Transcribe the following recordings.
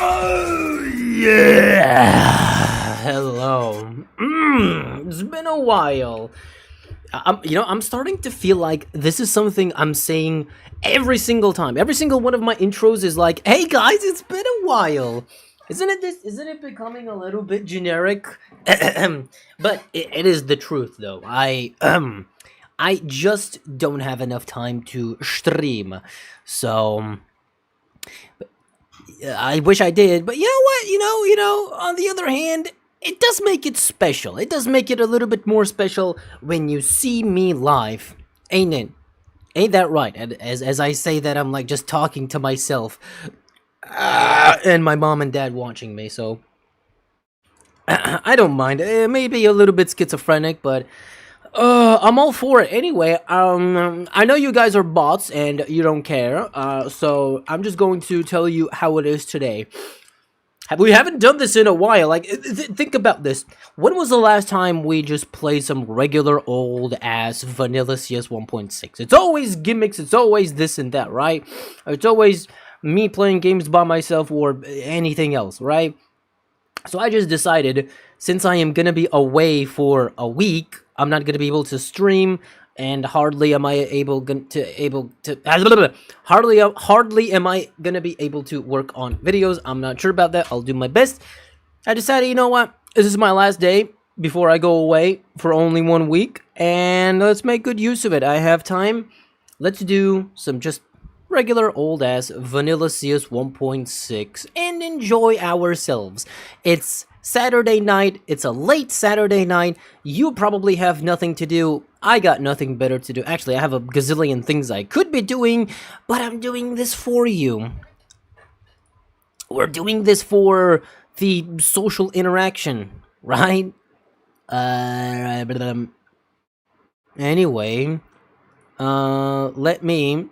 Oh, yeah. Hello. It's been a while. I'm starting to feel like this is something I'm saying every single time. Every single one of my intros is like, "Hey guys, it's been a while." Isn't it becoming a little bit generic? But it is the truth though. I just don't have enough time to stream. So I wish I did, but you know what? On the other hand, it does make it special. It does make it a little bit more special when you see me live. Ain't it? Ain't that right? And as I say that, I'm like just talking to myself. And my mom and dad watching me, so I don't mind. Maybe a little bit schizophrenic, but I'm all for it anyway. I know you guys are bots and you don't care, so I'm just going to tell you how it is today. We haven't done this in a while. Like, think about this. When was the last time we just played some regular old ass vanilla CS 1.6? It's always gimmicks. It's always this and that, right? It's always me playing games by myself or anything else, right? So I just decided, since I am gonna be away for a week, I'm not gonna be able to stream, and hardly am I hardly am I gonna be able to work on videos. I'm not sure about that. I'll do my best. I decided, you know what? This is my last day before I go away for only 1 week, and let's make good use of it. I have time. Let's do some just regular old ass vanilla CS 1.6 and enjoy ourselves. It's Saturday night. It's a late Saturday night. You probably have nothing to do. I got nothing better to do. Actually, I have a gazillion things I could be doing, but I'm doing this for you. We're doing this for the social interaction, right? Anyway, let me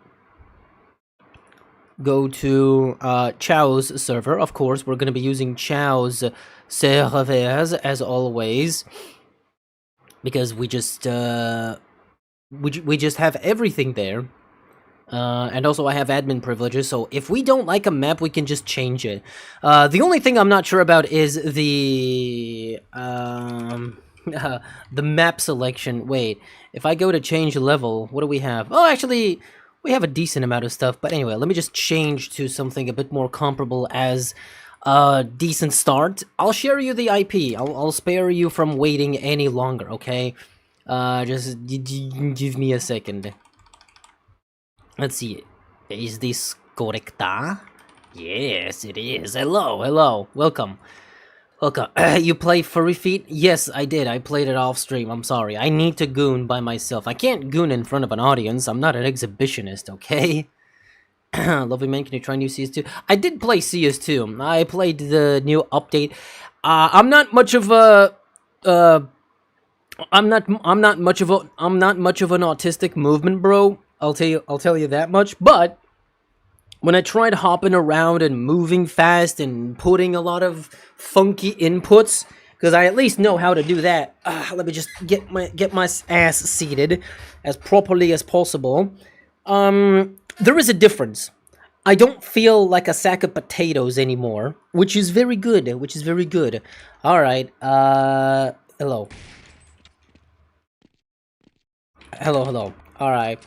go to Chow's server. Of course, we're going to be using Chow's servers as always, because we just we just have everything there. And also I have admin privileges, so if we don't like a map, we can just change it. The only thing I'm not sure about is the the map selection. Wait, if I go to change level, what do we have? Oh, actually, we have a decent amount of stuff, but anyway, let me just change to something a bit more comparable as a decent start. I'll share you the IP. I'll spare you from waiting any longer, okay? Just give me a second. Let's see. Is this correcta? Yes, it is. Hello. Welcome. You play Furry Feet? Yes, I did. I played it off stream. I'm sorry. I need to goon by myself. I can't goon in front of an audience. I'm not an exhibitionist, okay? Lovely man, can you try new CS2? I did play CS2. I played the new update. I'm not much of a I'm not much of an autistic movement, bro. I'll tell you that much. But when I tried hopping around and moving fast and putting a lot of funky inputs, because I at least know how to do that. Let me just get my ass seated as properly as possible. There is a difference. I don't feel like a sack of potatoes anymore, which is very good. All right. Hello. All right.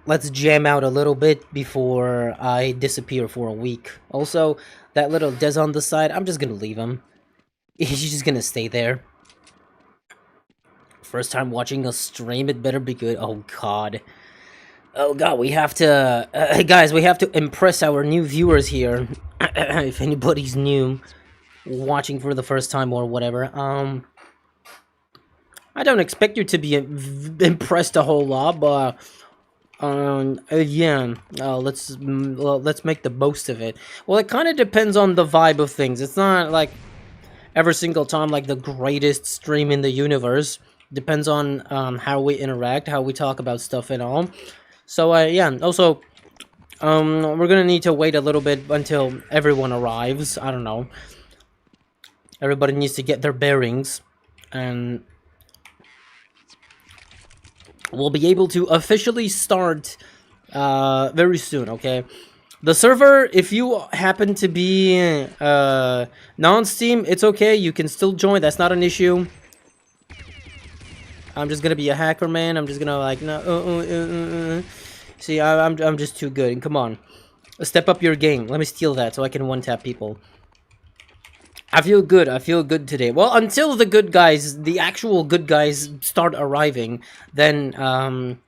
Let's jam out a little bit before I disappear for a week. Also, that little Des on the side, I'm just gonna leave him. He's just gonna stay there. First time watching a stream, it better be good. Oh god, we have to... guys, we have to impress our new viewers here. If anybody's new, watching for the first time or whatever. I don't expect you to be impressed a whole lot, but... yeah, let's make the most of it. Well, it kind of depends on the vibe of things. It's not like every single time like the greatest stream in the universe. Depends on how we interact, how we talk about stuff and all. So yeah, also we're gonna need to wait a little bit until everyone arrives. I don't know. Everybody needs to get their bearings, and we'll be able to officially start very soon, okay? The server, if you happen to be non-Steam, it's okay. You can still join. That's not an issue. I'm just gonna be a hacker, man. I'm just gonna like no. See, I'm just too good. Come on, step up your game. Let me steal that so I can one-tap people. I feel good. I feel good today. Well, until the good guys, the actual good guys, start arriving, then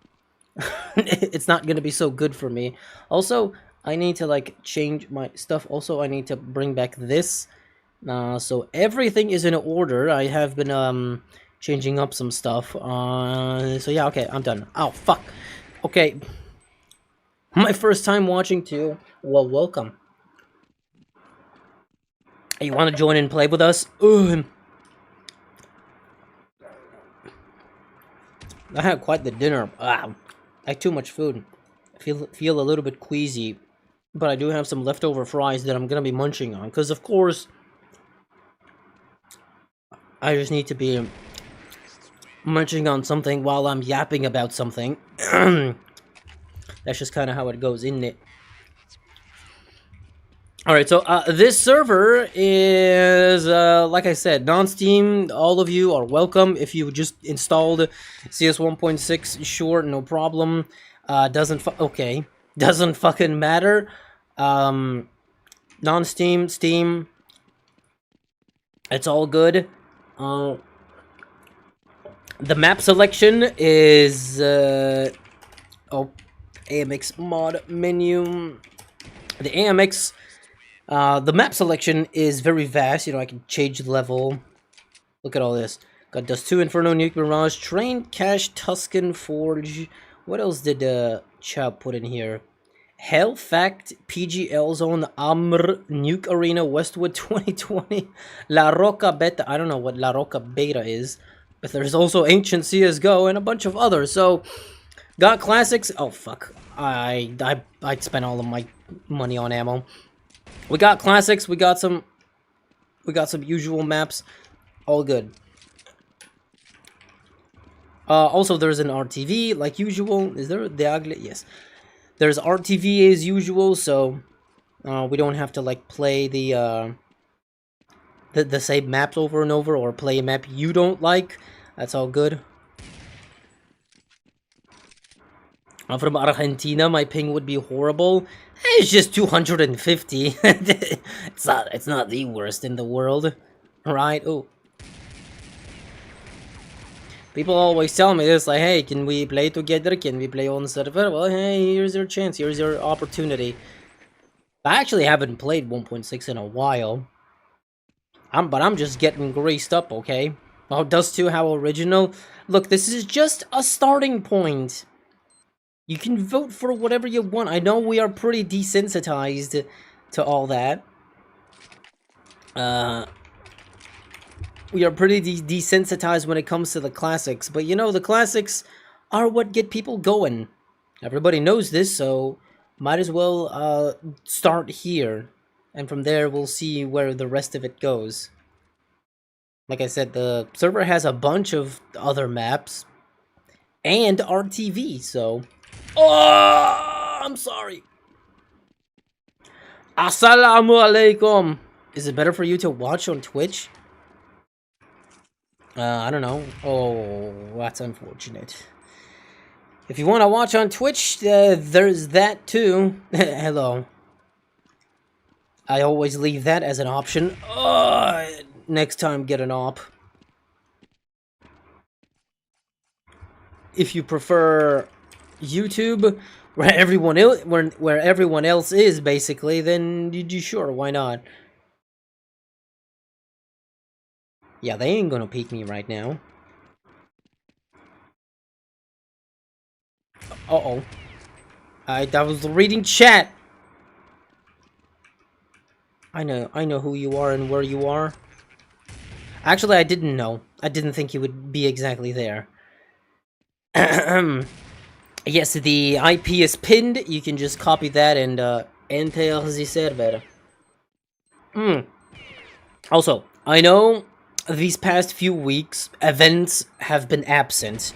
it's not gonna be so good for me. Also, I need to like change my stuff. Also, I need to bring back this. So everything is in order. I have been changing up some stuff. So yeah, okay, I'm done. Oh fuck. Okay, my first time watching too. Well, welcome. You want to join and play with us? Ugh. I had quite the dinner. I had too much food. I feel a little bit queasy, but I do have some leftover fries that I'm gonna be munching on. Cause of course, I just need to be munching on something while I'm yapping about something. That's just kind of how it goes, isn't it? Alright, so this server is, like I said, non-Steam. All of you are welcome. If you just installed CS 1.6, sure, no problem. Doesn't fucking matter. Non-Steam, Steam, it's all good. The map selection is, AMX mod menu. The AMX... the map selection is very vast. You know, I can change the level. Look at all this. Got Dust 2, Inferno, Nuke Mirage, Train, Cache, Tuscan, Forge. What else did Chow put in here? Hell, Fact, PGL Zone, Amr, Nuke Arena, Westwood 2020, La Roca Beta. I don't know what La Roca Beta is, but there's also Ancient CSGO and a bunch of others. So, got classics. Oh fuck! I spent all of my money on ammo. We got classics, we got some usual maps, all good. Also there's an RTV, like usual. Is there the ugly? Yes. There's RTV as usual, so we don't have to like play the same maps over and over, or play a map you don't like. That's all good. I'm from Argentina, my ping would be horrible. It's just 250. It's not the worst in the world, right? Oh, people always tell me this, like, hey, can we play together? Can we play on the server? Well, hey, here's your chance. Here's your opportunity. I actually haven't played 1.6 in a while. But I'm just getting greased up, okay? Oh, Dust 2, how original. Look, this is just a starting point. You can vote for whatever you want. I know we are pretty desensitized to all that. We are pretty desensitized when it comes to the classics. But you know, the classics are what get people going. Everybody knows this, so might as well start here. And from there, we'll see where the rest of it goes. Like I said, the server has a bunch of other maps. And RTV, so... Oh, I'm sorry. Assalamu alaikum. Is it better for you to watch on Twitch? I don't know. Oh, that's unfortunate. If you want to watch on Twitch, there's that too. Hello. I always leave that as an option. Next time, get an op. If you prefer YouTube, where everyone else is basically, then you sure, why not? Yeah, they ain't gonna peek me right now. Uh-oh. I was reading chat. I know who you are and where you are. Actually, I didn't know. I didn't think you would be exactly there. Yes, the IP is pinned. You can just copy that and enter the server. Also, I know these past few weeks, events have been absent.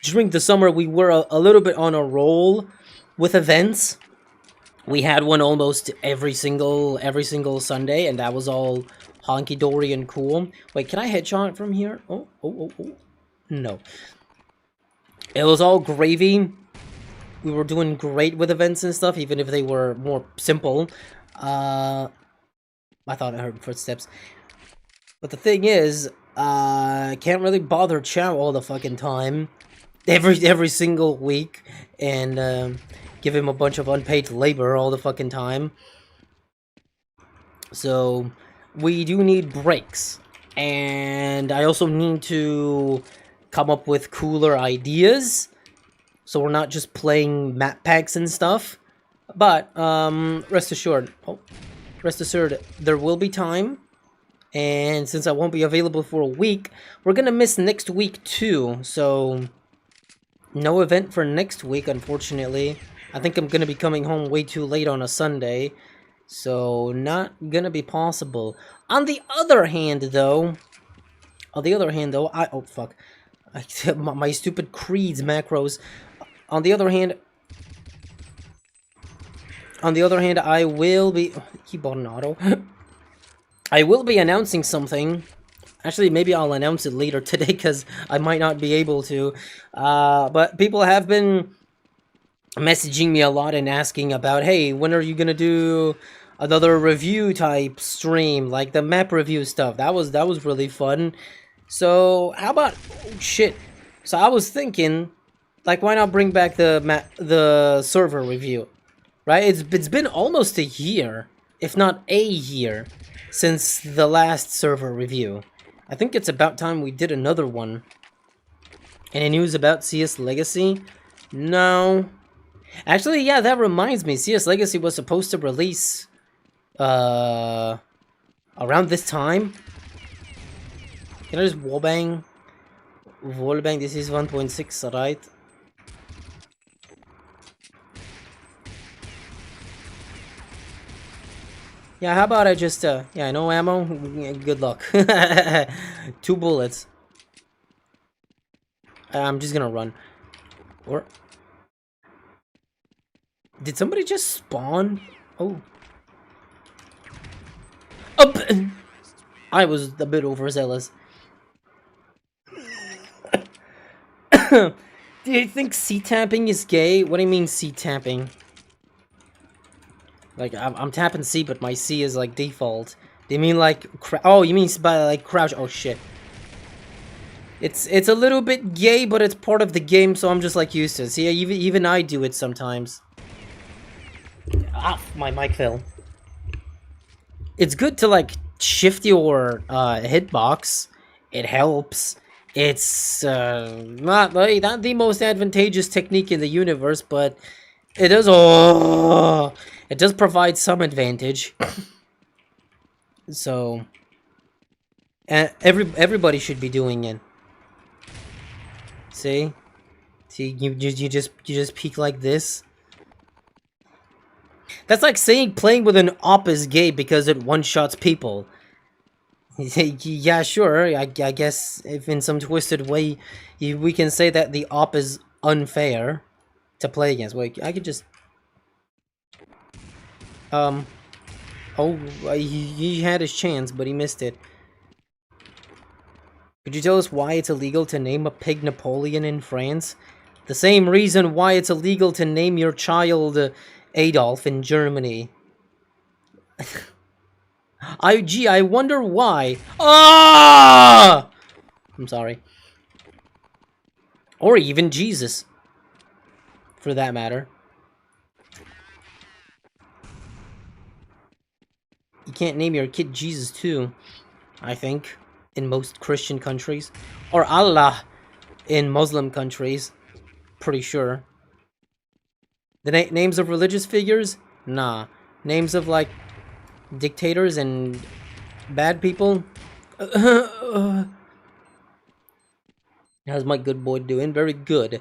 During the summer, we were a little bit on a roll with events. We had one almost every single Sunday, and that was all honky dory and cool. Wait, can I headshot from here? Oh. No. It was all gravy. We were doing great with events and stuff, even if they were more simple. I thought I heard footsteps. But the thing is, I can't really bother Chow all the fucking time. Every single week. And, give him a bunch of unpaid labor all the fucking time. So, we do need breaks. And I also need to come up with cooler ideas. So we're not just playing map packs and stuff. But, rest assured, there will be time. And since I won't be available for a week, we're gonna miss next week too. So, no event for next week, unfortunately. I think I'm gonna be coming home way too late on a Sunday. So, not gonna be possible. On the other hand, though, oh fuck. My stupid Creed's macros. On the other hand, I will be... He bought an auto. I will be announcing something. Actually, maybe I'll announce it later today, because I might not be able to. But people have been messaging me a lot and asking about, hey, when are you gonna do another review type stream, like the map review stuff? That was really fun. So, how about... Oh, shit. So, I was thinking... Like, why not bring back the server review, right? It's been almost a year, if not a year, since the last server review. I think it's about time we did another one. Any news about CS Legacy? No. Actually, yeah, that reminds me. CS Legacy was supposed to release, around this time. Can I just wallbang? Wallbang, this is 1.6, right? Yeah, how about I just, yeah, no ammo? Good luck. 2 bullets. I'm just gonna run. Or... Did somebody just spawn? Oh. Up! I was a bit overzealous. Do you think C-tapping is gay? What do you mean C-tapping? Like, I'm tapping C, but my C is, like, default. Do you mean, like, oh, you mean by, like, crouch? Oh, shit. It's a little bit gay, but it's part of the game, so I'm just, like, used to it. See, even I do it sometimes. Ah, my mic fell. It's good to, like, shift your, hitbox. It helps. It's, not the most advantageous technique in the universe, but it does, it does provide some advantage. So, everybody should be doing it. See, you just peek like this. That's like saying playing with an op is gay because it one-shots people. Yeah, sure. I guess if in some twisted way we can say that the op is unfair to play against. Wait, I could just... Oh, he had his chance, but he missed it. Could you tell us why it's illegal to name a pig Napoleon in France? The same reason why it's illegal to name your child Adolf in Germany. I wonder why. Ah! I'm sorry. Or even Jesus, for that matter. You can't name your kid Jesus too, I think, in most Christian countries. Or Allah in Muslim countries, pretty sure. The names of religious figures? Nah. Names of, like, dictators and bad people? How's my good boy doing? Very good.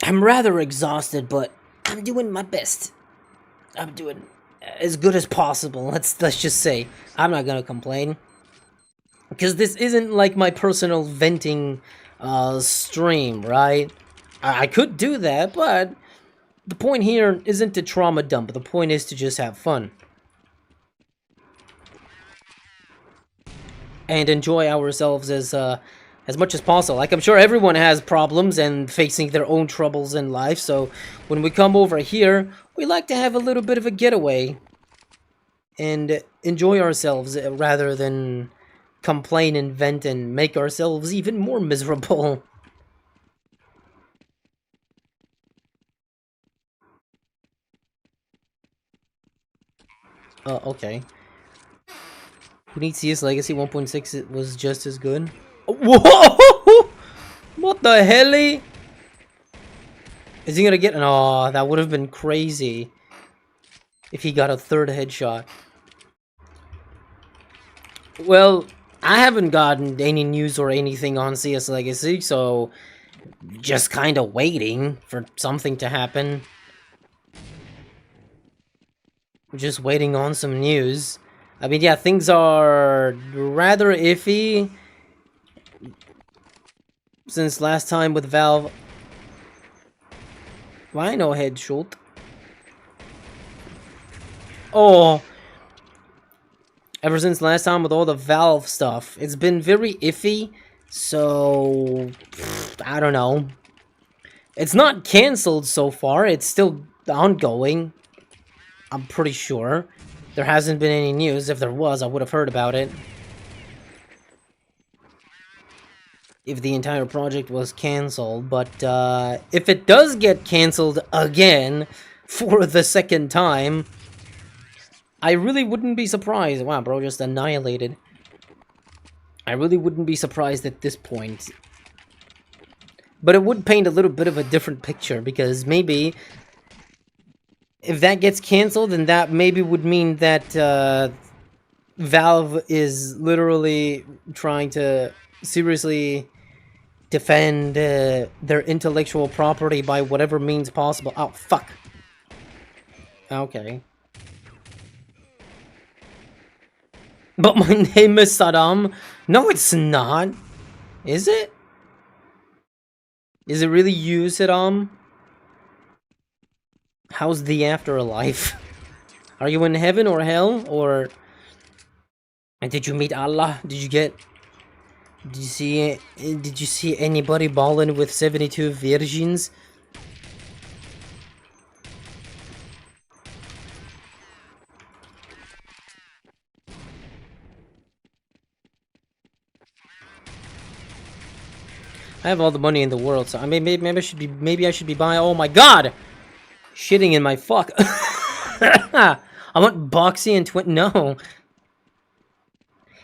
I'm rather exhausted, but I'm doing my best. I'm doing as good as possible. Let's just say. I'm not gonna complain. Because this isn't like my personal venting stream, right? I could do that, but The point here isn't to trauma dump. The point is to just have fun. And enjoy ourselves as much as possible. Like, I'm sure everyone has problems and facing their own troubles in life, so when we come over here, we like to have a little bit of a getaway and enjoy ourselves rather than complain and vent and make ourselves even more miserable. Okay. Who needs CS Legacy 1.6? It was just as good. Whoa! What the hell? Is he gonna get... Oh, that would have been crazy if he got a third headshot. Well, I haven't gotten any news or anything on CS Legacy, so just kind of waiting for something to happen. Just waiting on some news. I mean, yeah, things are rather iffy since last time with Valve. Why no headshot? Oh, ever since last time with all the Valve stuff, it's been very iffy. So I don't know. It's not canceled so far. It's still ongoing. I'm pretty sure. There hasn't been any news. If there was, I would have heard about it. If the entire project was cancelled. But if it does get cancelled again for the second time, I really wouldn't be surprised. Wow, bro, just annihilated. I really wouldn't be surprised at this point. But it would paint a little bit of a different picture, because maybe if that gets cancelled, then that maybe would mean that Valve is literally trying to seriously defend their intellectual property by whatever means possible. Oh, fuck. Okay. But my name is Saddam. No, it's not. Is it? Is it really you, Saddam? How's the afterlife? Are you in heaven or hell? Or did you meet Allah? Did you see anybody balling with 72 virgins? I have all the money in the world, so I mean, maybe I should be buying. Oh my god, shitting in my fuck. I want Boxy and Twin. No,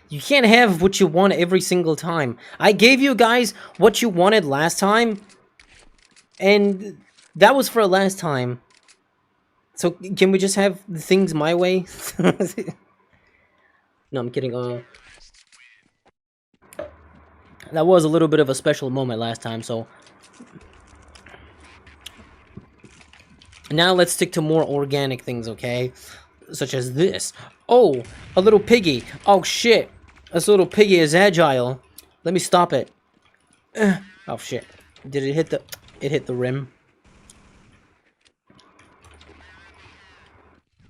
you can't have what you want every single time. I gave you guys what you wanted last time, and that was for last time. So can we just have things my way? No, I'm kidding. That was a little bit of a special moment last time, so now let's stick to more organic things, okay? Such as this. Oh, a little piggy. Oh shit, this little piggy is agile. Let me stop it. Oh shit, did it hit the... It hit the rim.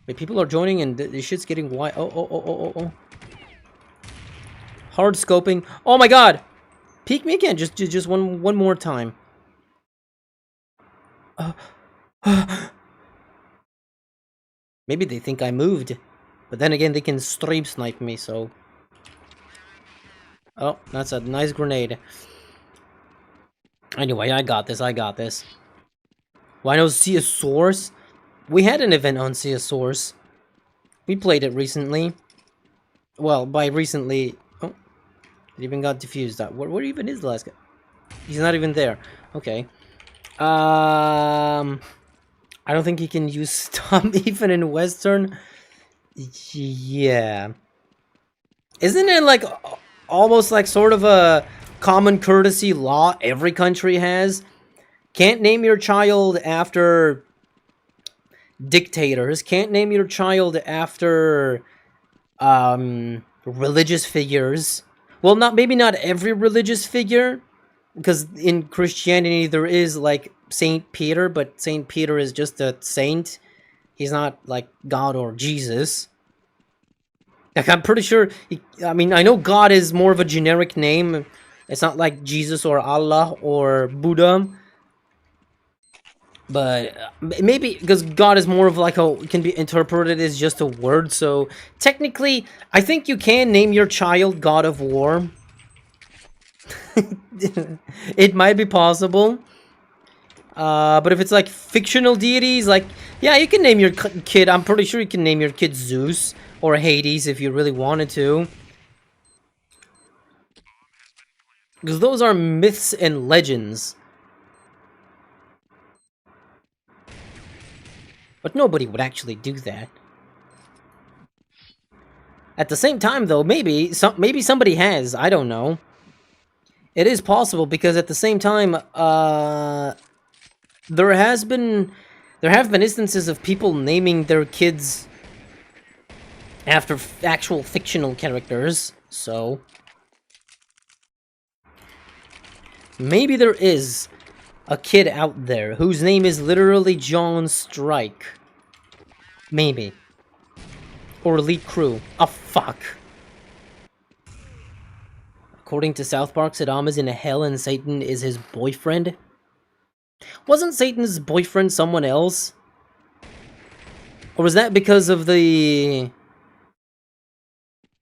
Wait, people are joining and this shit's getting wide. Oh. Hard scoping. Oh my god! Peek me again, just one more time. Maybe they think I moved, but then again, they can stream snipe me. So, oh, that's a nice grenade. Anyway, I got this. Why no CS Source? We had an event on CS Source. We played it recently. Well, by recently. It even got diffused. Where even is the last guy? He's not even there. Okay. I don't think he can use Stomp even in Western. Yeah. Isn't it like almost like sort of a common courtesy law every country has? Can't name your child after dictators. Can't name your child after religious figures. Well, maybe not every religious figure, because in Christianity there is like Saint Peter, but Saint Peter is just a saint. He's not like God or Jesus. Like, I'm pretty sure. I mean, I know God is more of a generic name. It's not like Jesus or Allah or Buddha. But maybe because God is more of like can be interpreted as just a word. So technically, I think you can name your child God of War. It might be possible. But if it's like fictional deities, like, yeah, you can name your kid. I'm pretty sure you can name your kid Zeus or Hades if you really wanted to. Because those are myths and legends. But nobody would actually do that. At the same time, though, maybe somebody has. I don't know. It is possible because at the same time, there have been instances of people naming their kids after actual fictional characters. So maybe there is a kid out there whose name is literally John Strike. Maybe. Or Elite Crew. Oh, fuck. According to South Park, Saddam is in hell and Satan is his boyfriend. Wasn't Satan's boyfriend someone else? Or was that because of the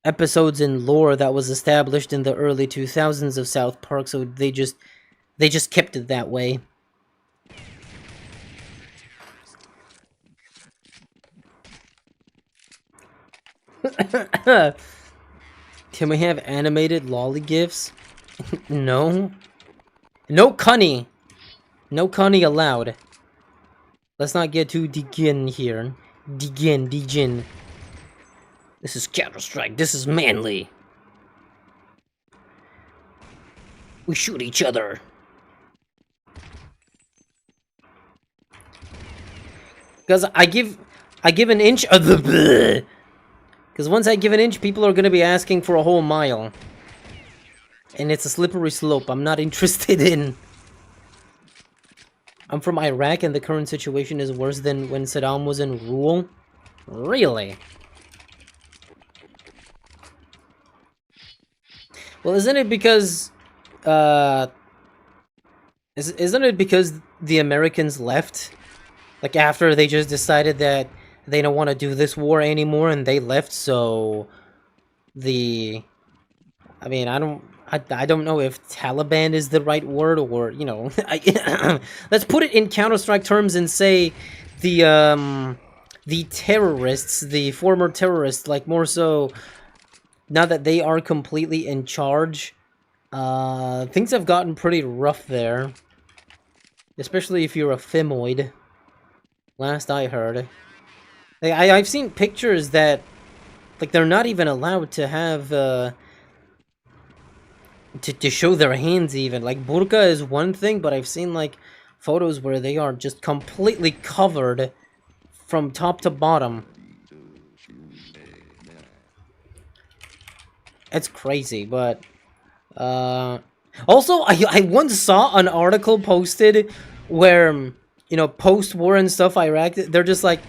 episodes in lore that was established in the early 2000s of South Park, so they just kept it that way? Can we have animated lolly gifs? No. No cunny. No cunny allowed. Let's not get too degin here. Degin. This is Counter-Strike. This is manly. We shoot each other. Because I give an inch of the... Because once I give an inch, people are going to be asking for a whole mile. And it's a slippery slope I'm not interested in. I'm from Iraq and the current situation is worse than when Saddam was in rule. Really? Well, isn't it because... Isn't it because the Americans left? Like, after they just decided that they don't want to do this war anymore and they left, so... I mean, I don't know if Taliban is the right word, or, you know... let's put it in Counter-Strike terms and say the terrorists, the former terrorists, like, more so... Now that they are completely in charge, things have gotten pretty rough there. Especially if you're a femoid. Last I heard. Like, I've seen pictures that, like, they're not even allowed to have, to show their hands even. Like, burqa is one thing, but I've seen, like, photos where they are just completely covered from top to bottom. It's crazy, but, also, I once saw an article posted where, you know, post-war and stuff, Iraq, they're just like,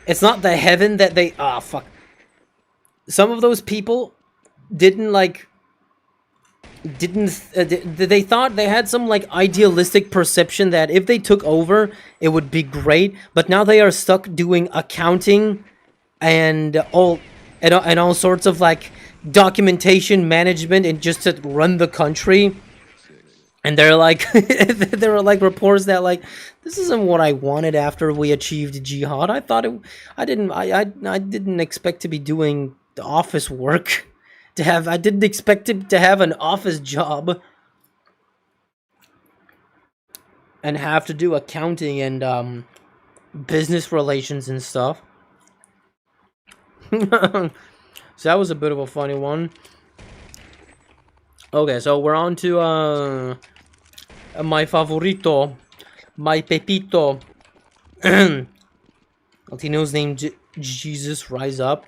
it's not the heaven that they... Ah, fuck. Some of those people didn't, like... They thought they had some, like, idealistic perception that if they took over, it would be great, but now they are stuck doing accounting and all sorts of, like, documentation management and just to run the country. And they're like, there were, like, reports that, like, this isn't what I wanted after we achieved jihad. I thought I didn't expect to be doing the office work. I didn't expect to have an office job. And have to do accounting and, business relations and stuff. So that was a bit of a funny one. Okay, so we're on to, my favorito, my pepito. Latino's name Jesus Rise Up.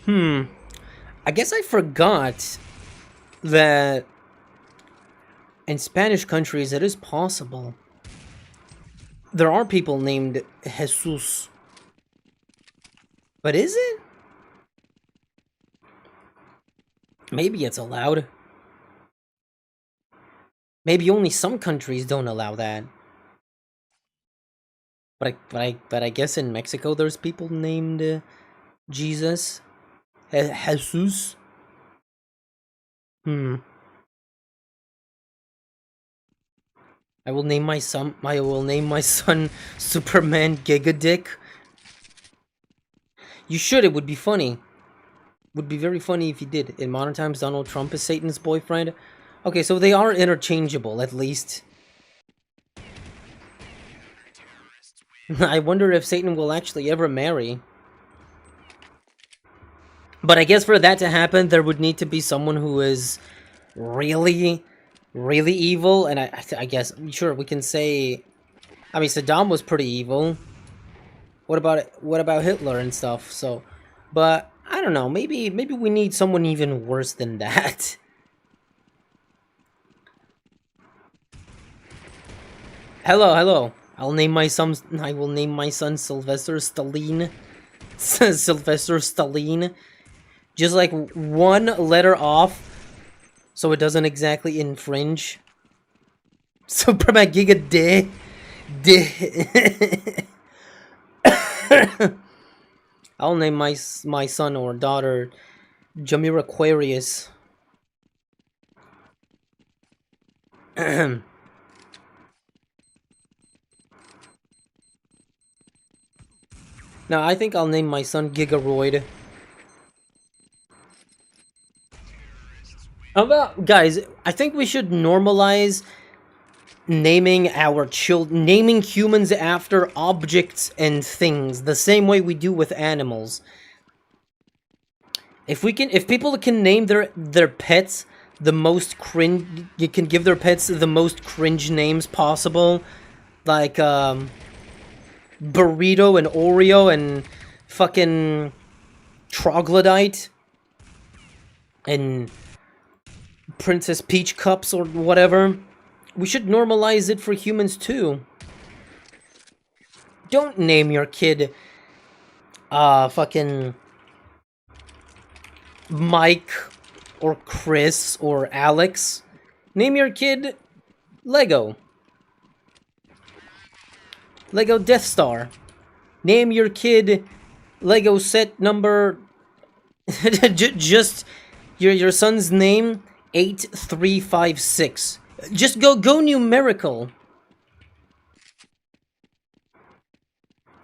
I guess I forgot that in Spanish countries it is possible. There are people named Jesus. But is it? Maybe it's allowed. Maybe only some countries don't allow that. But I guess in Mexico there's people named Jesus, Jesus. I will name my son. Superman Gigadick. You should. It would be funny. Would be very funny if you did. In modern times, Donald Trump is Satan's boyfriend. Okay, so they are interchangeable, at least. I wonder if Satan will actually ever marry. But I guess for that to happen, there would need to be someone who is really, really evil. And I guess, sure, we can say... I mean, Saddam was pretty evil. What about Hitler and stuff? So, but I don't know. Maybe we need someone even worse than that. Hello. I will name my son Sylvester Stallone. Sylvester Stallone. Just like one letter off, so it doesn't exactly infringe. Superman Giga D. I'll name my son or daughter Jamir Aquarius. Now, I think I'll name my son Gigaroid. How about, guys, I think we should normalize naming naming humans after objects and things, the same way we do with animals. If people can name their pets the most cringe, you can give their pets the most cringe names possible, like, Burrito and Oreo and fucking Troglodyte and Princess Peach Cups or whatever. We should normalize it for humans too. Don't name your kid fucking Mike or Chris or Alex. Name your kid Lego. Lego Death Star. Name your kid Lego set number... just your son's name 8356. Just go numerical.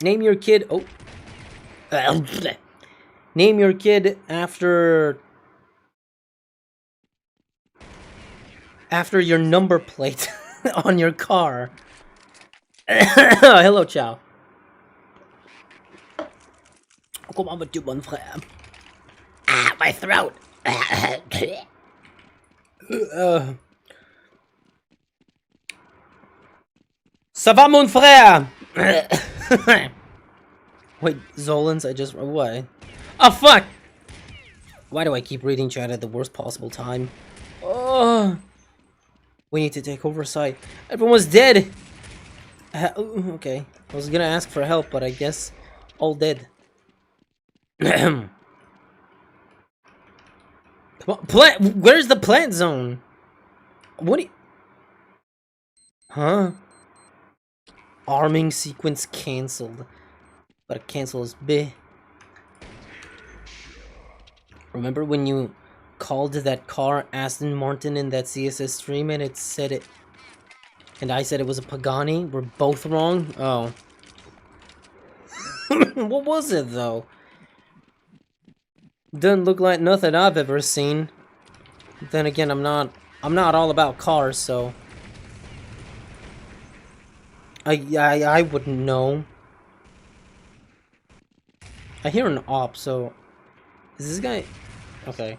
Name your kid... Oh. Name your kid after your number plate on your car. Hello, ciao. Comment vas-tu, mon frère? Ah, my throat. Ça va, mon frère? Wait, Zolans, what? Oh, fuck! Why do I keep reading chat at the worst possible time? Oh, we need to take oversight. Everyone's dead! Okay, I was gonna ask for help, but I guess all dead. Come on, plant! Where's the plant zone? What do you... Huh? Arming sequence cancelled. But cancel is B. Remember when you called that car Aston Martin in that CSS stream and it said it... And I said it was a Pagani? We're both wrong? Oh. What was it, though? Doesn't look like nothing I've ever seen. Then again, I'm not all about cars, so... I wouldn't know. I hear an op, so... Is this guy... Okay.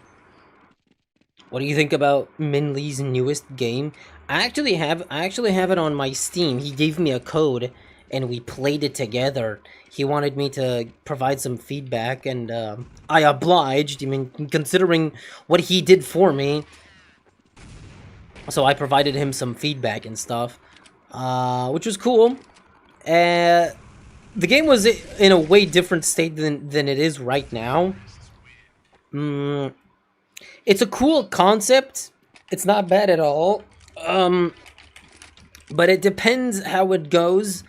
What do you think about Min Lee's newest game? I actually have it on my Steam. He gave me a code, and we played it together. He wanted me to provide some feedback, and I obliged. I mean, considering what he did for me, so I provided him some feedback and stuff, which was cool. The game was in a way different state than it is right now. It's a cool concept. It's not bad at all. But it depends how it goes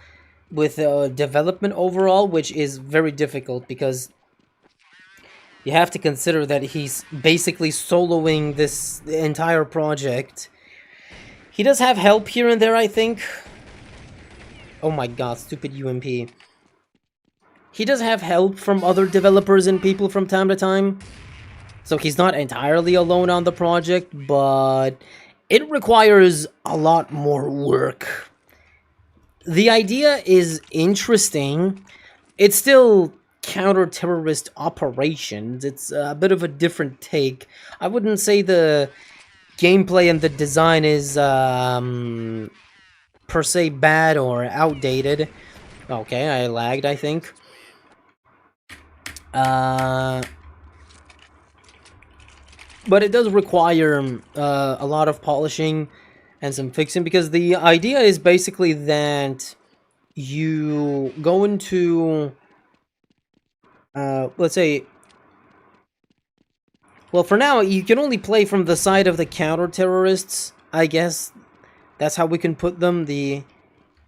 with development overall, which is very difficult because you have to consider that he's basically soloing this entire project. He does have help here and there, I think. Oh my god, stupid UMP. He does have help from other developers and people from time to time. So he's not entirely alone on the project, but it requires a lot more work. The idea is interesting. It's still counter-terrorist operations. It's a bit of a different take. I wouldn't say the gameplay and the design is per se bad or outdated. Okay, I lagged, I think. But it does require a lot of polishing and some fixing, because the idea is basically that you go into, let's say, well, for now, you can only play from the side of the counter-terrorists, I guess. That's how we can put them, the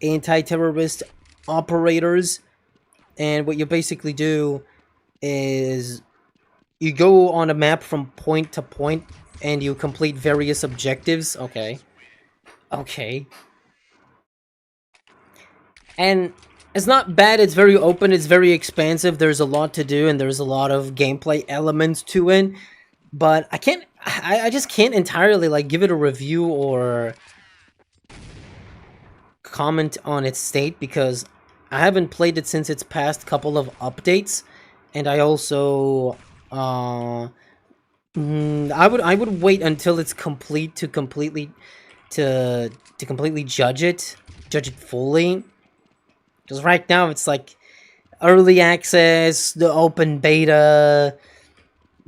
anti-terrorist operators. And what you basically do is you go on a map from point to point, and you complete various objectives. Okay. Okay. And it's not bad, it's very open, it's very expansive, there's a lot to do, and there's a lot of gameplay elements to it. But I just can't entirely, like, give it a review or comment on its state, because I haven't played it since its past couple of updates, and I also, I would wait until it's complete to completely judge it fully. Because right now it's like early access, the open beta,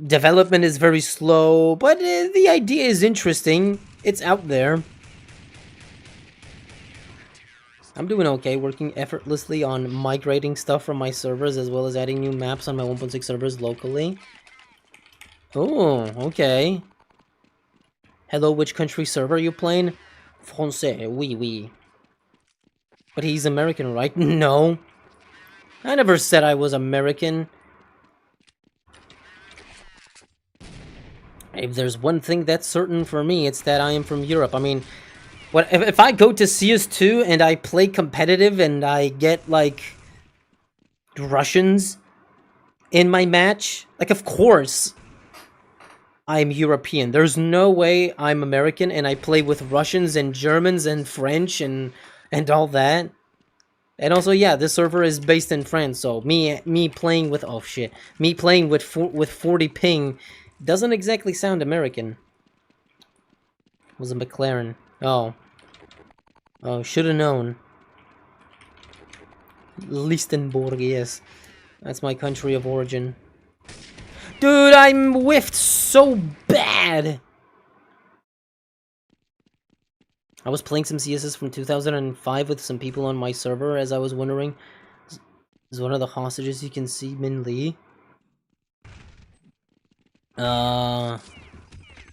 development is very slow, but the idea is interesting. It's out there. I'm doing okay, working effortlessly on migrating stuff from my servers, as well as adding new maps on my 1.6 servers locally. Oh, okay. Hello, which country server are you playing? Français, oui, oui. But he's American, right? No. I never said I was American. If there's one thing that's certain for me, it's that I am from Europe. I mean, what if I go to CS2 and I play competitive and I get, like, Russians in my match? Like, of course I'm European. There's no way I'm American and I play with Russians and Germans and French and all that. And also, yeah, this server is based in France, so me playing with, oh shit, me playing with 40 ping doesn't exactly sound American. It was a McLaren. Oh, should have known. Lichtenberg, yes, that's my country of origin. Dude, I'm whiffed so bad. I was playing some CSs from 2005 with some people on my server, as I was wondering. Is one of the hostages you can see Min Lee? I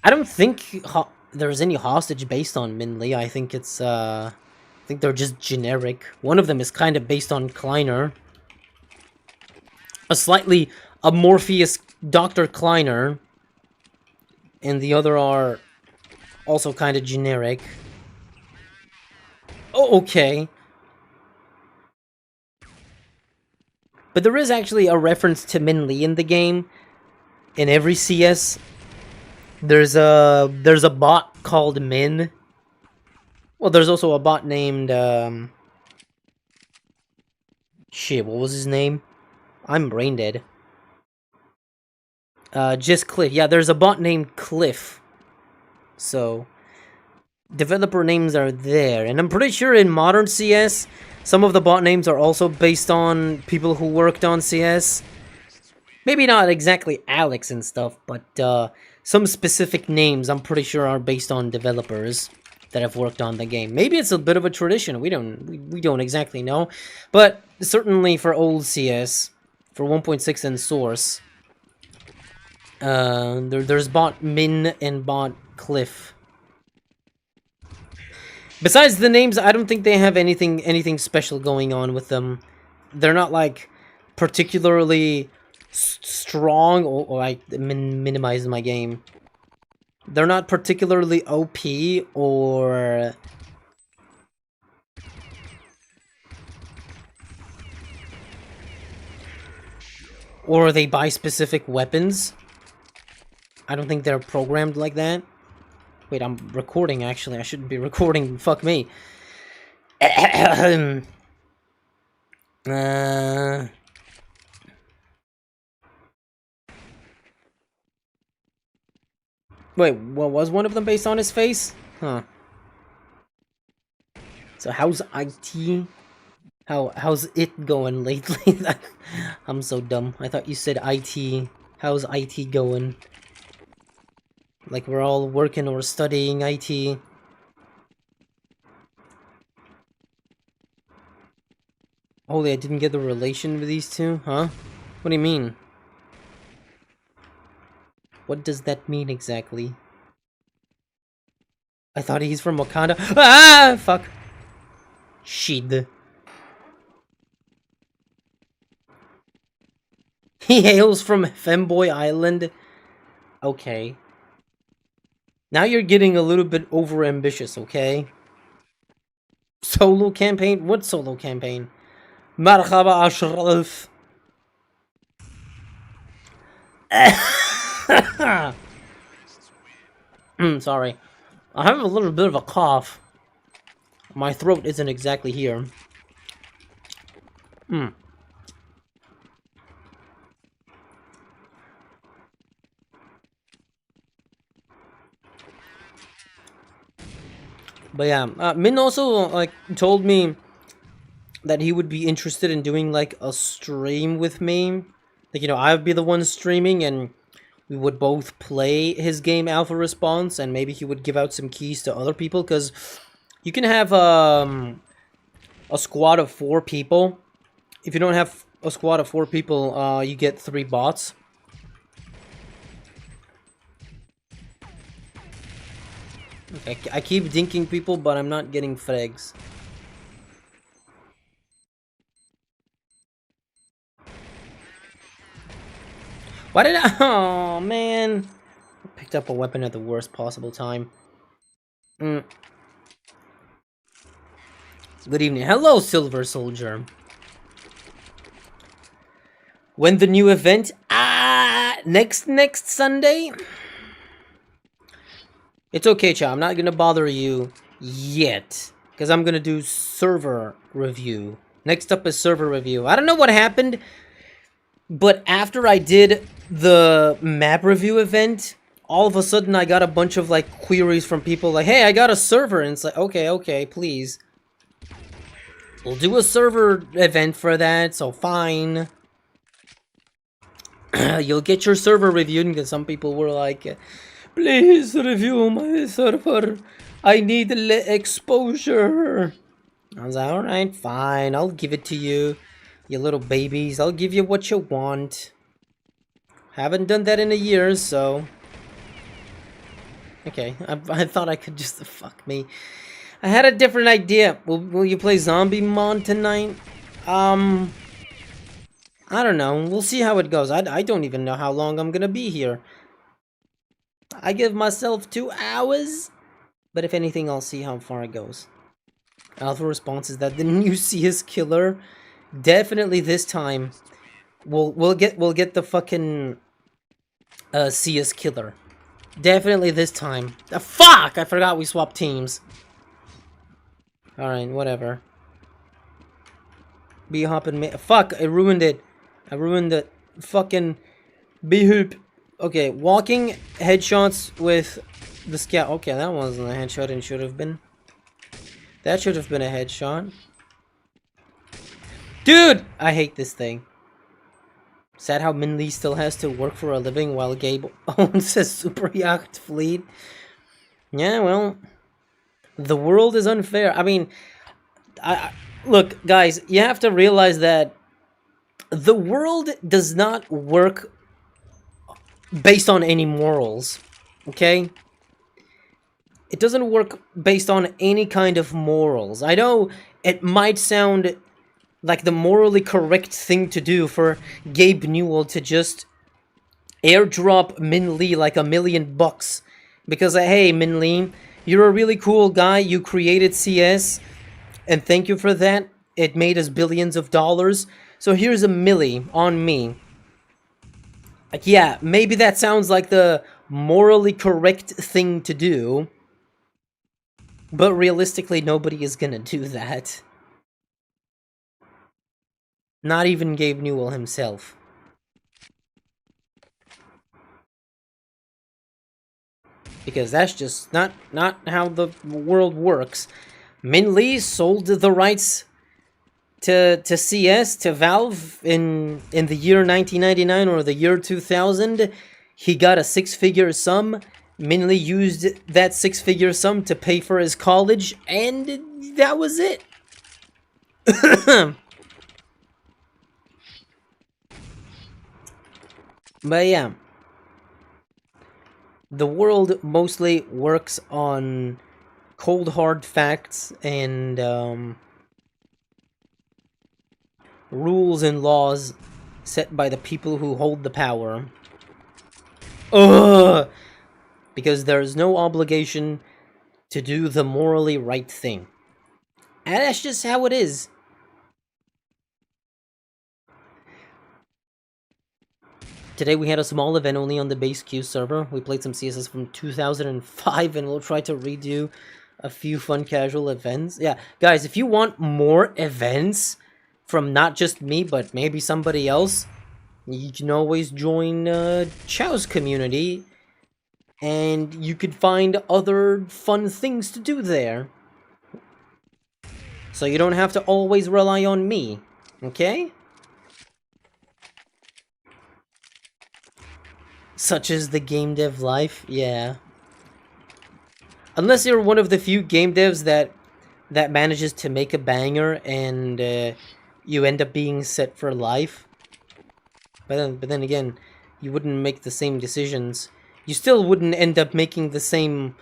don't think there's any hostage based on Min Lee. I think it's, I think they're just generic. One of them is kind of based on Kleiner. A slightly amorphous Dr. Kleiner. And the other are also kind of generic. Oh, okay. But there is actually a reference to Min Lee in the game. In every CS, there's a bot called Min. Well, there's also a bot named shit, what was his name? I'm brain dead. Just Cliff. Yeah, there's a bot named Cliff. So developer names are there, and I'm pretty sure in modern CS Some of the bot names are also based on people who worked on CS. Maybe not exactly Alex and stuff, but some specific names I'm pretty sure are based on developers that have worked on the game. Maybe it's a bit of a tradition. We don't exactly know, but certainly for old CS, for 1.6 and Source, there's bot Min and bot Cliff. Besides the names, I don't think they have anything special going on with them. They're not like particularly strong, or I minimize my game. They're not particularly OP or they buy specific weapons. I don't think they're programmed like that. Wait, I'm recording actually. I shouldn't be recording. Fuck me. Wait, what was one of them based on his face? Huh. So how's IT? How's it going lately? I'm so dumb. I thought you said IT. How's IT going? Like we're all working or studying IT. Holy, I didn't get the relation with these two, huh? What do you mean? What does that mean exactly? I thought he's from Wakanda. Ah, fuck. Shit. He hails from Femboy Island. Okay. Now you're getting a little bit over-ambitious, okay? Solo campaign? What solo campaign? Marhaba Ashraf. Sorry. I have a little bit of a cough. My throat isn't exactly here. But yeah, Min also like told me that he would be interested in doing like a stream with me. Like, you know, I would be the one streaming and we would both play his game Alpha Response, and maybe he would give out some keys to other people, because you can have a squad of 4 people. If you don't have a squad of 4 people, you get 3 bots. Okay, I keep dinking people, but I'm not getting frags. Why did I? Oh man! I picked up a weapon at the worst possible time. Good evening. Hello, Silver Soldier. When the new event? Next Sunday? It's okay, chat. I'm not gonna bother you yet, because I'm gonna do server review. Next up is server review. I don't know what happened, but after I did the map review event, all of a sudden I got a bunch of like queries from people like, hey, I got a server, and it's like, okay, please. We'll do a server event for that, so fine. You'll get your server reviewed, because some people were like, please review my server. I need exposure. I was like, alright, fine. I'll give it to you. You little babies. I'll give you what you want. Haven't done that in a year, so... Okay, I thought I could just... Fuck me. I had a different idea. Will you play Zombie Mod tonight? I don't know. We'll see how it goes. I don't even know how long I'm gonna be here. I give myself 2 hours, but if anything, I'll see how far it goes. Alpha Response is that the new CS killer. Definitely this time, we'll get the fucking CS killer. Definitely this time. Fuck! I forgot we swapped teams. All right, whatever. Be hopping. Fuck! I ruined it. I ruined the fucking B-hoop. Okay, walking headshots with the scout. Okay, that wasn't a headshot and should have been. That should have been a headshot. Dude! I hate this thing. Sad how Min Lee still has to work for a living while Gabe owns a super yacht fleet. Yeah, well, the world is unfair. I mean, look, guys, you have to realize that the world does not work based on any morals, okay? It doesn't work based on any kind of morals. I know it might sound like the morally correct thing to do for Gabe Newell to just airdrop Min Lee like $1 million bucks. Because, hey, Min Lee, you're a really cool guy. You created CS, and thank you for that. It made us billions of dollars. So here's $1 million on me. Like, yeah, maybe that sounds like the morally correct thing to do. But realistically, nobody is gonna do that. Not even Gabe Newell himself. Because that's just not how the world works. Min Lee sold the rights to CS to Valve in the year 1999 or the year 2000. He got a 6-figure sum. Min Lee used that 6-figure sum to pay for his college, and that was it. But yeah, the world mostly works on cold hard facts and rules and laws set by the people who hold the power. Ugh! Because there's no obligation to do the morally right thing. And that's just how it is. Today we had a small event only on the base queue server. We played some CSS from 2005 and we'll try to redo a few fun casual events. Yeah, guys, if you want more events from not just me, but maybe somebody else, you can always join Chow's community, and you could find other fun things to do there. So you don't have to always rely on me, okay? Such as the game dev life, yeah. Unless you're one of the few game devs that manages to make a banger and you end up being set for life. But then again, you wouldn't make the same decisions. You still wouldn't end up making the same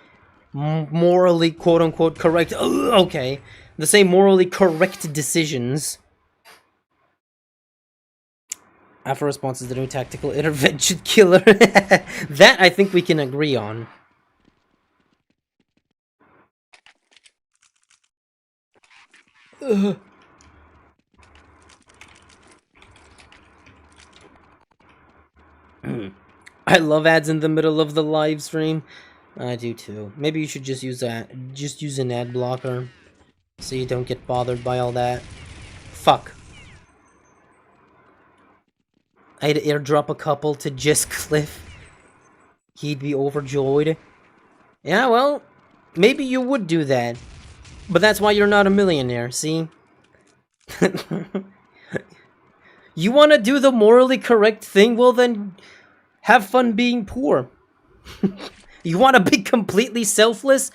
morally quote-unquote correct... okay. The same morally correct decisions. Alpha response is the new tactical intervention killer. That I think we can agree on. Ugh. I love ads in the middle of the live stream. I do too. Maybe you should just use an ad blocker so you don't get bothered by all that. Fuck. I had to airdrop a couple to just Cliff. He'd be overjoyed. Yeah, well, maybe you would do that. But that's why you're not a millionaire, see? You want to do the morally correct thing? Well, then have fun being poor. You want to be completely selfless?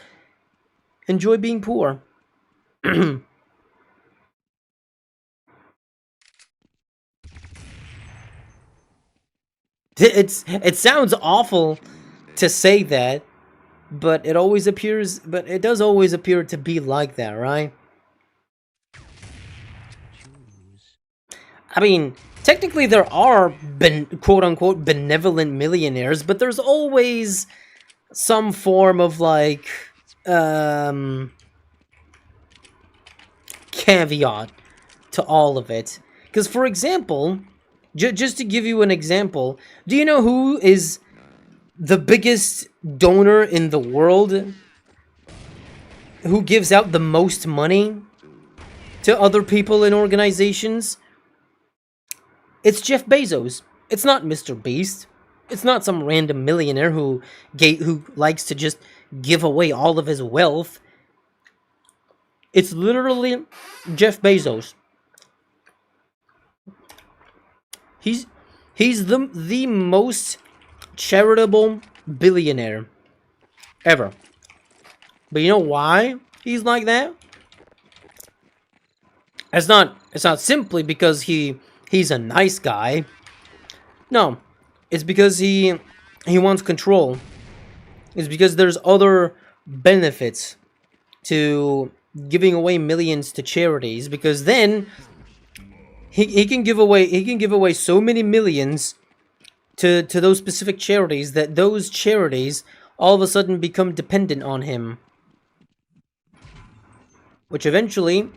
Enjoy being poor. It sounds awful to say that, but it does always appear to be like that, right? I mean, technically there are quote-unquote benevolent millionaires, but there's always some form of, like, caveat to all of it. Because, for example, just to give you an example, do you know who is the biggest donor in the world? Who gives out the most money to other people and organizations? It's Jeff Bezos. It's not Mr. Beast. It's not some random millionaire who likes to just give away all of his wealth. It's literally Jeff Bezos. He's the most charitable billionaire ever. But you know why he's like that? It's not simply because he's a nice guy. No, it's because he wants control. It's because there's other benefits to giving away millions to charities, because then he can give away so many millions to those specific charities that those charities all of a sudden become dependent on him, which eventually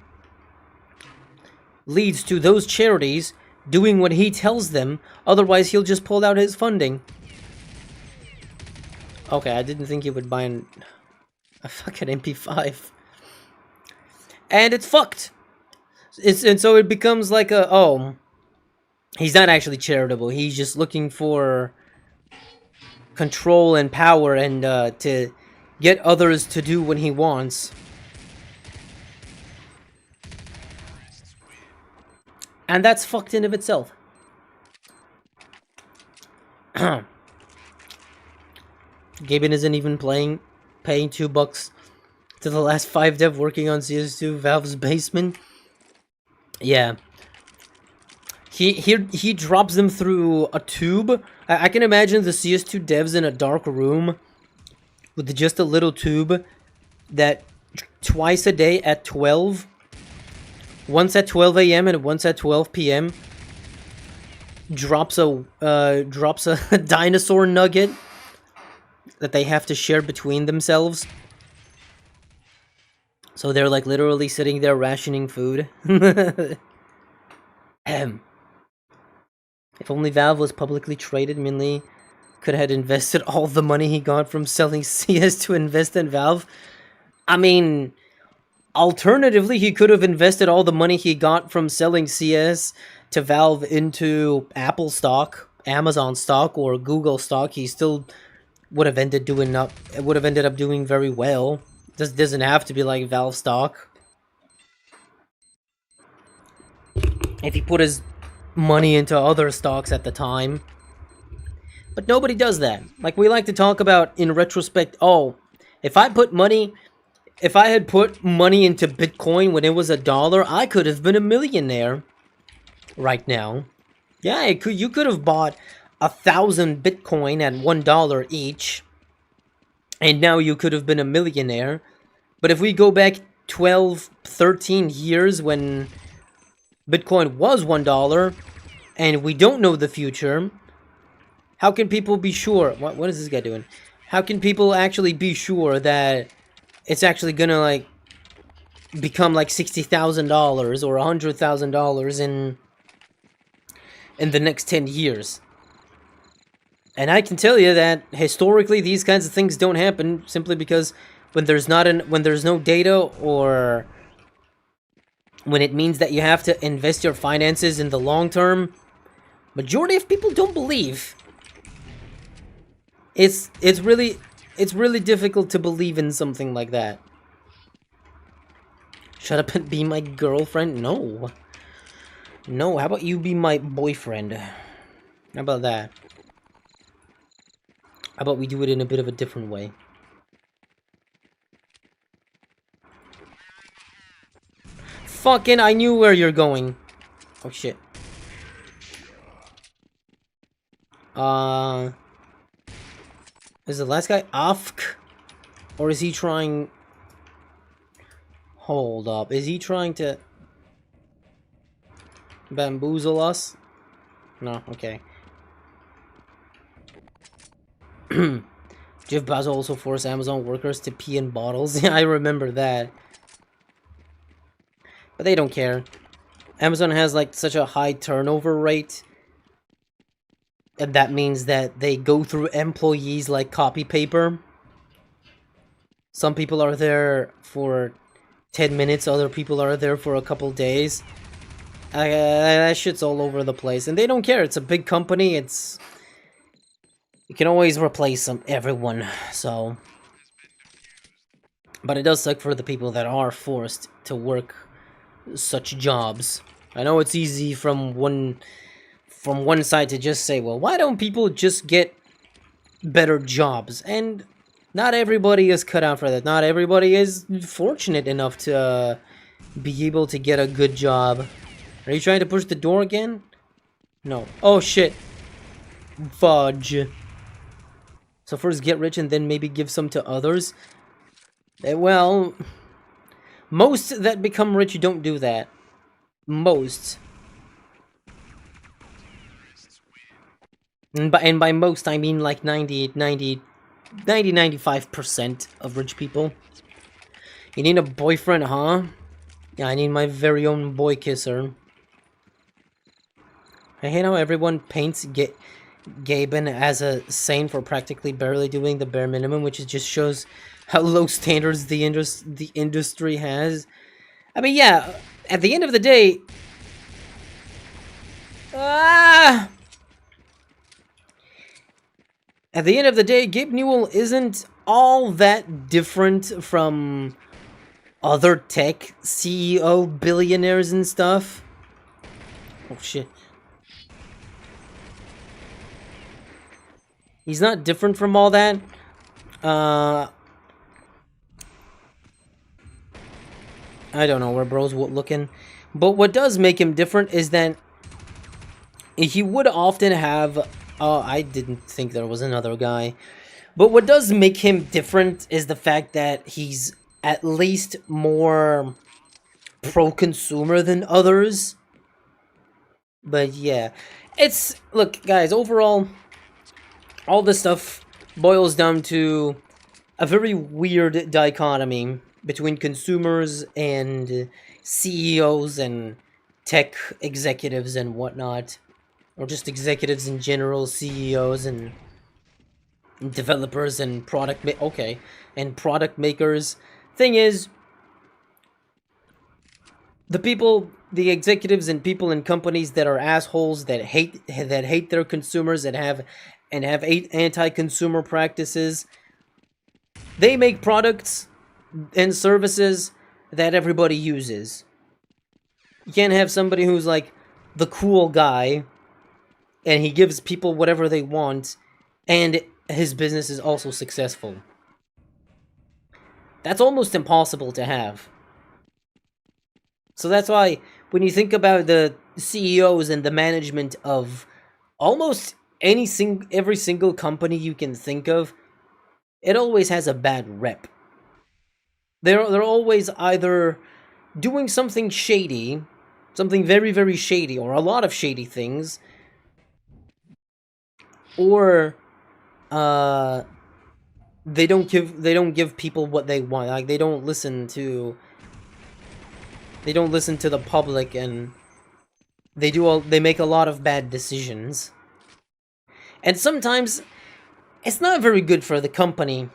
leads to those charities doing what he tells them. Otherwise he'll just pull out his funding. Okay, I didn't think he would buy a fucking MP5. And it's fucked. And so it becomes like he's not actually charitable. He's just looking for control and power and to get others to do what he wants. And that's fucked in of itself. Gaben isn't even paying $2 to the last 5 dev working on CS2 Valve's basement. Yeah. He drops them through a tube. I can imagine the CS2 devs in a dark room with just a little tube that twice a day at 12, once at 12 a.m. and once at 12 p.m. drops a dinosaur nugget that they have to share between themselves. So they're like literally sitting there rationing food. If only Valve was publicly traded, Minley could have invested all the money he got from selling CS to invest in Valve. I mean, alternatively, he could have invested all the money he got from selling CS to Valve into Apple stock, Amazon stock, or Google stock. He still would have ended up doing very well. This doesn't have to be like Valve stock. If he put his money into other stocks at the time. But nobody does that. Like, we like to talk about in retrospect, if I had put money into Bitcoin when it was $1, I could have been a millionaire right now. Yeah, you could have bought 1,000 Bitcoin at $1 each, and now you could have been a millionaire. But if we go back 12, 13 years when Bitcoin was $1, and we don't know the future, how can people be sure? What is this guy doing? How can people actually be sure that it's actually gonna like become like $60,000 or $100,000 in the next 10 years? And I can tell you that historically these kinds of things don't happen, simply because when there's no data, or when it means that you have to invest your finances in the long term, majority of people don't believe. It's really difficult to believe in something like that. Shut up and be my girlfriend? No. No, how about you be my boyfriend? How about that? How about we do it in a bit of a different way? Fucking, I knew where you're going. Oh shit. Is the last guy Afk? Or is he trying... Hold up. Is he trying to bamboozle us? No, okay. Jeff Bezos also forced Amazon workers to pee in bottles. Yeah, I remember that. But they don't care. Amazon has like such a high turnover rate. And that means that they go through employees like copy paper. Some people are there for 10 minutes, other people are there for a couple days. That shit's all over the place, and they don't care. It's a big company, you can always replace everyone, so... But it does suck for the people that are forced to work such jobs. I know it's easy from one from one side to just say, well, why don't people just get better jobs? And not everybody is cut out for that. Not everybody is fortunate enough to be able to get a good job. Are you trying to push the door again? No. Oh, shit. Fudge. So first get rich and then maybe give some to others? Well, most that become rich don't do that. Most. And by most, I mean like 95% of rich people. You need a boyfriend, huh? Yeah, I need my very own boy kisser. I hate how everyone paints Gaben as a saint for practically barely doing the bare minimum, which just shows how low standards the industry has. I mean, yeah, at the end of the day... At the end of the day, Gabe Newell isn't all that different from other tech CEO billionaires and stuff. Oh, shit. He's not different from all that. I don't know where bro's looking. But what does make him different is that he would often have... Oh, I didn't think there was another guy. But what does make him different is the fact that he's at least more pro-consumer than others. But yeah. It's... Look, guys, overall... all this stuff boils down to a very weird dichotomy between consumers and CEOs and tech executives and whatnot. Or just executives in general, CEOs and developers and product makers. Thing is, the executives and people in companies that are assholes, that hate their consumers, that have anti-consumer practices, they make products and services that everybody uses. You can't have somebody who's like the cool guy and he gives people whatever they want, and his business is also successful. That's almost impossible to have. So that's why, when you think about the CEOs and the management of almost every single company you can think of, it always has a bad rep. They're always either doing something shady, something very, very shady, or a lot of shady things, or they don't give people what they want. Like they don't listen to the public, and they make a lot of bad decisions. And sometimes it's not very good for the company,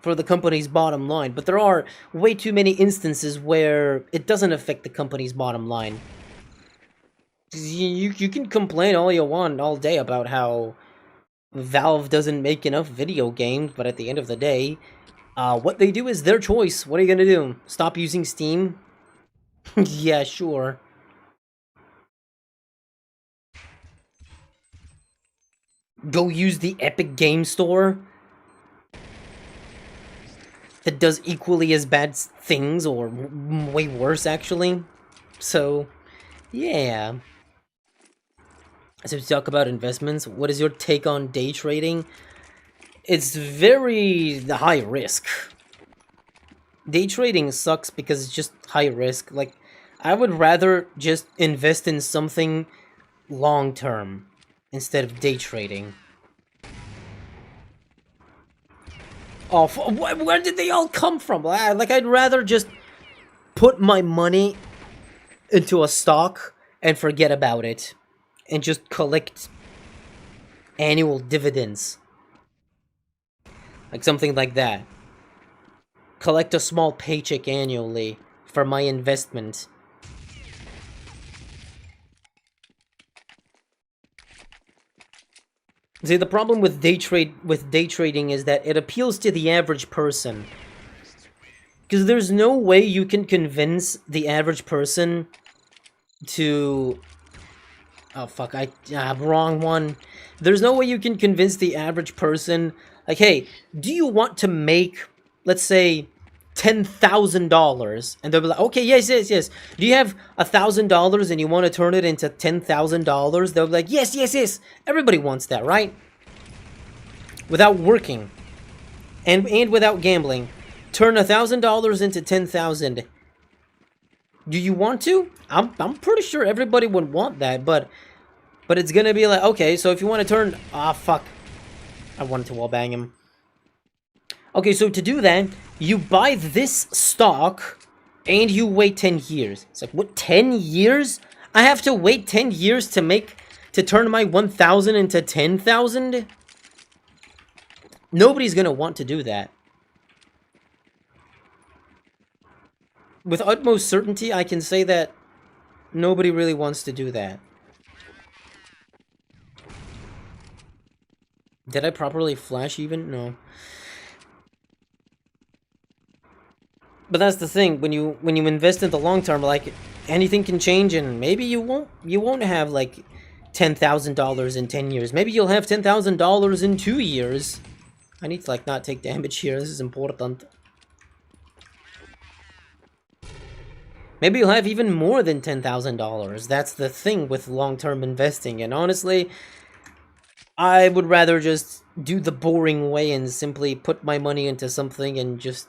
for the company's bottom line, but there are way too many instances where it doesn't affect the company's bottom line. You can complain all you want all day about how Valve doesn't make enough video games, but at the end of the day, what they do is their choice. What are you gonna do? Stop using Steam? Yeah, sure. Go use the Epic Game Store that does equally as bad things, or way worse, actually. So, yeah. So to talk about investments, what is your take on day trading? It's very high risk. Day trading sucks because it's just high risk. Like, I would rather just invest in something long term instead of day trading. Oh, where did they all come from? Like, I'd rather just put my money into a stock and forget about it, and just collect annual dividends. Like something like that. Collect a small paycheck annually for my investment. See, the problem with day trading is that it appeals to the average person. Because there's no way you can convince the average person to Oh, fuck, wrong one. There's no way you can convince the average person, like, hey, do you want to make, let's say, $10,000? And they'll be like, okay, yes, yes, yes. Do you have $1,000 and you want to turn it into $10,000? They'll be like, yes, yes, yes. Everybody wants that, right? Without working. And without gambling. Turn $1,000 into 10,000. Do you want to? I'm pretty sure everybody would want that, but it's gonna be like, okay, so if you want to turn, fuck, I wanted to wallbang him. Okay, so to do that, you buy this stock and you wait 10 years. It's like, what, 10 years? I have to wait 10 years to turn my 1,000 into 10,000? Nobody's gonna want to do that. With utmost certainty, I can say that nobody really wants to do that. Did I properly flash even? No. But that's the thing, when you invest in the long term, like, anything can change, and maybe you won't have like $10,000 in 10 years. Maybe you'll have $10,000 in 2 years. I need to like not take damage here. This is important. Maybe you'll have even more than $10,000. That's the thing with long-term investing. And honestly, I would rather just do the boring way and simply put my money into something and just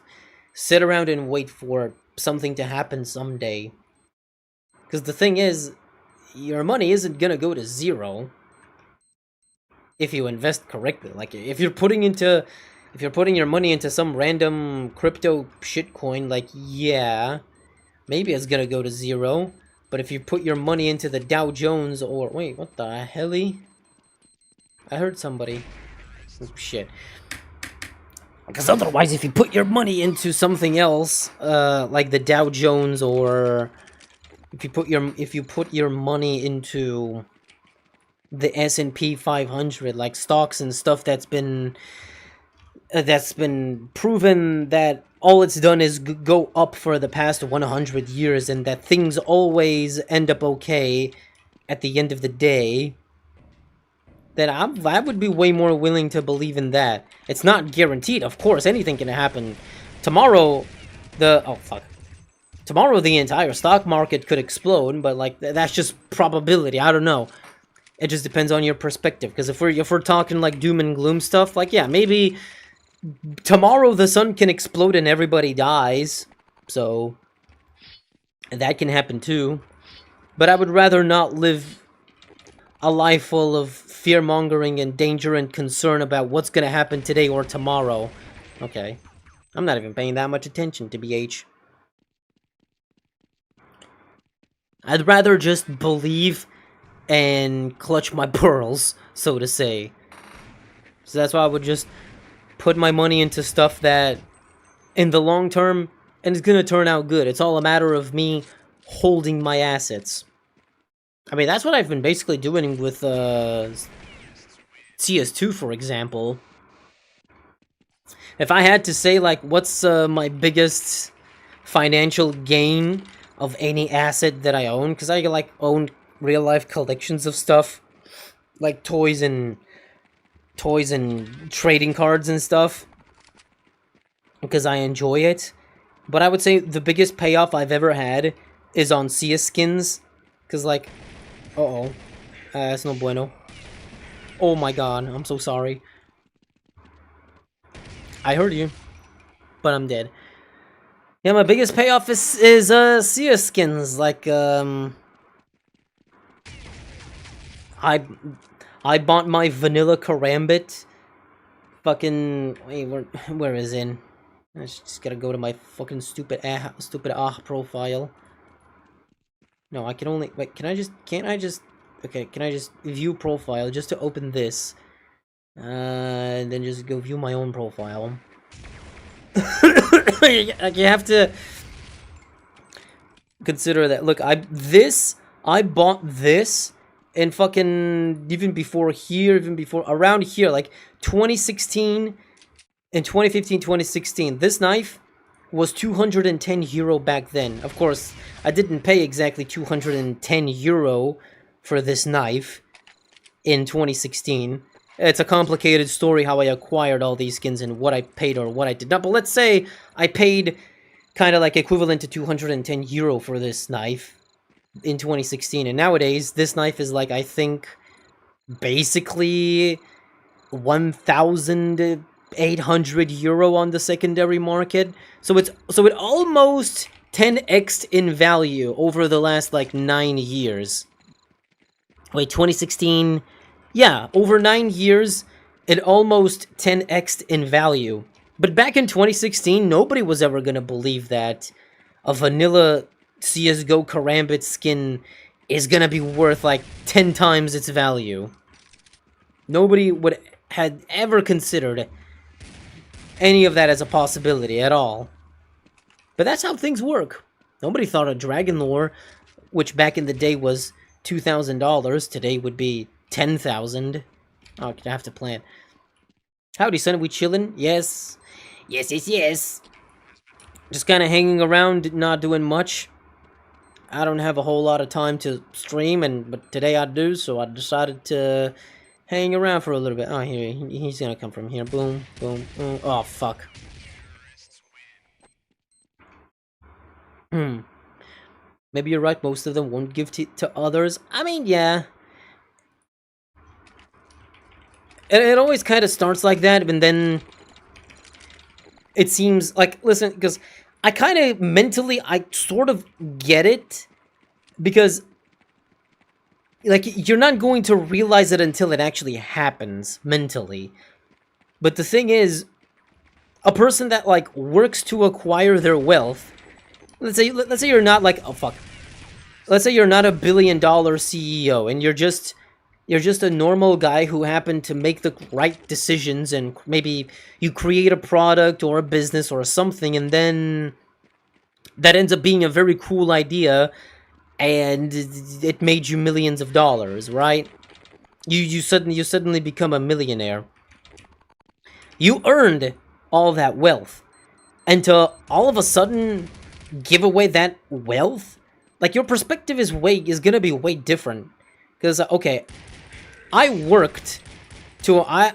sit around and wait for something to happen someday. Because the thing is, your money isn't gonna go to zero if you invest correctly. Like, if you're putting your money into some random crypto shitcoin, like, yeah, maybe it's gonna go to zero. But if you put your money into the Dow Jones or... Wait, what the helly? I heard somebody. Oh, shit. Because otherwise, if you put your money into something else, like the Dow Jones, or if you put your money into the S&P 500, like stocks and stuff that's been proven that all it's done is go up for the past 100 years, and that things always end up okay at the end of the day, then I would be way more willing to believe in that. It's not guaranteed, of course. Anything can happen. Tomorrow, tomorrow the entire stock market could explode, but like that's just probability. I don't know. It just depends on your perspective. Because if we're talking like doom and gloom stuff, like, yeah, maybe tomorrow the sun can explode and everybody dies, so that can happen too. But I would rather not live a life full of fear-mongering and danger and concern about what's gonna happen today or tomorrow. Okay. I'm not even paying that much attention to BH. I'd rather just believe and clutch my pearls, so to say. So that's why I would just put my money into stuff that, in the long term, and it's gonna turn out good. It's all a matter of me holding my assets. I mean, that's what I've been basically doing with CS2, for example. If I had to say, like, what's my biggest financial gain of any asset that I own, because I, like, own real-life collections of stuff, like toys and trading cards and stuff, because I enjoy it. But I would say the biggest payoff I've ever had is on CS skins, because, like, that's no bueno. Oh my god, I'm so sorry. I heard you, but I'm dead. Yeah, my biggest payoff is CS skins. Like, I bought my vanilla Karambit. Fucking wait, where is it? I just gotta go to my fucking stupid profile. No, I can only wait. Can't I just? Okay, can I just view profile just to open this? And then just go view my own profile. You have to consider that. Look, I bought this and fucking even before around here, like 2016 and 2015, 2016. This knife was 210 euro back then. Of course, I didn't pay exactly 210 euro for this knife in 2016. It's a complicated story how I acquired all these skins and what I paid or what I did not. But let's say I paid kind of like equivalent to 210 euro for this knife in 2016. And nowadays, this knife is like, I think, basically 1,800 euro on the secondary market. So it almost 10x'd in value over the last like 9 years. Wait, 2016? Yeah, over 9 years, it almost 10x'd in value. But back in 2016, nobody was ever gonna believe that a vanilla CSGO Karambit skin is gonna be worth like 10 times its value. Nobody had ever considered any of that as a possibility at all. But that's how things work. Nobody thought a Dragon Lore, which back in the day was $2,000, today would be 10,000. Oh, I have to plan. Howdy, son, we chillin'? Yes. Yes. Just kind of hanging around, not doing much. I don't have a whole lot of time to stream, but today I do, so I decided to hang around for a little bit. Oh, here, he's gonna come from here. Boom, boom, boom. Oh, fuck. Maybe you're right, most of them won't give to others. I mean, yeah. It always kind of starts like that, and then it seems like, listen, because I kind of mentally, I sort of get it, because, like, you're not going to realize it until it actually happens, mentally. But the thing is, a person that, like, works to acquire their wealth, let's say you're not, like, oh, fuck. Let's say you're not a billion-dollar CEO, and you're just a normal guy who happened to make the right decisions, and maybe you create a product or a business or something, and then that ends up being a very cool idea, and it made you millions of dollars, right? You suddenly become a millionaire. You earned all that wealth, and to all of a sudden give away that wealth, like, your perspective is gonna be way different. Because, okay, I worked to, I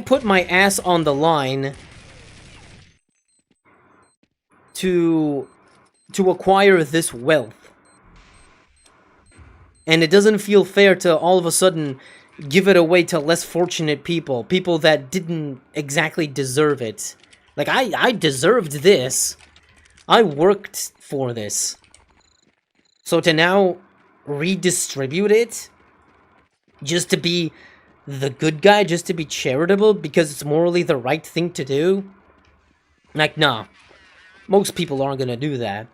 put my ass on the line to acquire this wealth. And it doesn't feel fair to all of a sudden give it away to less fortunate people that didn't exactly deserve it. Like, I deserved this. I worked for this. So to now redistribute it, just to be the good guy, just to be charitable, because it's morally the right thing to do? Like, nah. Most people aren't gonna do that.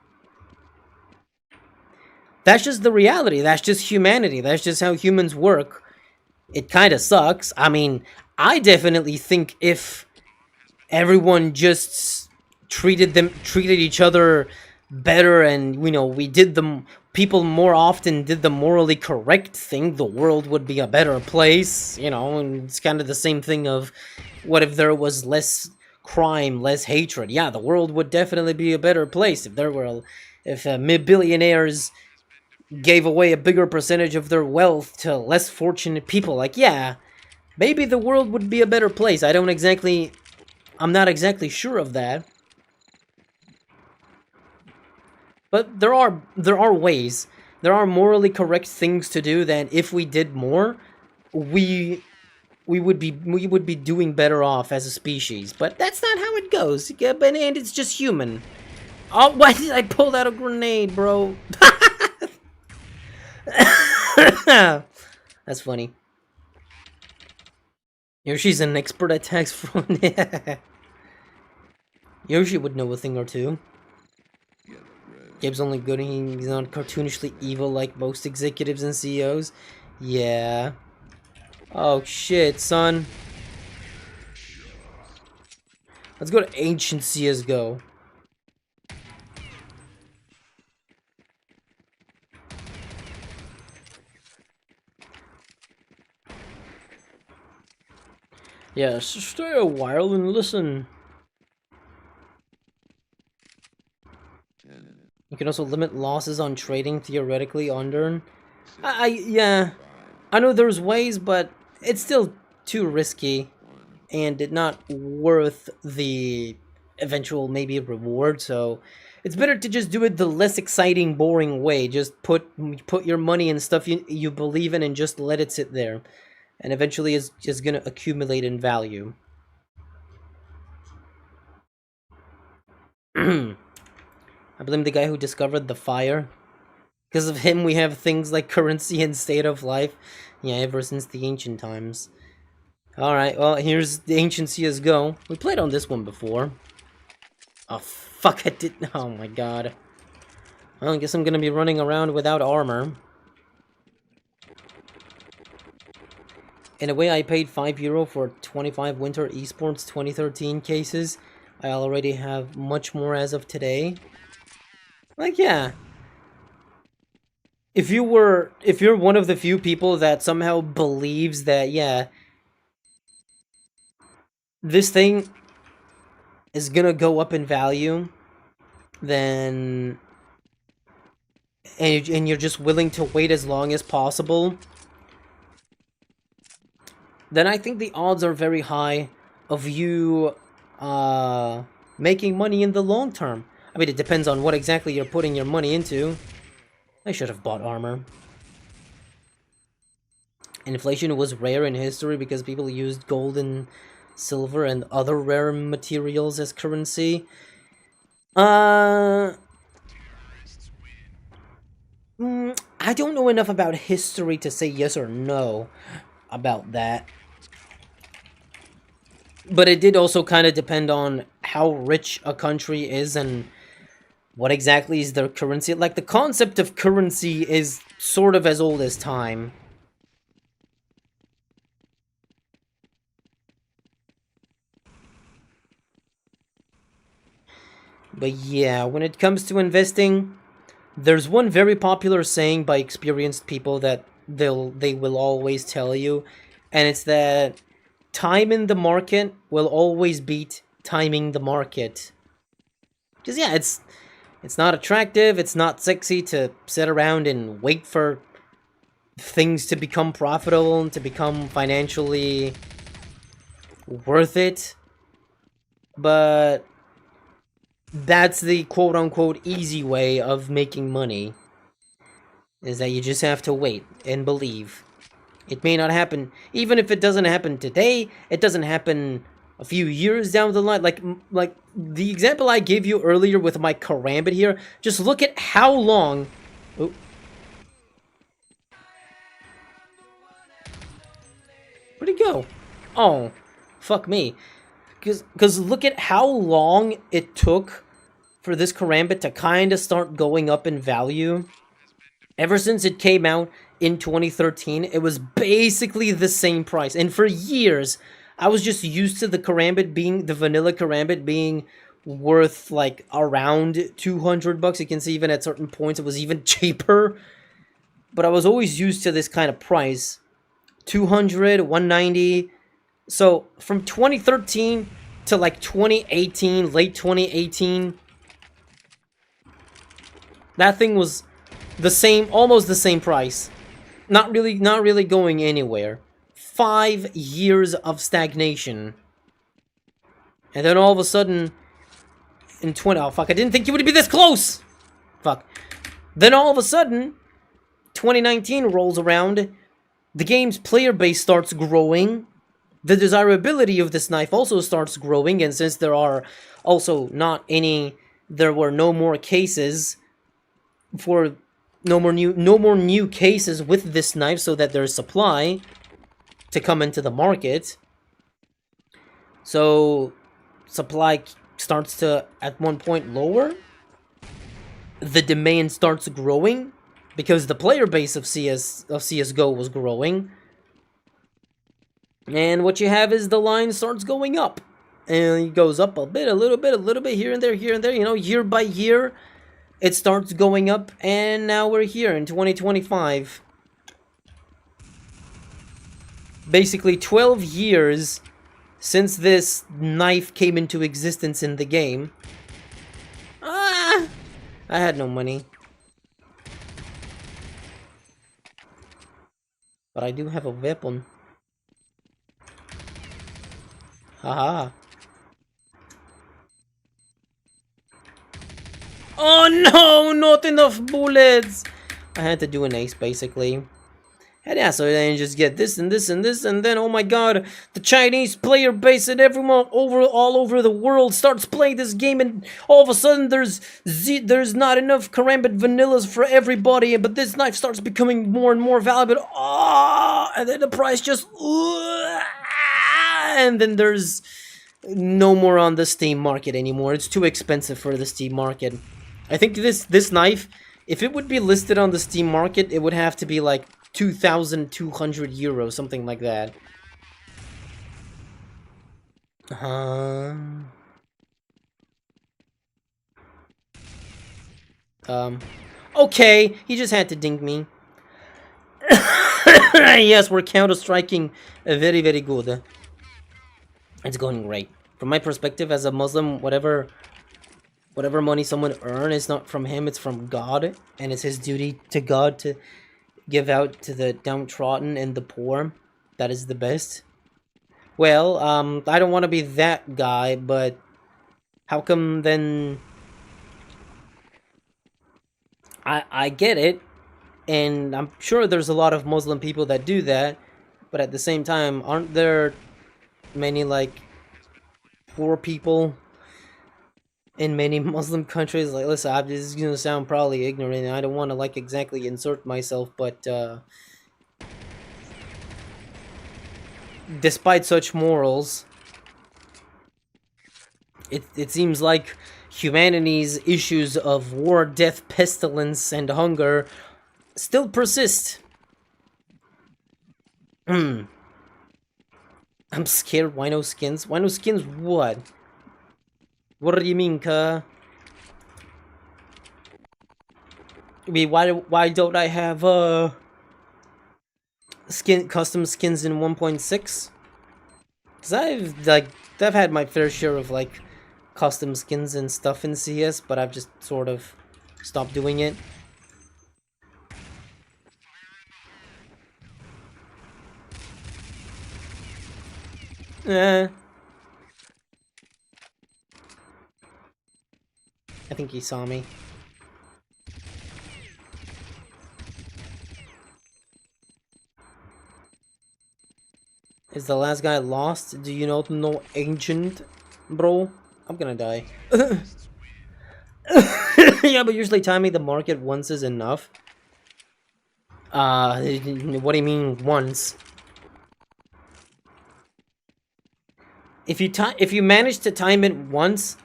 That's just the reality. That's just humanity. That's just how humans work. It kind of sucks. I mean, I definitely think if everyone just treated each other better, and, you know, people more often did the morally correct thing, the world would be a better place, you know. And it's kind of the same thing of, what if there was less crime, less hatred? Yeah, the world would definitely be a better place if billionaires gave away a bigger percentage of their wealth to less fortunate people. Like, yeah, maybe the world would be a better place. I'm not exactly sure of that. But there are ways. There are morally correct things to do that if we did more, we would be doing better off as a species. But that's not how it goes. Yeah, and it's just human. Oh, why did I pull out a grenade, bro? That's funny. Yoshi's an expert at tax fraud. Yoshi would know a thing or two. Gabe's only good and he's not cartoonishly evil like most executives and CEOs. Yeah. Oh shit, son. Let's go to ancient CSGO. Yeah, stay a while and listen. You can also limit losses on trading, theoretically, under. Yeah, I know there's ways, but it's still too risky and not worth the eventual maybe reward. So it's better to just do it the less exciting, boring way. Just put your money in stuff you believe in and just let it sit there, and eventually it's just gonna accumulate in value. I blame the guy who discovered the fire. Because of him, we have things like currency and state of life. Yeah, ever since the ancient times. Alright, well, here's the ancient CSGO. We played on this one before. Oh, fuck, I didn't. Oh my god. Well, I guess I'm gonna be running around without armor. In a way, I paid €5 for 25 Winter Esports 2013 cases. I already have much more as of today. Like, yeah. If you're one of the few people that somehow believes that, yeah, this thing is gonna go up in value, then and you're just willing to wait as long as possible, then I think the odds are very high of you making money in the long term. I mean, it depends on what exactly you're putting your money into. I should have bought armor. Inflation was rare in history because people used gold and silver and other rare materials as currency. I don't know enough about history to say yes or no about that. But it did also kind of depend on how rich a country is and what exactly is their currency. Like, the concept of currency is sort of as old as time. But yeah, when it comes to investing, there's one very popular saying by experienced people that they will always tell you, and it's that time in the market will always beat timing the market. Because yeah, it's not attractive, it's not sexy to sit around and wait for things to become profitable and to become financially worth it. But that's the quote-unquote easy way of making money, is that you just have to wait and believe. It may not happen. Even if it doesn't happen today, it doesn't happen a few years down the line. Like the example I gave you earlier with my karambit here, just look at how long... Oh. Where'd he go? Oh, fuck me. Because look at how long it took for this karambit to kind of start going up in value. Ever since it came out in 2013, it was basically the same price. And for years, I was just used to the karambit being, the vanilla karambit being worth like around $200. You can see even at certain points it was even cheaper. But I was always used to this kind of price. 200, 190. So from 2013 to like 2018, late 2018, that thing was the same, almost the same price. Not really going anywhere. 5 years of stagnation. And then all of a sudden, in 20... Oh, fuck, I didn't think you would be this close! Fuck. Then all of a sudden, 2019 rolls around, the game's player base starts growing, the desirability of this knife also starts growing, and since there are also not any... There were no more cases for... No more new cases with this knife, so that there's supply to come into the market. So supply starts to at one point lower. The demand starts growing because the player base of CS:GO was growing. And what you have is the line starts going up. And it goes up a little bit, here and there, you know, year by year. It starts going up, and now we're here in 2025. Basically 12 years since this knife came into existence in the game. I had no money. But I do have a weapon. Haha. Oh no, not enough bullets! I had to do an ace, basically. And yeah, so then you just get this and this and this, and then, oh my god, the Chinese player base and everyone all over the world starts playing this game, and all of a sudden there's not enough karambit vanillas for everybody, but this knife starts becoming more and more valuable. Oh, and then the price just... and then there's no more on the Steam market anymore. It's too expensive for the Steam market. I think this knife, if it would be listed on the Steam market, it would have to be like 2,200 euros, something like that. Okay, he just had to dink me. Yes, we're counter-striking very, very good. It's going great. From my perspective as a Muslim, whatever money someone earns is not from him, it's from God, and it's his duty to God to give out to the downtrodden and the poor. That is the best. Well, I don't want to be that guy, but how come then... I get it, and I'm sure there's a lot of Muslim people that do that, but at the same time, aren't there many, like, poor people in many Muslim countries? Like, listen, this is gonna sound probably ignorant, and I don't want to, like, exactly insert myself, but, despite such morals, it seems like humanity's issues of war, death, pestilence, and hunger still persist. I'm scared. Wino skins? Wino skins what? What do you mean, cuh? I mean, why don't I have, custom skins in 1.6? Because I've had my fair share of, like, custom skins and stuff in CS, but I've just sort of stopped doing it. I think he saw me. Is the last guy lost? Do you not know Ancient, bro? I'm gonna die. Yeah, but usually timing the market once is enough. What do you mean once? If you manage to time it once,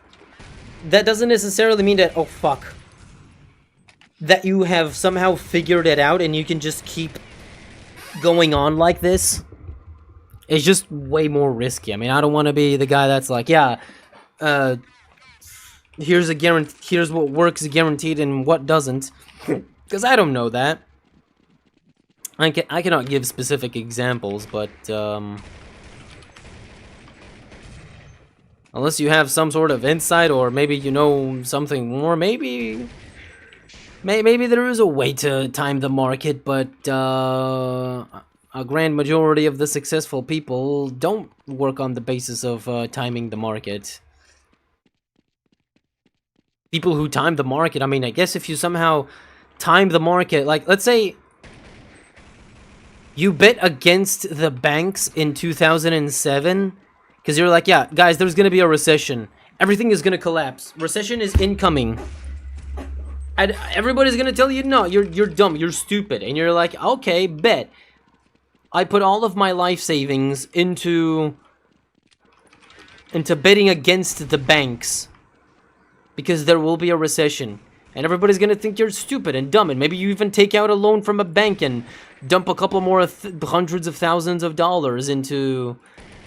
that doesn't necessarily mean that, oh fuck, that you have somehow figured it out and you can just keep going on like this. It's just way more risky. I mean, I don't want to be the guy that's like, yeah, here's what works guaranteed and what doesn't, because I don't know that. I cannot give specific examples, but unless you have some sort of insight, or maybe you know something more, maybe there is a way to time the market, but a grand majority of the successful people don't work on the basis of timing the market. People who time the market, I mean, I guess if you somehow time the market, like, let's say you bet against the banks in 2007, because you're like, yeah, guys, there's gonna be a recession. Everything is gonna collapse. Recession is incoming. And everybody's gonna tell you, no, you're dumb, you're stupid. And you're like, okay, bet. I put all of my life savings into betting against the banks, because there will be a recession. And everybody's gonna think you're stupid and dumb, and maybe you even take out a loan from a bank and dump a couple more hundreds of thousands of dollars into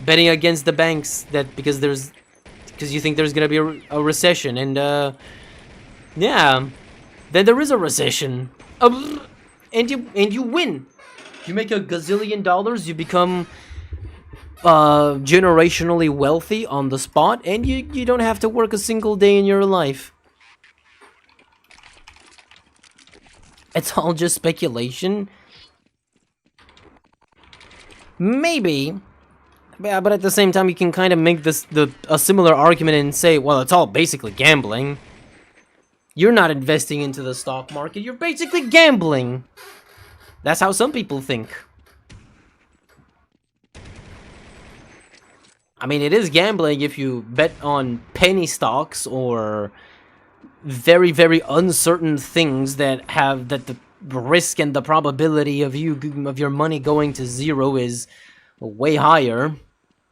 betting against the banks, because you think there's gonna be a recession. And yeah, then there is a recession, and you win. You make a gazillion dollars, you become generationally wealthy on the spot, and you don't have to work a single day in your life. It's all just speculation. maybe. Yeah, but at the same time, you can kind of make a similar argument and say, well, it's all basically gambling. You're not investing into the stock market. You're basically gambling. That's how some people think. I mean, it is gambling if you bet on penny stocks or very, very uncertain things that the risk and the probability of your money going to zero is way higher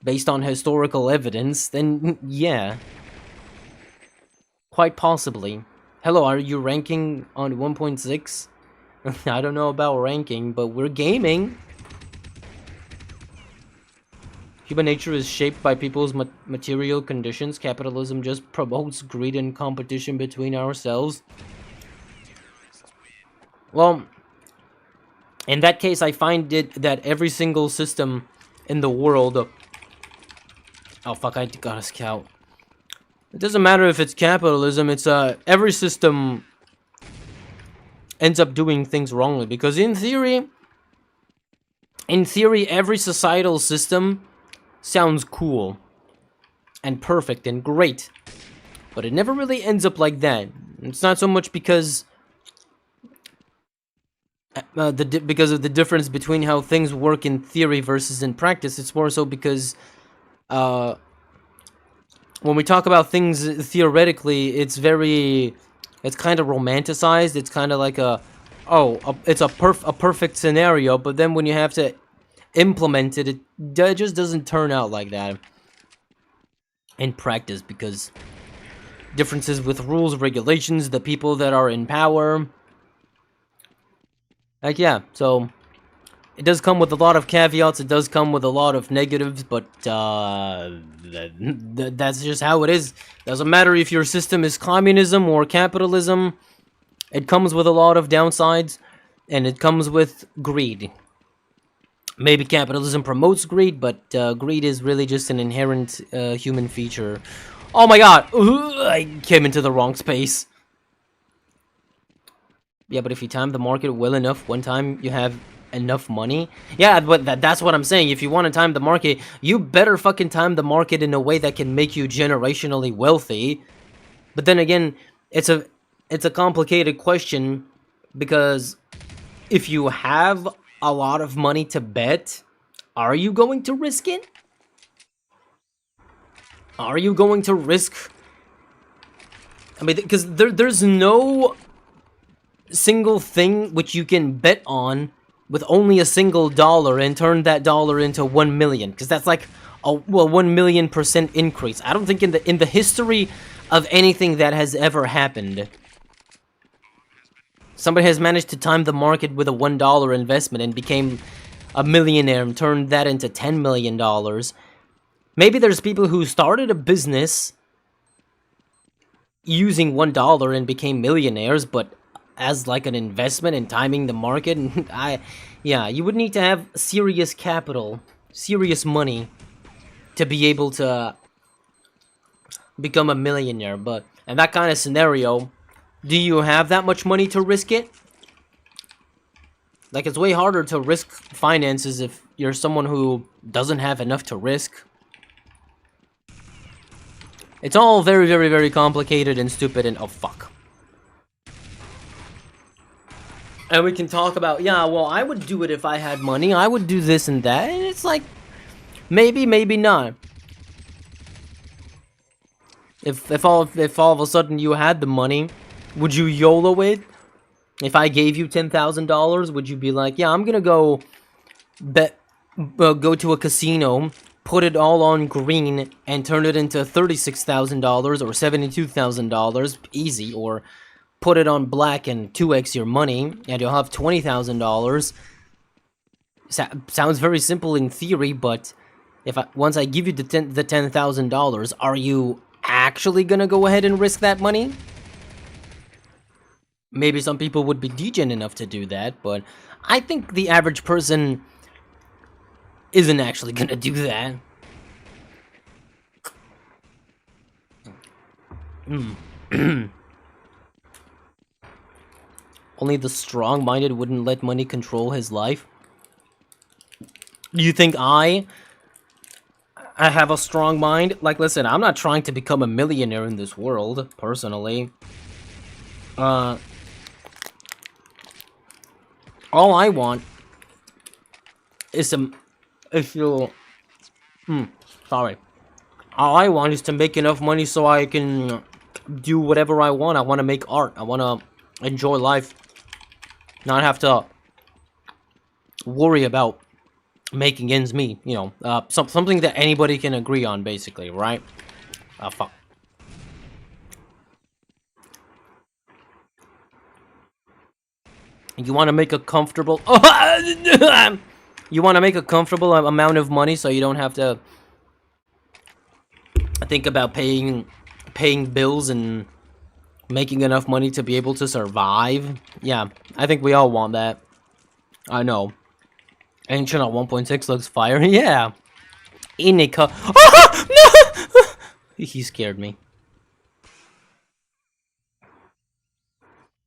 based on historical evidence. Then yeah, quite possibly. Hello, are you ranking on 1.6? I don't know about ranking, but we're gaming. Human nature is shaped by people's material conditions. Capitalism just promotes greed and competition between ourselves. Well, in that case, I find it that every single system in the world... Oh, fuck, I got a scout. It doesn't matter if it's capitalism, it's, every system ends up doing things wrongly. Because in theory, every societal system sounds cool and perfect and great, but it never really ends up like that. It's not so much because because of the difference between how things work in theory versus in practice. It's more so because when we talk about things theoretically, it's kind of romanticized. It's kind of like it's a perfect scenario, but then when you have to implement it, it just doesn't turn out like that in practice, because differences with rules, regulations, the people that are in power. Like, yeah, so it does come with a lot of caveats, it does come with a lot of negatives, but that's just how it is. Doesn't matter if your system is communism or capitalism, it comes with a lot of downsides, and it comes with greed. Maybe capitalism promotes greed, but greed is really just an inherent human feature. Oh my god! I came into the wrong space. Yeah, but if you time the market well enough, one time you have enough money. Yeah, but that's what I'm saying. If you want to time the market, you better fucking time the market in a way that can make you generationally wealthy. But then again, it's a complicated question, because if you have a lot of money to bet, are you going to risk it? Are you going to risk... I mean, because there's no single thing which you can bet on with only a single dollar and turn that dollar into 1 million, because that's like a 1,000,000% increase. I don't think in the history of anything that has ever happened, somebody has managed to time the market with a $1 investment and became a millionaire and turned that into $10 million. Maybe there's people who started a business using $1 and became millionaires, but as like an investment in timing the market, yeah, you would need to have serious capital, serious money to be able to become a millionaire. But in that kind of scenario, do you have that much money to risk it? Like, it's way harder to risk finances if you're someone who doesn't have enough to risk. It's all very, very, very complicated and stupid and... oh, fuck. And we can talk about, yeah, well, I would do it if I had money. I would do this and that. And it's like, maybe, maybe not. If all of a sudden you had the money, would you YOLO it? If I gave you $10,000, would you be like, yeah, I'm gonna go go to a casino, put it all on green, and turn it into $36,000 or $72,000, easy, or put it on black and 2x your money, and you'll have $20,000. Sounds very simple in theory, but once I give you the $10,000, are you actually gonna go ahead and risk that money? Maybe some people would be degen enough to do that, but I think the average person isn't actually gonna do that. Only the strong-minded wouldn't let money control his life. You think I have a strong mind? Like, listen, I'm not trying to become a millionaire in this world, personally. All I want is to, sorry. All I want is to make enough money so I can do whatever I want. I want to make art. I want to enjoy life. Not have to worry about making ends meet, you know, something that anybody can agree on, basically, right? Fuck. You want to make a comfortable... you want to make a comfortable amount of money so you don't have to think about paying bills and making enough money to be able to survive. Yeah, I think we all want that. I know. Ancient at 1.6 looks fire. Yeah. Inika. No! He scared me.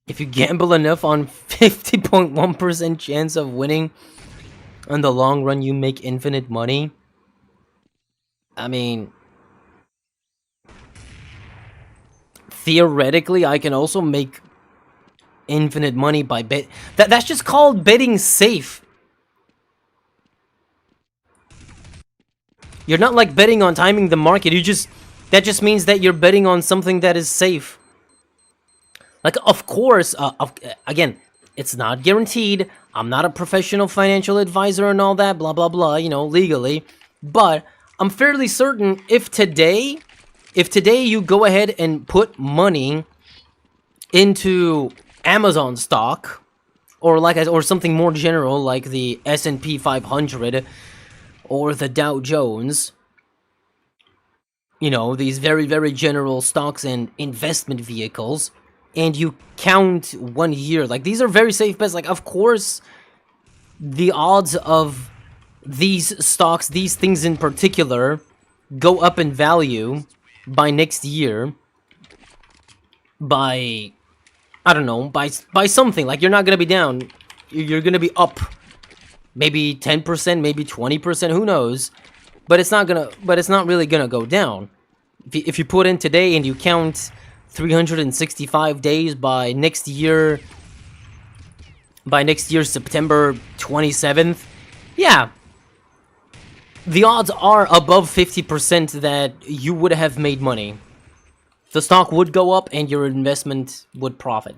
If you gamble enough on 50.1% chance of winning, in the long run you make infinite money. I mean, theoretically, I can also make infinite money by bet. That's just called betting safe. You're not like betting on timing the market. That just means that you're betting on something that is safe. Like, of course, again, it's not guaranteed. I'm not a professional financial advisor and all that, blah, blah, blah, you know, legally. But I'm fairly certain if today you go ahead and put money into Amazon stock, or something more general like the S&P 500 or the Dow Jones, you know, these very, very general stocks and investment vehicles, and you count 1 year, like, these are very safe bets. Like, of course, the odds of these stocks, these things in particular, go up in value by next year by, I don't know, by something. Like, you're not gonna be down, you're gonna be up maybe 10%, maybe 20%, who knows, but it's not really gonna go down. If you put in today and you count 365 days by next year, September 27th, yeah, the odds are above 50% that you would have made money. The stock would go up and your investment would profit.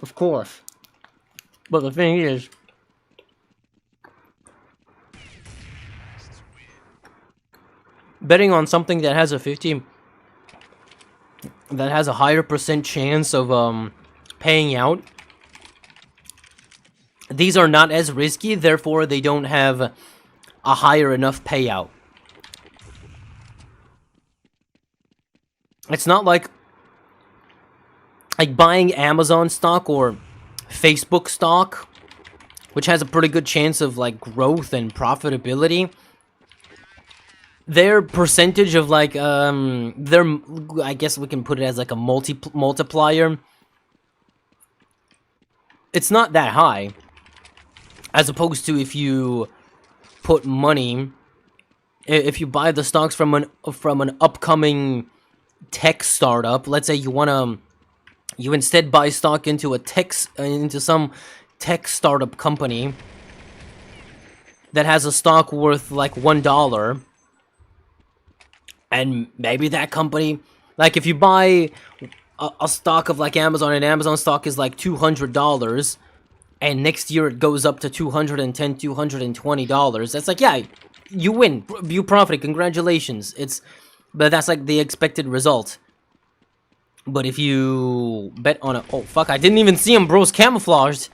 Of course. But the thing is, betting on something that has a higher percent chance of paying out, these are not as risky, therefore they don't have a higher enough payout. It's not like buying Amazon stock or Facebook stock, which has a pretty good chance of like growth and profitability. Their percentage of like I guess we can put it as like a multiplier. It's not that high, as opposed to if you put money, if you buy the stocks from an upcoming tech startup. Let's say you instead buy stock into some tech startup company that has a stock worth like $1, and maybe that company, like if you buy a stock of like Amazon, and Amazon stock is like $200, and next year it goes up to $210, $220, that's like, yeah, you win, you profit, congratulations. But that's like the expected result. But if you bet on oh fuck, I didn't even see him, bro's camouflaged.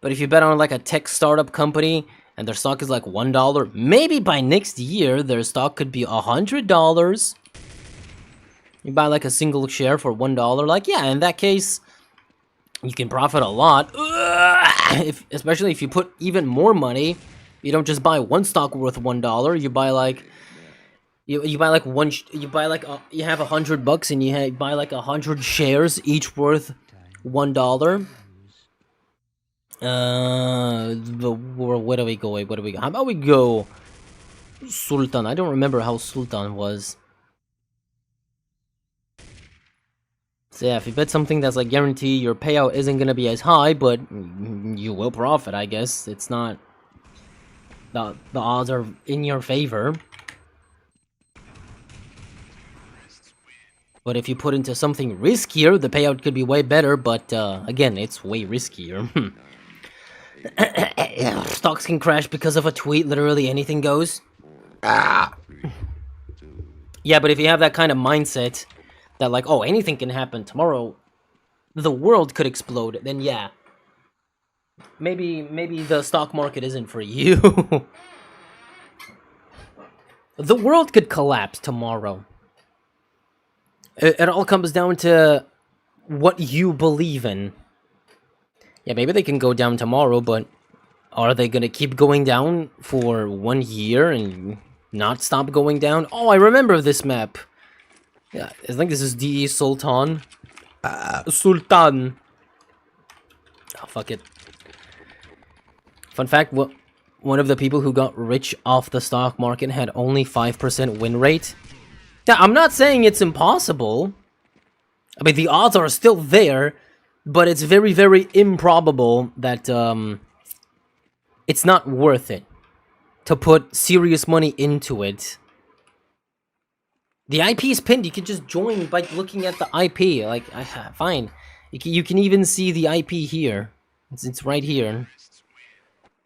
But if you bet on like a tech startup company and their stock is like $1, maybe by next year their stock could be $100. You buy like a single share for $1, like, yeah, in that case you can profit a lot. Especially if you put even more money. You don't just buy one stock worth $1, you buy like you have $100 and you buy like 100 shares, each worth $1, Where do we go? Where do we go? How about we go Sultan? I don't remember how Sultan was. So yeah, if you bet something that's like guarantee your payout isn't gonna be as high, but you will profit, I guess. It's not... The odds are in your favor. But if you put into something riskier, the payout could be way better, but again, it's way riskier. Stocks can crash because of a tweet, literally anything goes. Yeah, but if you have that kind of mindset, that like, oh, anything can happen tomorrow, the world could explode, then yeah. Maybe the stock market isn't for you. The world could collapse tomorrow. It all comes down to what you believe in. Yeah, maybe they can go down tomorrow, but are they gonna keep going down for 1 year and not stop going down? Oh, I remember this map. Yeah, I think this is DE Sultan. Sultan. Oh, fuck it. Fun fact, one of the people who got rich off the stock market had only 5% win rate. Yeah, I'm not saying it's impossible. I mean, the odds are still there, but it's very, very improbable that it's not worth it to put serious money into it. The IP is pinned. You can just join by looking at the IP. Like, fine. You can even see the IP here. It's right here.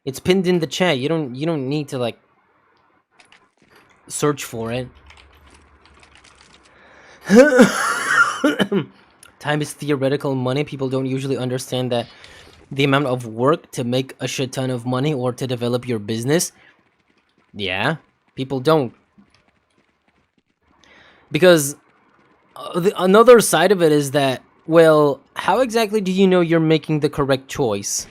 It's pinned in the chat. You don't need to like search for it. Time is theoretical money. People don't usually understand that the amount of work to make a shit ton of money or to develop your business. Yeah, people don't. Because another side of it is that, well, how exactly do you know you're making the correct choice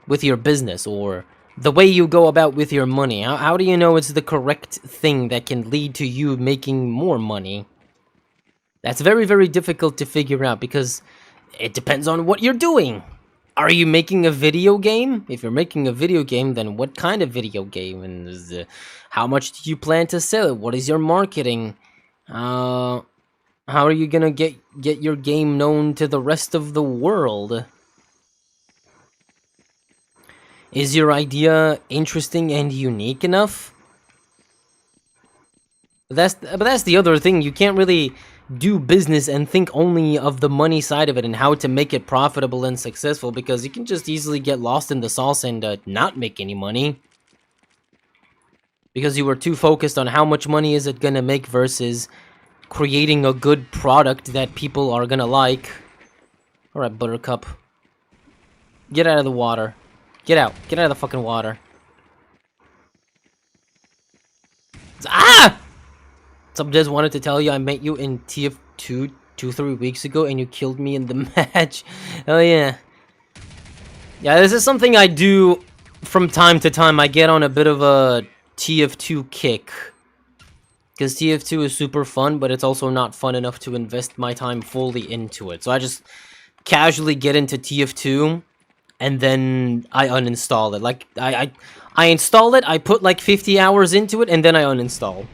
with your business or the way you go about with your money? How do you know it's the correct thing that can lead to you making more money? That's very, very difficult to figure out because it depends on what you're doing. Are you making a video game? If you're making a video game, then what kind of video game? And how much do you plan to sell it? What is your marketing? How are you gonna get your game known to the rest of the world? Is your idea interesting and unique enough? But that's the other thing. You can't really do business and think only of the money side of it and how to make it profitable and successful, because you can just easily get lost in the sauce and not make any money because you were too focused on how much money is it gonna make versus creating a good product that people are gonna like. All right, Buttercup, get out of the water. Get out of the fucking water. Ah! Some just wanted to tell you I met you in TF2 2-3 weeks ago and you killed me in the match. Oh yeah. Yeah, this is something I do from time to time. I get on a bit of a TF2 kick. Because TF2 is super fun, but it's also not fun enough to invest my time fully into it. So I just casually get into TF2 and then I uninstall it. Like, I install it, I put like 50 hours into it, and then I uninstall.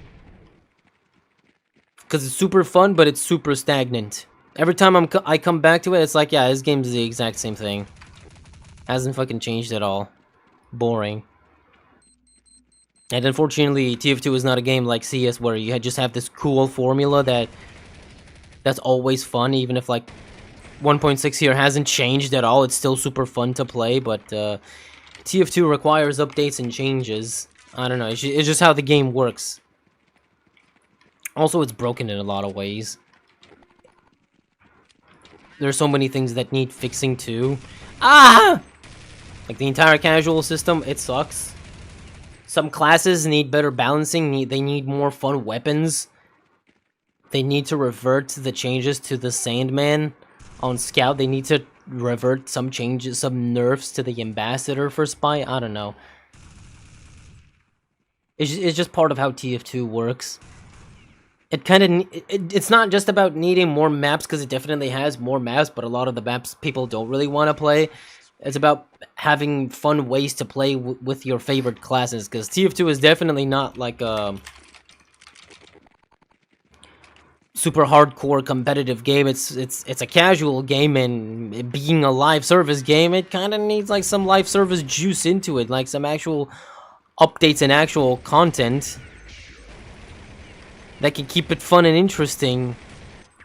Because it's super fun, but it's super stagnant. Every time I come back to it, it's like, yeah, this game's the exact same thing. Hasn't fucking changed at all. Boring. And unfortunately, TF2 is not a game like CS where you just have this cool formula that's always fun, even if like 1.6 here hasn't changed at all. It's still super fun to play, but TF2 requires updates and changes. I don't know, it's just how the game works. Also, it's broken in a lot of ways. There's so many things that need fixing too. Ah! Like the entire casual system, it sucks. Some classes need better balancing, they need more fun weapons. They need to revert to the changes to the Sandman on Scout. They need to revert some changes, some nerfs to the Ambassador for Spy. I don't know. It's just part of how TF2 works. It kind of it's not just about needing more maps, because it definitely has more maps, but a lot of the maps people don't really want to play. It's about having fun ways to play with your favorite classes, because TF2 is definitely not like a super hardcore competitive game. It's a casual game, and it being a live service game, it kind of needs like some live service juice into it, like some actual updates and actual content that can keep it fun and interesting,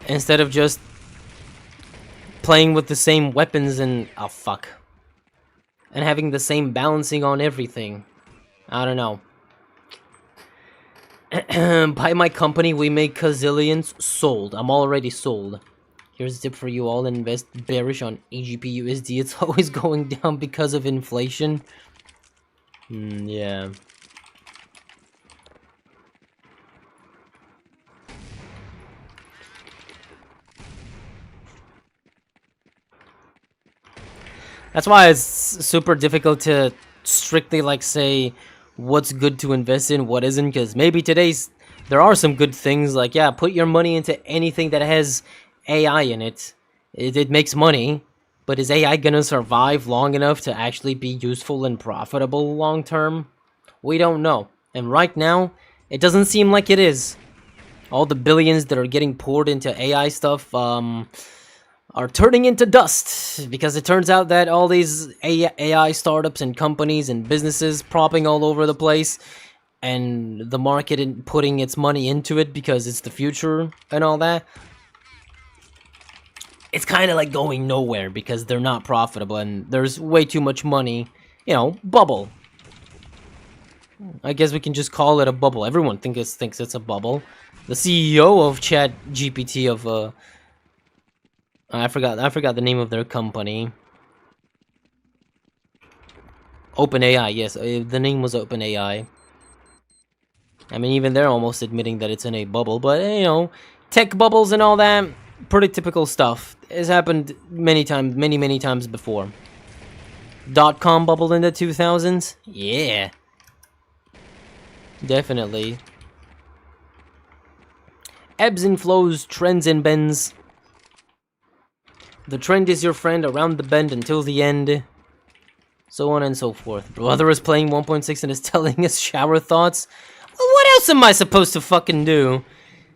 instead of just playing with the same weapons and oh fuck, and having the same balancing on everything. I don't know. Buy my company, we make gazillions. Sold. I'm already sold. Here's a tip for you all: invest bearish on AGPUSD. It's always going down because of inflation. Yeah. That's why it's super difficult to strictly like say what's good to invest in, what isn't, because maybe there are some good things, like, yeah, put your money into anything that has AI in it. It makes money, but is AI gonna survive long enough to actually be useful and profitable long term? We don't know. And right now, it doesn't seem like it is. All the billions that are getting poured into AI stuff, are turning into dust, because it turns out that all these AI startups and companies and businesses propping all over the place, and the market putting its money into it because it's the future and all that, it's kind of like going nowhere because they're not profitable and there's way too much money, you know, bubble. I guess we can just call it a bubble. Everyone thinks it's a bubble. The CEO of ChatGPT of I forgot the name of their company. OpenAI, yes, the name was OpenAI. I mean, even they're almost admitting that it's in a bubble, but you know, tech bubbles and all that, pretty typical stuff. It's happened many times before. .com bubble in the 2000s? Yeah. Definitely. Ebbs and flows, trends and bends. The trend is your friend around the bend until the end. So on and so forth. Brother is playing 1.6 and is telling us shower thoughts. Well, what else am I supposed to fucking do?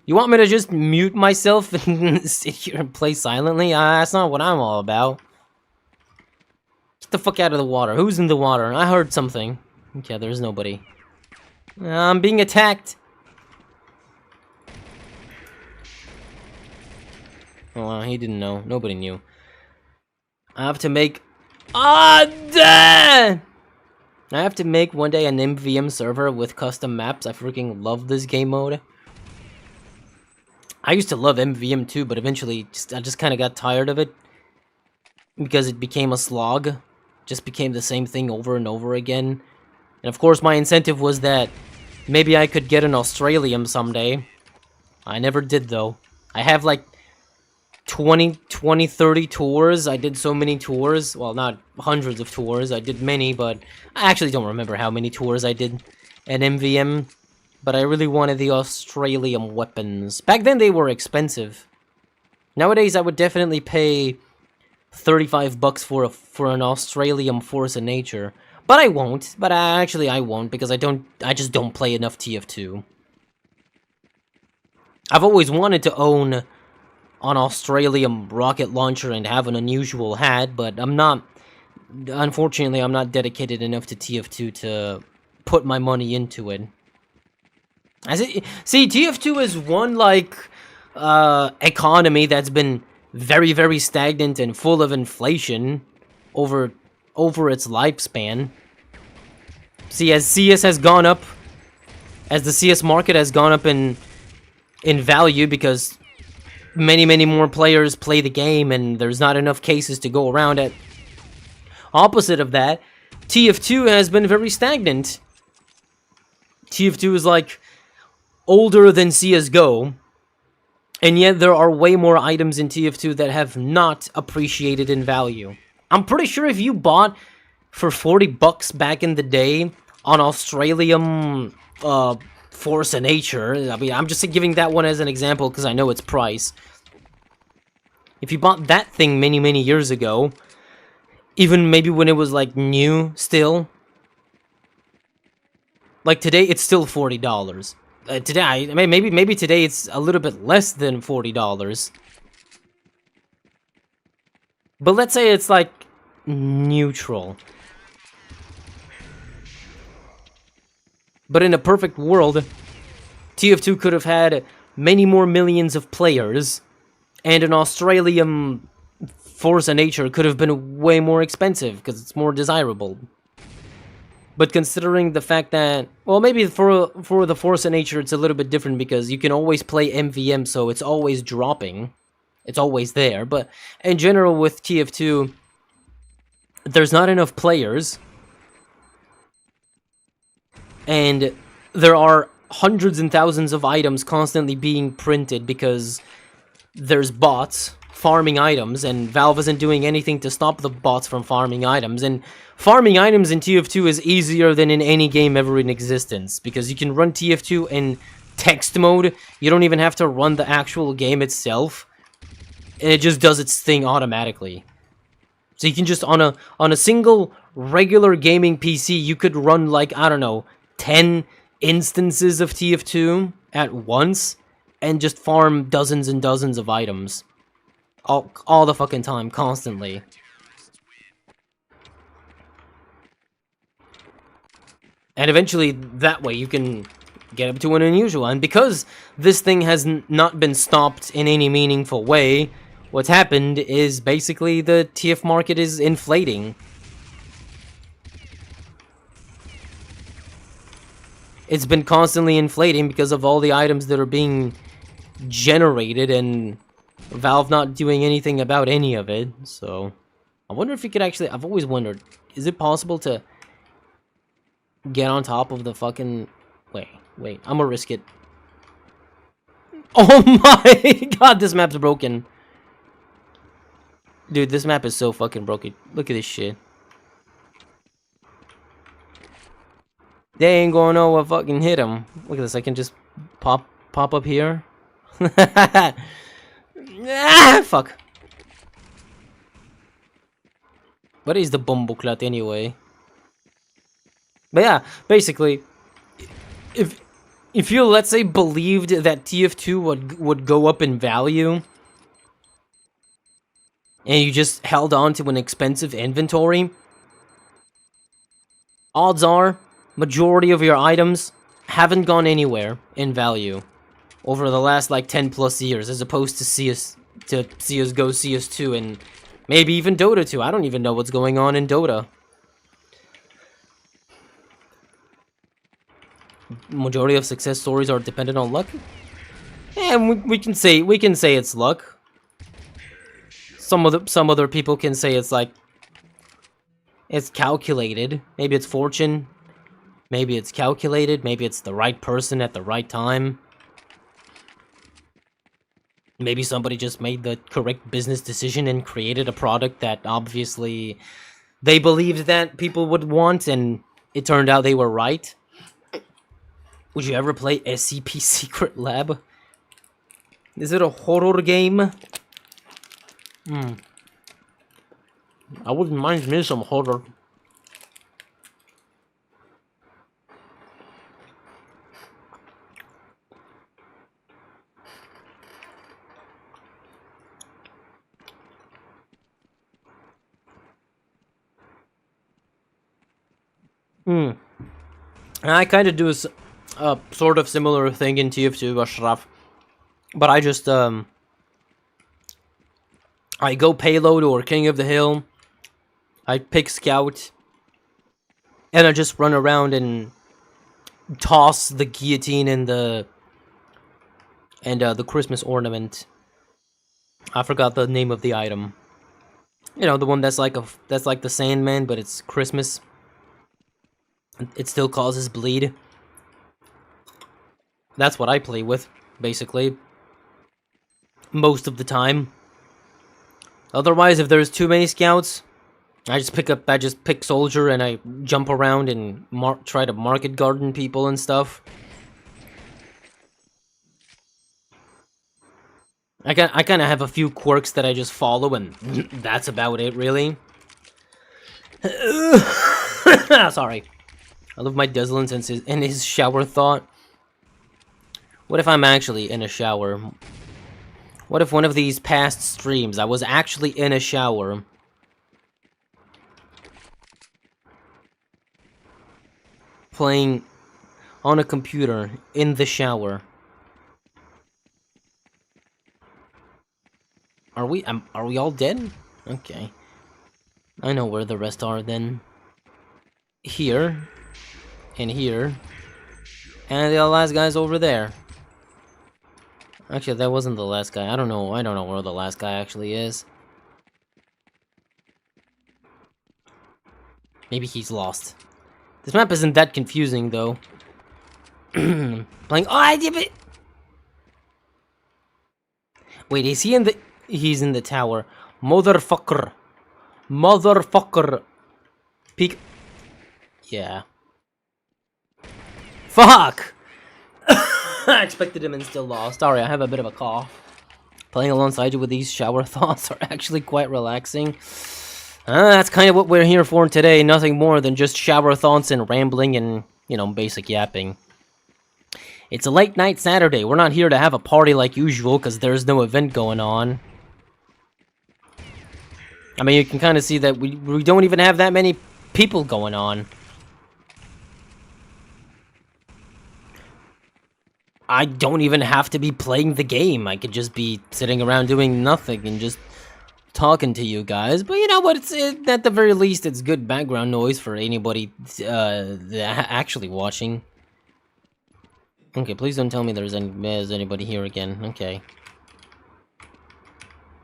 You want me to just mute myself and sit here and play silently? That's not what I'm all about. Get the fuck out of the water. Who's in the water? I heard something. Okay, there's nobody. I'm being attacked. Oh, he didn't know. Nobody knew. I have to make... I have to make one day an MVM server with custom maps. I freaking love this game mode. I used to love MVM too, but eventually I just kind of got tired of it. Because it became a slog. Just became the same thing over and over again. And of course my incentive was that maybe I could get an Australium someday. I never did though. I have like 30 tours. I did so many tours. Well, not hundreds of tours. I did many, but I actually don't remember how many tours I did at MVM. But I really wanted the Australium weapons. Back then they were expensive. Nowadays I would definitely pay 35 bucks for an Australium Force of Nature. But I won't. But I won't, because I just don't play enough TF2. I've always wanted to own an Australium rocket launcher and have an unusual hat, but unfortunately, I'm not dedicated enough to TF2 to put my money into it. See, TF2 is one, like, economy that's been very, very stagnant and full of inflation over its lifespan. See, as CS has gone up, as the CS market has gone up in value, because many more players play the game and there's not enough cases to go around it. Opposite of that, TF2 has been very stagnant. TF2 is like older than CSGO, and yet there are way more items in TF2 that have not appreciated in value. I'm pretty sure if you bought for 40 bucks back in the day on Australium Force of Nature, I mean, I'm just giving that one as an example because I know its price. If you bought that thing many years ago, Even maybe when it was like new still. Like today it's still $40. Today maybe today it's a little bit less than $40. But let's say it's like neutral. But in a perfect world, TF2 could have had many more millions of players, and an Australian Force of Nature could have been way more expensive because it's more desirable. But considering the fact that, well, maybe for the Force of Nature it's a little bit different because you can always play MVM, so it's always dropping. It's always there. But in general with TF2, there's not enough players, and there are hundreds and thousands of items constantly being printed because there's bots farming items, and Valve isn't doing anything to stop the bots from farming items. And farming items in TF2 is easier than in any game ever in existence, because you can run TF2 in text mode. You don't even have to run the actual game itself, and it just does its thing automatically. So you can just, on a single regular gaming PC, you could run like, I don't know, 10 instances of TF2 at once, and just farm dozens and dozens of items. All the fucking time, constantly. And eventually, that way, you can get up to an unusual. And because this thing has not been stopped in any meaningful way, what's happened is basically the TF market is inflating. It's been constantly inflating because of all the items that are being generated, and Valve not doing anything about any of it. So I wonder if you could actually, I've always wondered, is it possible to get on top of the fucking, wait, I'm gonna risk it. Oh my god, this map's broken. Dude, this map is so fucking broken. Look at this shit. They ain't gonna know what fucking hit him. Look at this, I can just pop up here. Ah, fuck. What is the bumbleclut anyway? But yeah, basically, if you, let's say, believed that TF2 would go up in value, and you just held on to an expensive inventory, odds are, majority of your items haven't gone anywhere in value over the last like 10 plus years, as opposed to CSGO, CS2, and maybe even Dota 2. I don't even know what's going on in Dota. Majority of success stories are dependent on luck. And we can say it's luck. Some other people can say it's like it's calculated. Maybe it's fortune. Maybe it's calculated. Maybe it's the right person at the right time. Maybe somebody just made the correct business decision and created a product that obviously they believed that people would want, and it turned out they were right. Would you ever play SCP Secret Lab? Is it a horror game? I wouldn't mind me some horror. I kind of do a sort of similar thing in TF2, Ashraf. But I just, I go payload or King of the Hill. I pick Scout. And I just run around and toss the guillotine and the Christmas ornament. I forgot the name of the item. You know, the one that's like the Sandman, but it's Christmas. It still causes bleed. That's what I play with, basically. Most of the time. Otherwise, if there's too many scouts, I just pick soldier and I jump around and try to market garden people and stuff. I kind of have a few quirks that I just follow, and that's about it, really. Sorry. I love my Desolance and his shower thought. What if I'm actually in a shower? What if one of these past streams I was actually in a shower? Playing on a computer in the shower. Are we all dead? Okay. I know where the rest are then. Here. And here. And the last guy's over there. Actually, that wasn't the last guy. I don't know where the last guy actually is. Maybe he's lost. This map isn't that confusing, though. Playing. Oh, I did it! Wait, is he in the... He's in the tower. Motherfucker. Motherfucker. Peek. Yeah. Fuck! I expected him and still lost. Sorry, I have a bit of a cough. Playing alongside you with these shower thoughts are actually quite relaxing. That's kind of what we're here for today. Nothing more than just shower thoughts and rambling and, you know, basic yapping. It's a late night Saturday. We're not here to have a party like usual because there's no event going on. I mean, you can kind of see that we don't even have that many people going on. I don't even have to be playing the game. I could just be sitting around doing nothing and just talking to you guys. But you know what? At the very least, it's good background noise for anybody actually watching. Okay, please don't tell me there's anybody here again. Okay.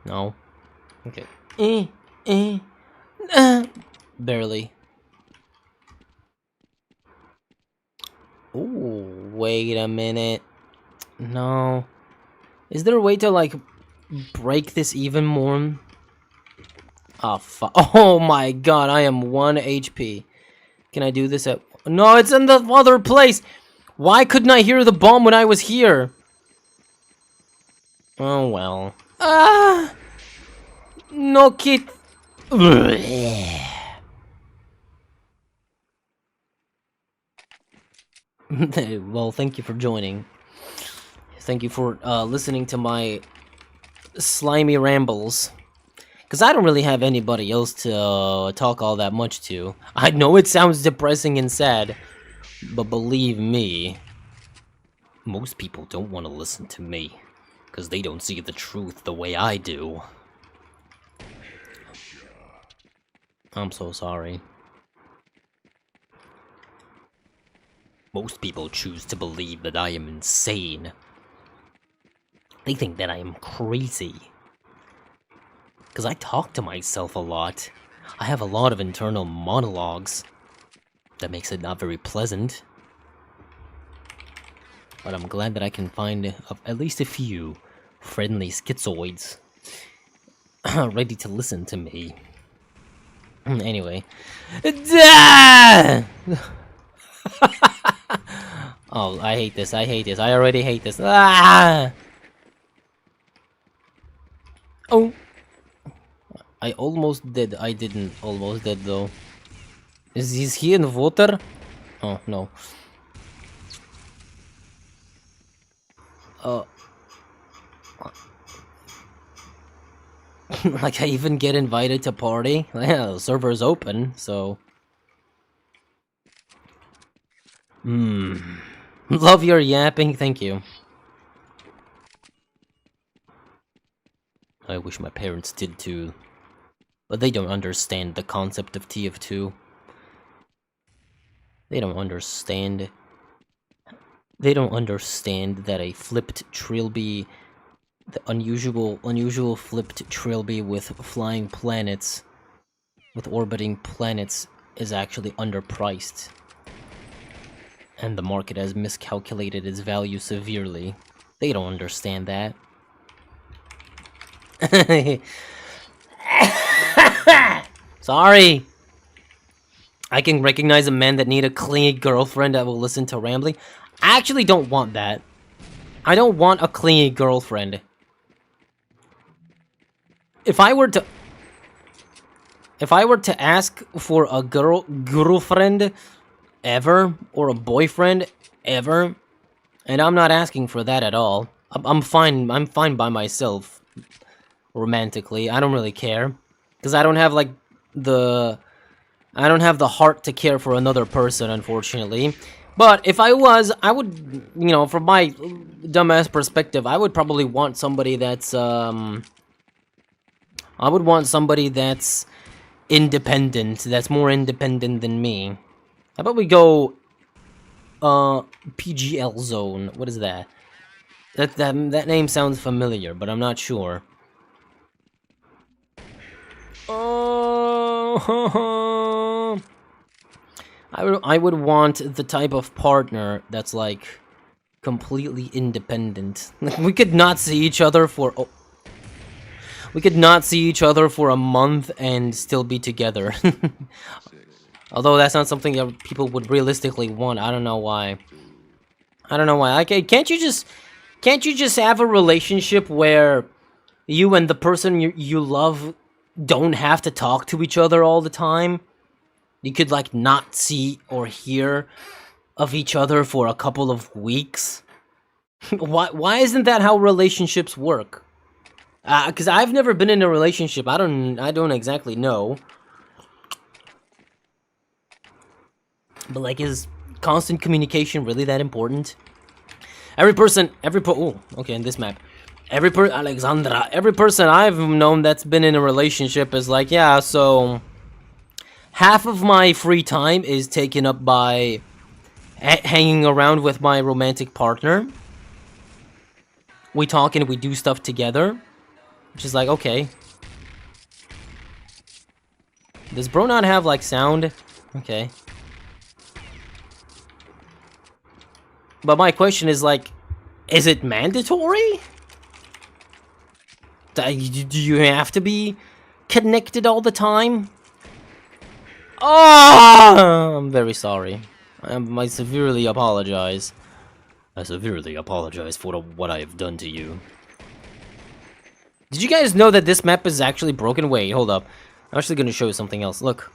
No. Okay. Barely. Ooh, wait a minute. No. Is there a way to, like, break this even more? Oh, oh my god, I am 1 HP. Can I do this at... No, it's in the other place! Why couldn't I hear the bomb when I was here? Oh, well. Ah! No, kid. Well, thank you for joining. Thank you for listening to my slimy rambles. Because I don't really have anybody else to talk all that much to. I know it sounds depressing and sad, but believe me, most people don't want to listen to me. Because they don't see the truth the way I do. I'm so sorry. Most people choose to believe that I am insane. They think that I am crazy. Because I talk to myself a lot. I have a lot of internal monologues. That makes it not very pleasant. But I'm glad that I can find at least a few friendly schizoids ready to listen to me. Anyway. Oh, I hate this. I hate this. I already hate this. Ah! Oh. I almost did. I didn't almost did though. Is he in water? Oh, no. Like I even get invited to party? Yeah, the server's open, so... Love your yapping, thank you. I wish my parents did too. But they don't understand the concept of TF2. They don't understand. They don't understand that a flipped trilby, the unusual flipped trilby with flying planets, with orbiting planets, is actually underpriced. And the market has miscalculated its value severely. They don't understand that. Sorry. I can recognize a man that need a clingy girlfriend that will listen to rambling. I actually don't want that. I don't want a clingy girlfriend. If I were if I were to ask for a girlfriend ever, or a boyfriend ever, and I'm not asking for that at all. I'm fine by myself, romantically. I don't really care. Because I don't have, like, the heart to care for another person, unfortunately. But if I was, I would, you know, from my dumbass perspective, I would probably want somebody that's, independent, that's more independent than me. How about we go, PGL Zone? What is that? That name sounds familiar, but I'm not sure. Oh, I would want the type of partner that's like completely independent. Like, we could not see each other for a month and still be together. Although that's not something that people would realistically want. I don't know why. Okay, can't you just have a relationship where you and the person you love don't have to talk to each other all the time? You could, like, not see or hear of each other for a couple of weeks? Why isn't that how relationships work? Because I've never been in a relationship. I don't exactly know. But, like, is constant communication really that important? Oh, okay, in this map. Every person I've known that's been in a relationship is like, yeah, so half of my free time is taken up by hanging around with my romantic partner. We talk and we do stuff together. Which is like, okay. Does bro not have, like, sound? Okay. But my question is, like, is it mandatory? Do you have to be connected all the time? Oh, I'm very sorry. I severely apologize. I severely apologize for what I have done to you. Did you guys know that this map is actually broken? Wait, hold up. I'm actually going to show you something else. Look.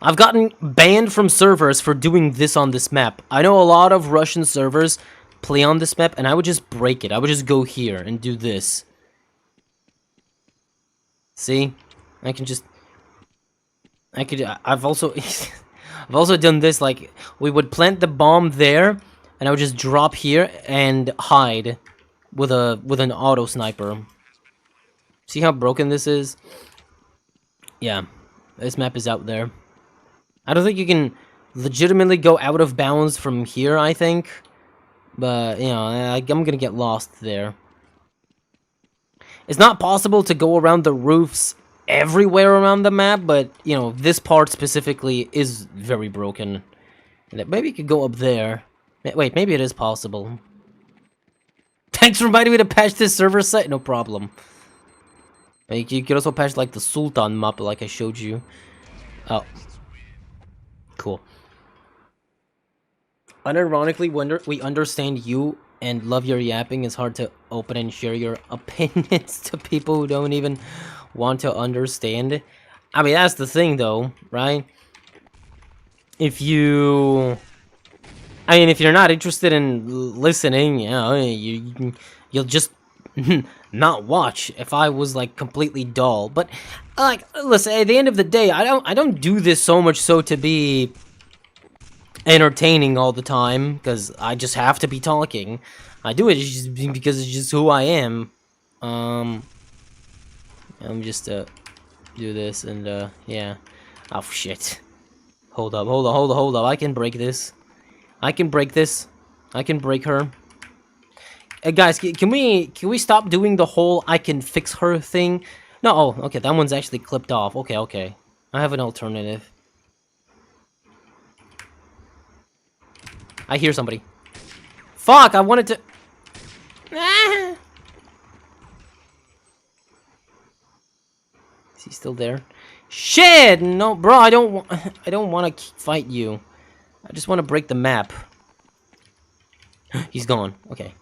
I've gotten banned from servers for doing this on this map. I know a lot of Russian servers play on this map, and I would just break it. I would just go here and do this. See? I've also I've also done this, like, we would plant the bomb there, and I would just drop here and hide with an auto sniper. See how broken this is? Yeah, this map is out there. I don't think you can legitimately go out of bounds from here, I think. But, you know, I'm gonna get lost there. It's not possible to go around the roofs everywhere around the map, but, you know, this part specifically is very broken. Maybe you could go up there. Wait, maybe it is possible. Thanks for reminding me to patch this server site. No problem. You could also patch, like, the Sultan map, like I showed you. Oh. Cool. Unironically, we understand you and love your yapping. It's hard to open and share your opinions to people who don't even want to understand. I mean, that's the thing, though, right? If you're not interested in listening, you know, you'll just not watch. If I was, like, completely dull, but, like, listen, at the end of the day, I don't do this so much so to be entertaining all the time, because I just have to be talking. I do it just because it's just who I am. I'm just do this and yeah. Oh shit. Hold up. I can break this. I can break her. Guys, can we stop doing the whole I can fix her thing? No, oh, okay, that one's actually clipped off. Okay. I have an alternative. I hear somebody. Fuck, I wanted to... Ah. Is he still there? Shit! No, bro, I don't want to fight you. I just want to break the map. He's gone. Okay.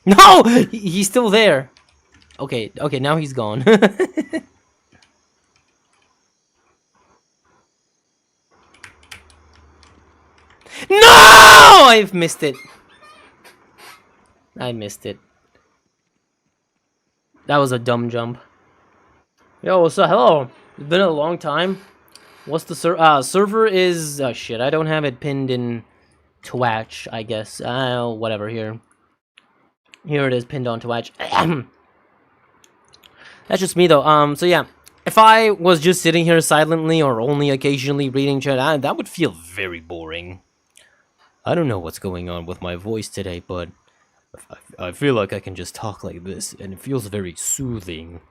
No! He's still there. Okay, now he's gone. I've missed it. I missed it. That was a dumb jump. Yo, what's up? Hello. It's been a long time. What's the server is... Oh, shit. I don't have it pinned in Twitch, I guess. Whatever, here. Here it is, pinned on Twitch. That's just me, though. So, yeah. If I was just sitting here silently or only occasionally reading chat, that would feel very boring. I don't know what's going on with my voice today, but I feel like I can just talk like this, and it feels very soothing.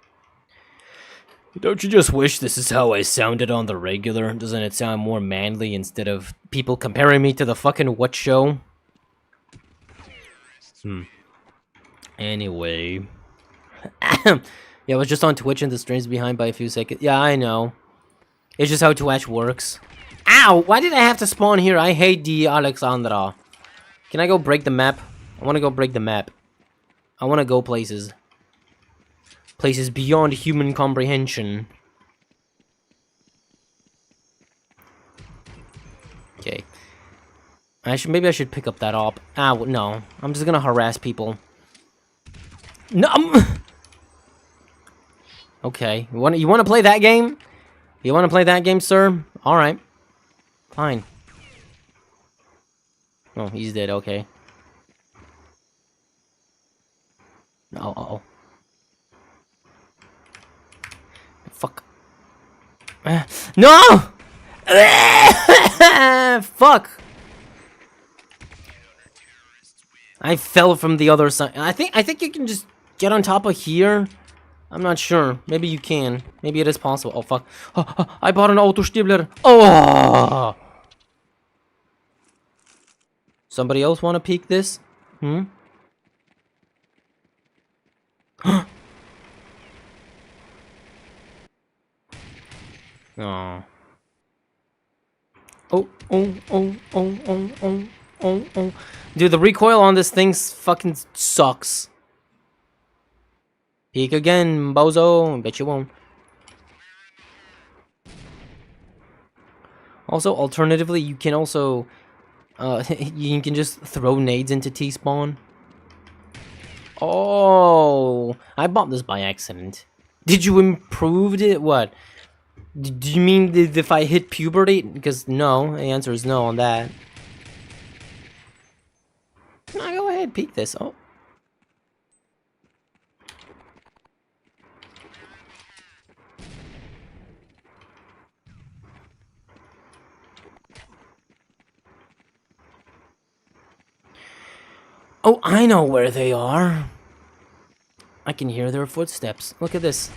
Don't you just wish this is how I sounded on the regular? Doesn't it sound more manly instead of people comparing me to the fucking what show? Anyway. Yeah, I was just on Twitch and the stream's behind by a few seconds. Yeah, I know. It's just how Twitch works. Ow! Why did I have to spawn here? I hate the Alexandra. Can I go break the map? I want to go break the map. I want to go places. Places beyond human comprehension. Okay. Maybe I should pick up that op. No. I'm just gonna harass people. No! Okay. You wanna play that game? You wanna play that game, sir? Alright. Fine. Oh, he's dead, okay. Uh-oh. Fuck. No! Fuck! I fell from the other side. I think you can just get on top of here. I'm not sure. Maybe you can. Maybe it is possible. Oh, fuck. I bought an Autostibler. Oh! Somebody else want to peek this? Oh. Oh. Dude, the recoil on this thing fucking sucks. Peek again, bozo. Bet you won't. Also, alternatively, you can also... you can just throw nades into T-spawn. Oh, I bought this by accident. Did you improve it? What? Do you mean if I hit puberty? Because no, the answer is no on that. No, go ahead, peek this. Oh. Oh, I know where they are. I can hear their footsteps. Look at this.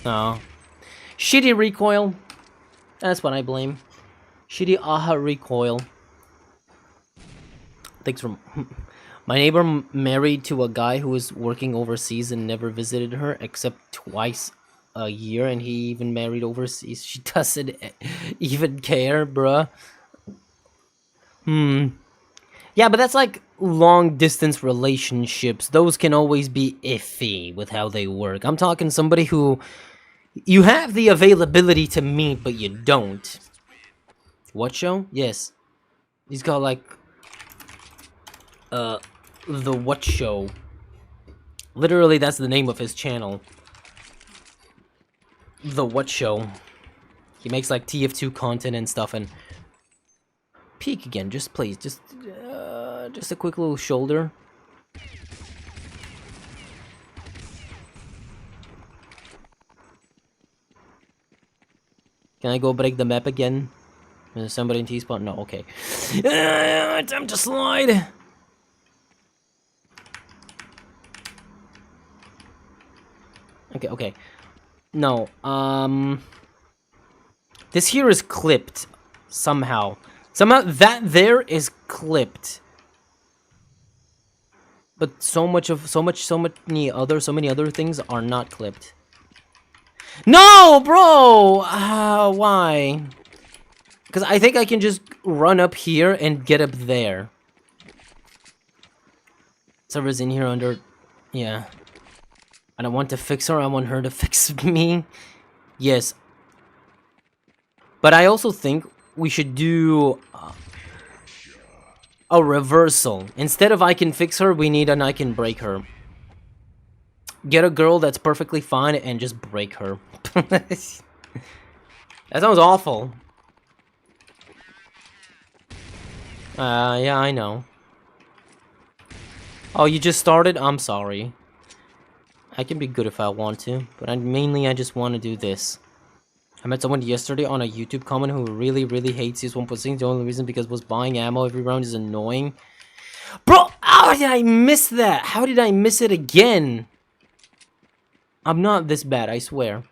Oh. Shitty recoil. That's what I blame. Shitty AHA recoil. Thanks for... My neighbor married to a guy who was working overseas and never visited her except twice a year, and he even married overseas. She doesn't even care, bruh. Yeah, but that's like long-distance relationships. Those can always be iffy with how they work. I'm talking somebody who... You have the availability to meet, but you don't. What show? Yes. He's got like... The What Show. Literally, that's the name of his channel. The What Show. He makes like TF2 content and stuff, and... Peek again, just please, just a quick little shoulder. Can I go break the map again? Is somebody in T-spot? No, okay. Time to slide. Okay. No, this here is clipped somehow. Somehow that there is clipped. But so many other things are not clipped. No, bro! Why? Because I think I can just run up here and get up there. Server's in here under... Yeah. I don't want to fix her, I want her to fix me. Yes. But I also think we should do... A reversal. Instead of I can fix her, we need an I can break her. Get a girl that's perfectly fine and just break her. That sounds awful. Yeah, I know. Oh, you just started? I'm sorry. I can be good if I want to, but mainly I just want to do this. I met someone yesterday on a YouTube comment who really hates CS 1.6. The only reason because was buying ammo every round is annoying. Bro, how did I miss that? How did I miss it again? I'm not this bad, I swear.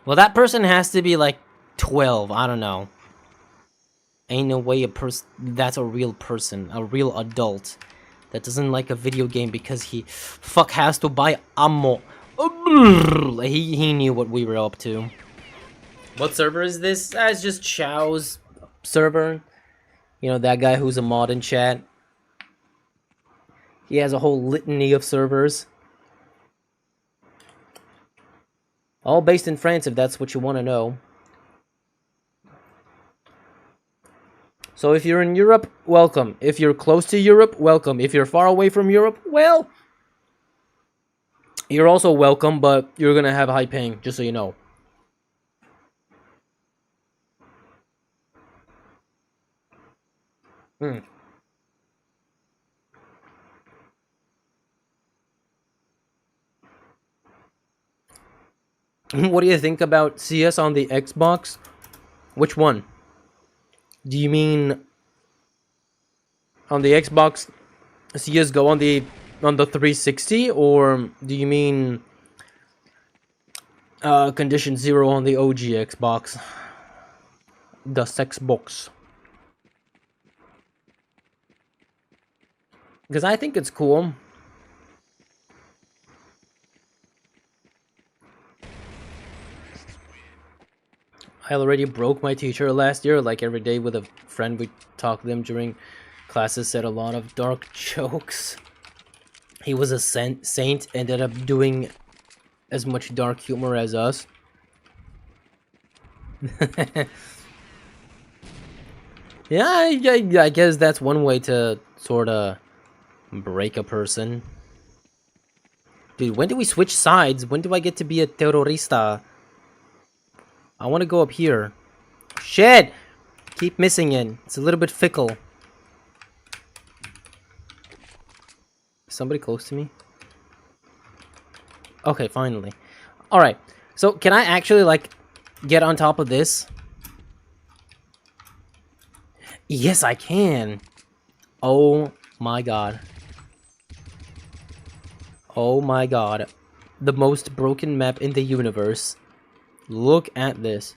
Well, that person has to be like 12, I don't know. Ain't no way that's a real person, a real adult that doesn't like a video game because he has to buy ammo. He knew what we were up to. What server is this? It's just Chow's server. You know, that guy who's a mod in chat. He has a whole litany of servers. All based in France, if that's what you want to know. So if you're in Europe, welcome. If you're close to Europe, welcome. If you're far away from Europe, well, you're also welcome, but you're gonna have high ping, just so you know. What do you think about CS on the Xbox? Which one? Do you mean on the Xbox CS:GO on the 360, or do you mean Condition Zero on the OG Xbox? The Xbox. Because I think it's cool. I already broke my teacher last year, like every day with a friend. We talked to them during classes, said a lot of dark jokes. He was a saint, ended up doing as much dark humor as us. Yeah, I guess that's one way to sort of break a person. Dude, when do we switch sides? When do I get to be a terrorista? I want to go up here. Shit! Keep missing it. It's a little bit fickle. Somebody close to me? Okay, finally. Alright. So, can I actually, like, get on top of this? Yes, I can. Oh my god. Oh my god. The most broken map in the universe. Look at this.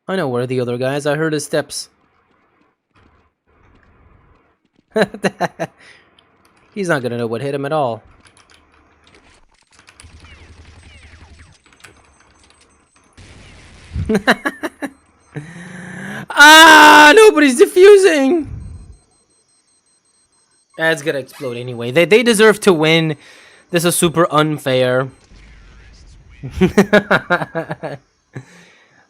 I know where the other guys. I heard his steps. He's not gonna know what hit him at all. Ah! Nobody's defusing! It's gonna explode anyway. They deserve to win. This is super unfair.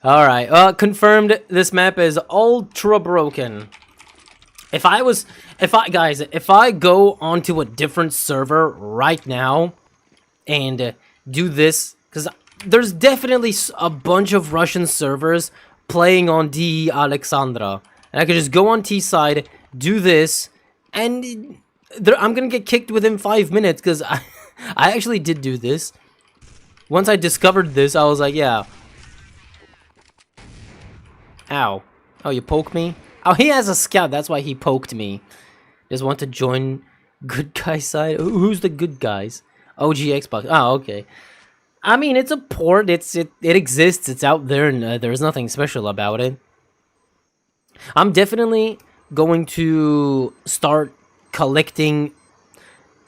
Alright, confirmed this map is ultra broken. If I go onto a different server right now and do this, because there's definitely a bunch of Russian servers playing on D Alexandra, and I could just go on T side, do this, and I'm gonna get kicked within 5 minutes, because I actually did do this. Once I discovered this, I was like, yeah. Ow. Oh, you poke me? Oh, he has a scout, that's why he poked me. Just want to join good guy side? Who's the good guys? OG Xbox. Oh, okay. I mean, it's a port, it exists, it's out there, and there's nothing special about it. I'm definitely going to start collecting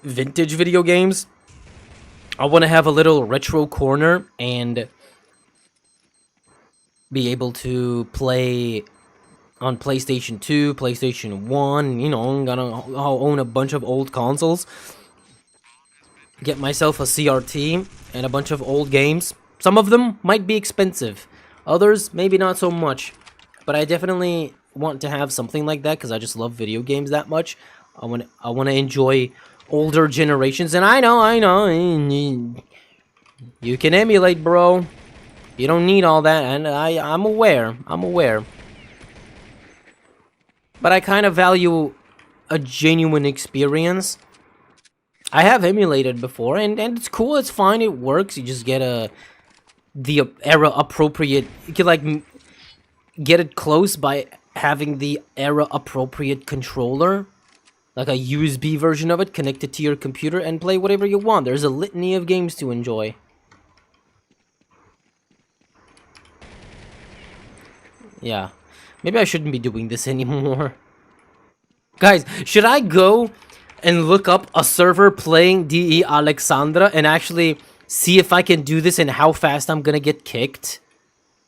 vintage video games. I want to have a little retro corner and be able to play on PlayStation 2, PlayStation 1, you know, I'll own a bunch of old consoles. Get myself a CRT and a bunch of old games. Some of them might be expensive. Others, maybe not so much. But I definitely want to have something like that because I just love video games that much. I want to enjoy older generations, and I know, you can emulate, bro. You don't need all that, and I'm aware. But I kind of value a genuine experience. I have emulated before, and it's cool, it's fine, it works. You just get the era appropriate. You can like get it close by having the era appropriate controller, like a USB version of it connected to your computer, and play whatever you want. There's a litany of games to enjoy. Yeah, maybe I shouldn't be doing this anymore. Guys, should I go and look up a server playing DE Alexandra and actually see if I can do this and how fast I'm gonna get kicked?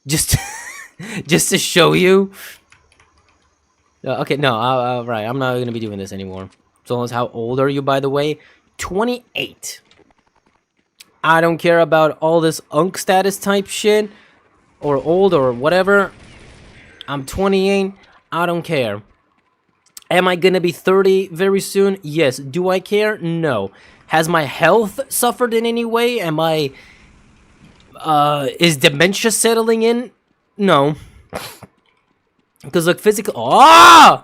Just, just to show you. Okay, no, right, I'm not gonna be doing this anymore. So, how old are you, by the way? 28. I don't care about all this unk status type shit, or old, or whatever. I'm 28, I don't care. Am I gonna be 30 very soon? Yes. Do I care? No. Has my health suffered in any way? Am I... is dementia settling in? No. Because look, physically... Ah!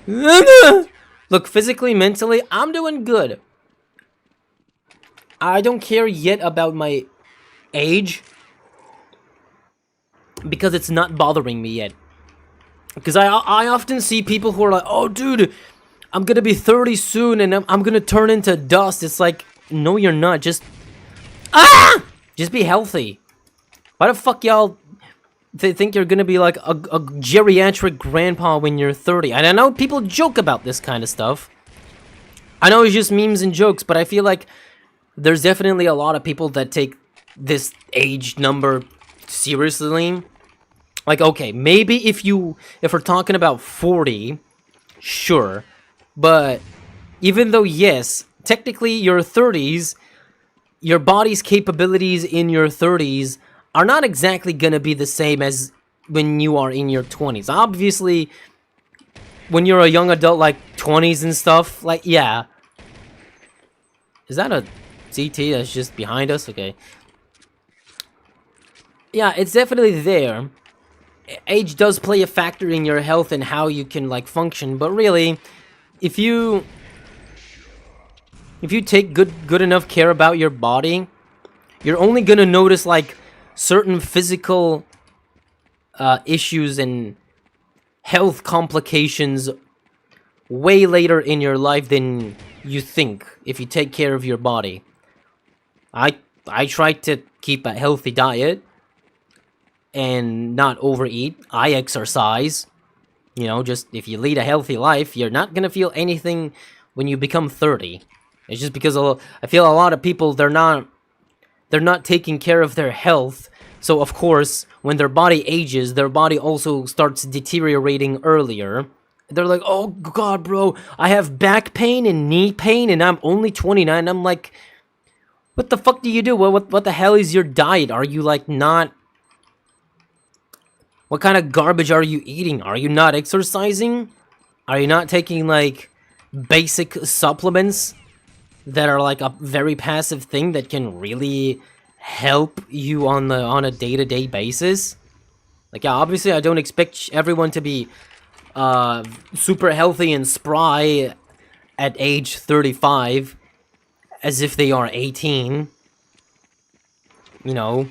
Look, physically, mentally, I'm doing good. I don't care yet about my age. Because it's not bothering me yet. Because I often see people who are like, oh, dude, I'm gonna be 30 soon and I'm gonna turn into dust. It's like, no, you're not. Just be healthy. Why the fuck y'all think you're gonna be like a geriatric grandpa when you're 30? And I know people joke about this kind of stuff. I know it's just memes and jokes, but I feel like there's definitely a lot of people that take this age number seriously. Like, okay, maybe if we're talking about 40, sure. But even though, yes, technically your 30s, your body's capabilities in your 30s are not exactly gonna be the same as when you are in your 20s. Obviously, when you're a young adult, like 20s and stuff, like, yeah. Is that a CT that's just behind us? Okay. Yeah, it's definitely there. Age does play a factor in your health and how you can, like, function, but really, if you take good enough care about your body, you're only gonna notice, like, certain physical issues and health complications way later in your life than you think, if you take care of your body. I try to keep a healthy diet and not overeat. I exercise. You know, just if you lead a healthy life, you're not gonna feel anything when you become 30. It's just because I feel a lot of people, they're not taking care of their health. So of course, when their body ages, their body also starts deteriorating earlier. They're like, oh god, bro, I have back pain and knee pain and I'm only 29. I'm like, what the fuck do you do? What the hell is your diet? Are you like not... What kind of garbage are you eating? Are you not exercising? Are you not taking, like, basic supplements that are, like, a very passive thing that can really help you on a day-to-day basis? Like, yeah, obviously I don't expect everyone to be super healthy and spry at age 35 as if they are 18. You know...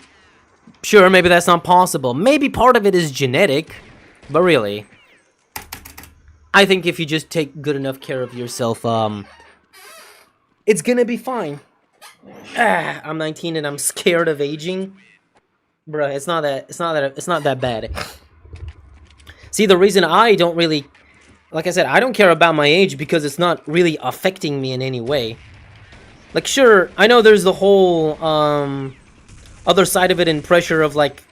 Sure, maybe that's not possible. Maybe part of it is genetic, but really, I think if you just take good enough care of yourself, it's gonna be fine. I'm 19 and I'm scared of aging. Bruh, it's not that bad. See, the reason I don't really, like I said, I don't care about my age because it's not really affecting me in any way. Like, sure, I know there's the whole, other side of it and pressure of like,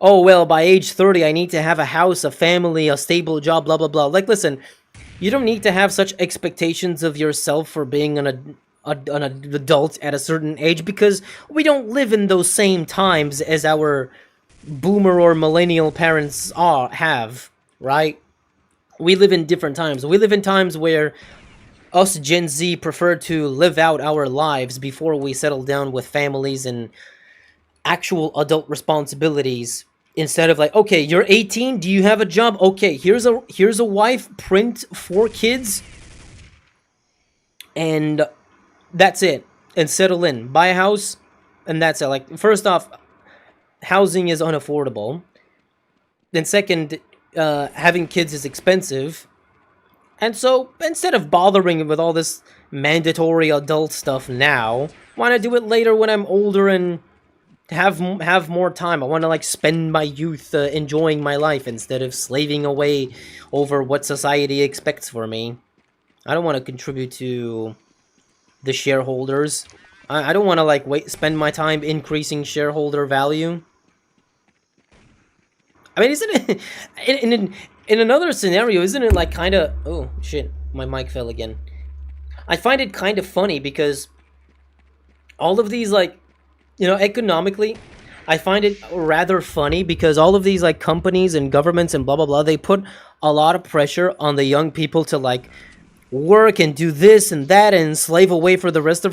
oh, well, by age 30, I need to have a house, a family, a stable job, blah, blah, blah. Like, listen, you don't need to have such expectations of yourself for being an adult at a certain age because we don't live in those same times as our boomer or millennial parents have. right? We live in different times. We live in times where us Gen Z prefer to live out our lives before we settle down with families and actual adult responsibilities, instead of like, okay, you're 18, do you have a job? Okay, here's a wife, print 4 kids, and that's it. And settle in, buy a house, and that's it. Like, first off, housing is unaffordable. Then second, having kids is expensive. And so instead of bothering with all this mandatory adult stuff now, why not do it later when I'm older and have more time? I want to like spend my youth enjoying my life instead of slaving away over what society expects for me. I don't want to contribute to the shareholders. I don't want to like spend my time increasing shareholder value. I mean, isn't it in another scenario? Isn't it like kind of? Oh shit, my mic fell again. I find it kind of funny because all of these like, economically, I find it rather funny because all of these like companies and governments and blah blah blah, they put a lot of pressure on the young people to like work and do this and that and slave away for the rest of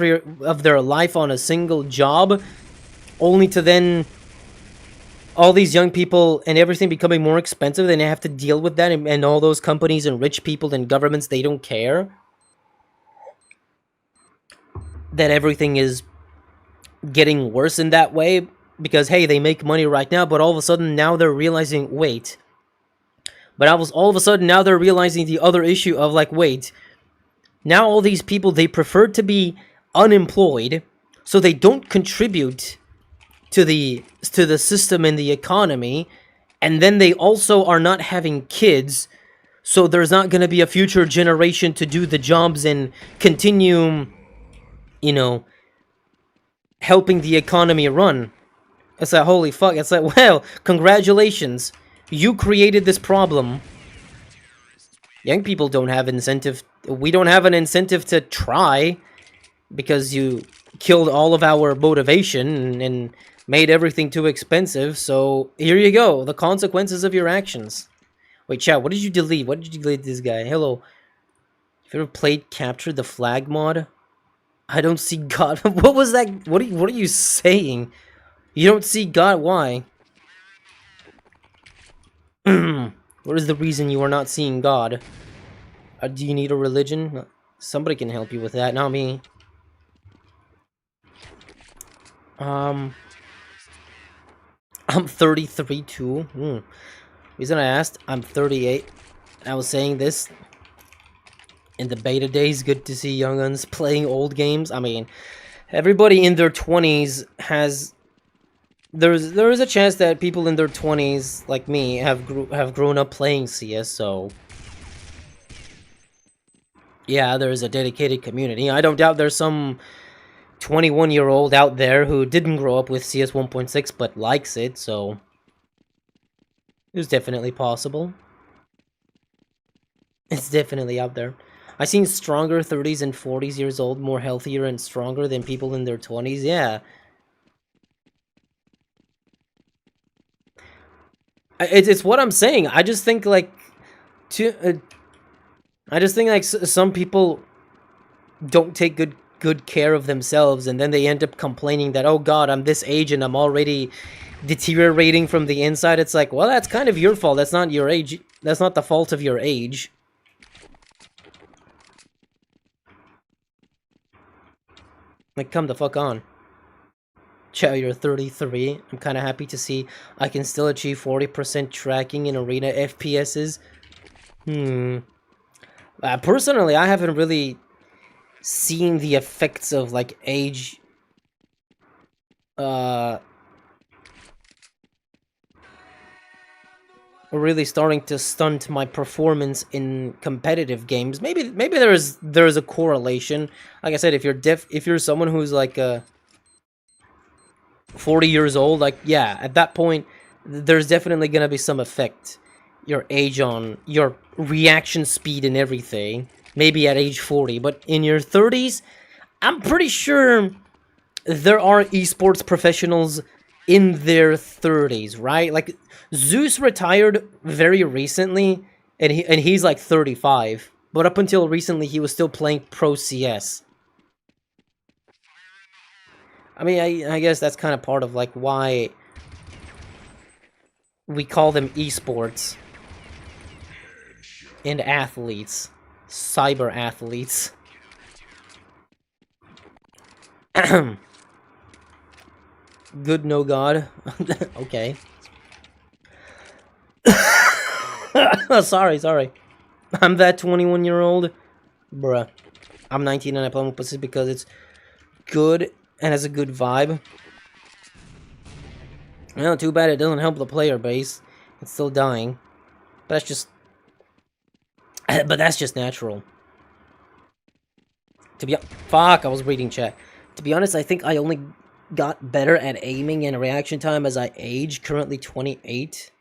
their life on a single job, only to then all these young people and everything becoming more expensive. Then they have to deal with that, and all those companies and rich people and governments, they don't care that everything is getting worse in that way because, hey, they make money right now, but all of a sudden now they're realizing, wait. But all of a sudden now they're realizing the other issue of like, wait, now all these people, they prefer to be unemployed, so they don't contribute to the system and the economy, and then they also are not having kids, so there's not going to be a future generation to do the jobs and continue, helping the economy run. It's like, holy fuck. It's like, well, congratulations. You created this problem. Young people don't have incentive. We don't have an incentive to try because you killed all of our motivation and made everything too expensive. So here you go. The consequences of your actions. Wait, chat, what did you delete? What did you delete this guy? Hello. Have you ever played Capture the Flag mod? I don't see God. What was that? What are you saying? You don't see God? Why? What is the reason you are not seeing God? Do you need a religion? Somebody can help you with that, not me. I'm 33 too. Reason I asked, I'm 38. I was saying this in the beta days. Good to see younguns playing old games. I mean, everybody in their 20s has. There is a chance that people in their 20s, like me, have grown up playing CS. So yeah, there is a dedicated community. I don't doubt there's some 21-year-old out there who didn't grow up with CS 1.6 but likes it. So it's definitely possible. It's definitely out there. I've seen stronger 30s and 40s years old, more healthier and stronger than people in their 20s. Yeah. It's what I'm saying. I just think like some people don't take good care of themselves, and then they end up complaining that, oh god, I'm this age and I'm already deteriorating from the inside. It's like, well, that's kind of your fault. That's not your age. That's not the fault of your age. Like, come the fuck on. Chow, you're 33. I'm kind of happy to see I can still achieve 40% tracking in arena FPSs. Personally, I haven't really seen the effects of, like, age... really starting to stunt my performance in competitive games. Maybe there's a correlation. Like I said, if you're someone who's like 40 years old, like, yeah, at that point there's definitely gonna be some effect. Your age on your reaction speed and everything. Maybe at age 40, but in your 30s, I'm pretty sure there are esports professionals in their 30s, right? Like Zeus retired very recently, and he's like 35. But up until recently, he was still playing Pro CS. I mean, I guess that's kind of part of like why we call them esports and athletes, cyber athletes. Good no god. Okay. sorry. I'm that 21-year-old. Bruh. I'm 19 and I play Pussy because it's good and has a good vibe. Well, too bad it doesn't help the player base. It's still dying. But that's just... but that's just natural. To be... Fuck, I was reading chat. To be honest, I think I only got better at aiming and reaction time as I age. Currently 28.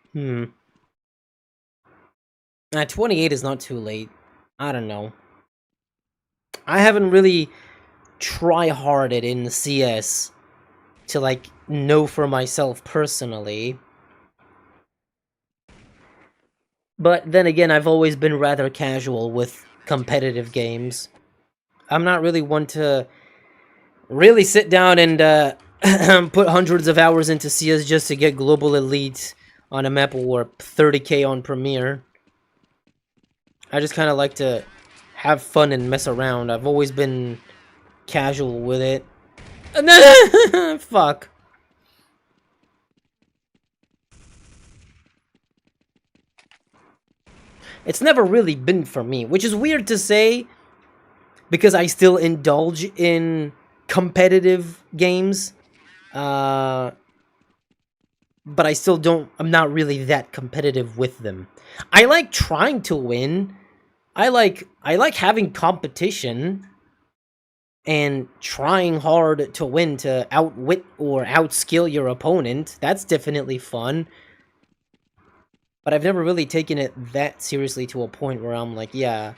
28 is not too late. I don't know. I haven't really try-harded in CS to, like, know for myself personally. But then again, I've always been rather casual with competitive games. I'm not really one to really sit down and put hundreds of hours into CS just to get global elite on a map or 30k on Premiere. I just kind of like to have fun and mess around. I've always been casual with it. Fuck. It's never really been for me, which is weird to say because I still indulge in competitive games. But I still don't, I'm not really that competitive with them. I like trying to win. I like having competition and trying hard to win, to outwit or outskill your opponent. That's definitely fun. But I've never really taken it that seriously to a point where I'm like, yeah,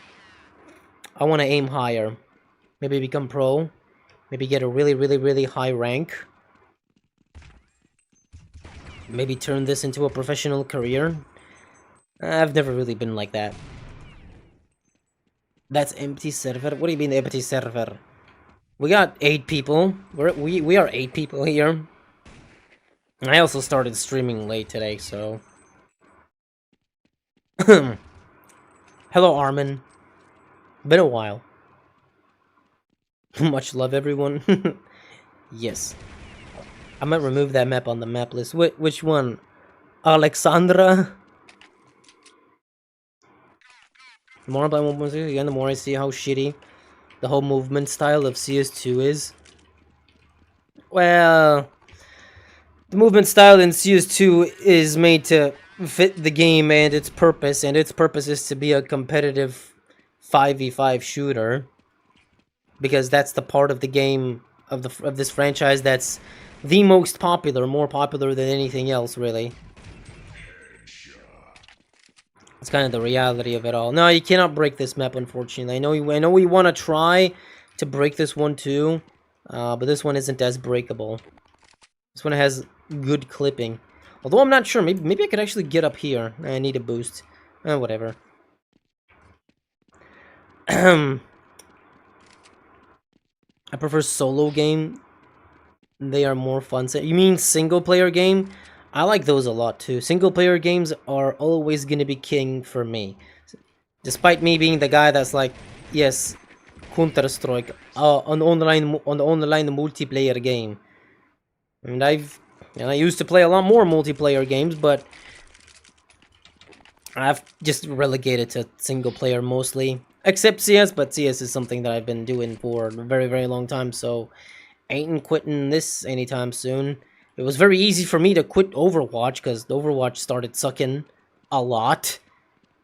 I want to aim higher. Maybe become pro. Maybe get a really high rank. Maybe turn this into a professional career. I've never really been like that. That's empty server? What do you mean empty server? We got 8 people. We are 8 people here. I also started streaming late today, so... Hello, Armin. Been a while. Much love, everyone. Yes. I might remove that map on the map list. Which one? Alexandra? The more I play 1.6 again, the more I see how shitty the whole movement style of CS2 is. Well, the movement style in CS2 is made to fit the game and its purpose is to be a competitive 5v5 shooter, because that's the part of the game of this franchise that's the most popular, more popular than anything else, really. It's kind of the reality of it all. No, you cannot break this map, unfortunately. I know we want to try to break this one too, but this one isn't as breakable. This one has good clipping. Although I'm not sure, maybe I could actually get up here. I need a boost. Whatever. I prefer solo game. They are more fun. You mean single player game? I like those a lot too. Single player games are always gonna be king for me. Despite me being the guy that's like, yes, Counter-Strike, an online multiplayer game. And I used to play a lot more multiplayer games, but I've just relegated to single player mostly. Except CS, but CS is something that I've been doing for a very long time, so ain't quitting this anytime soon. It was very easy for me to quit Overwatch, because Overwatch started sucking a lot.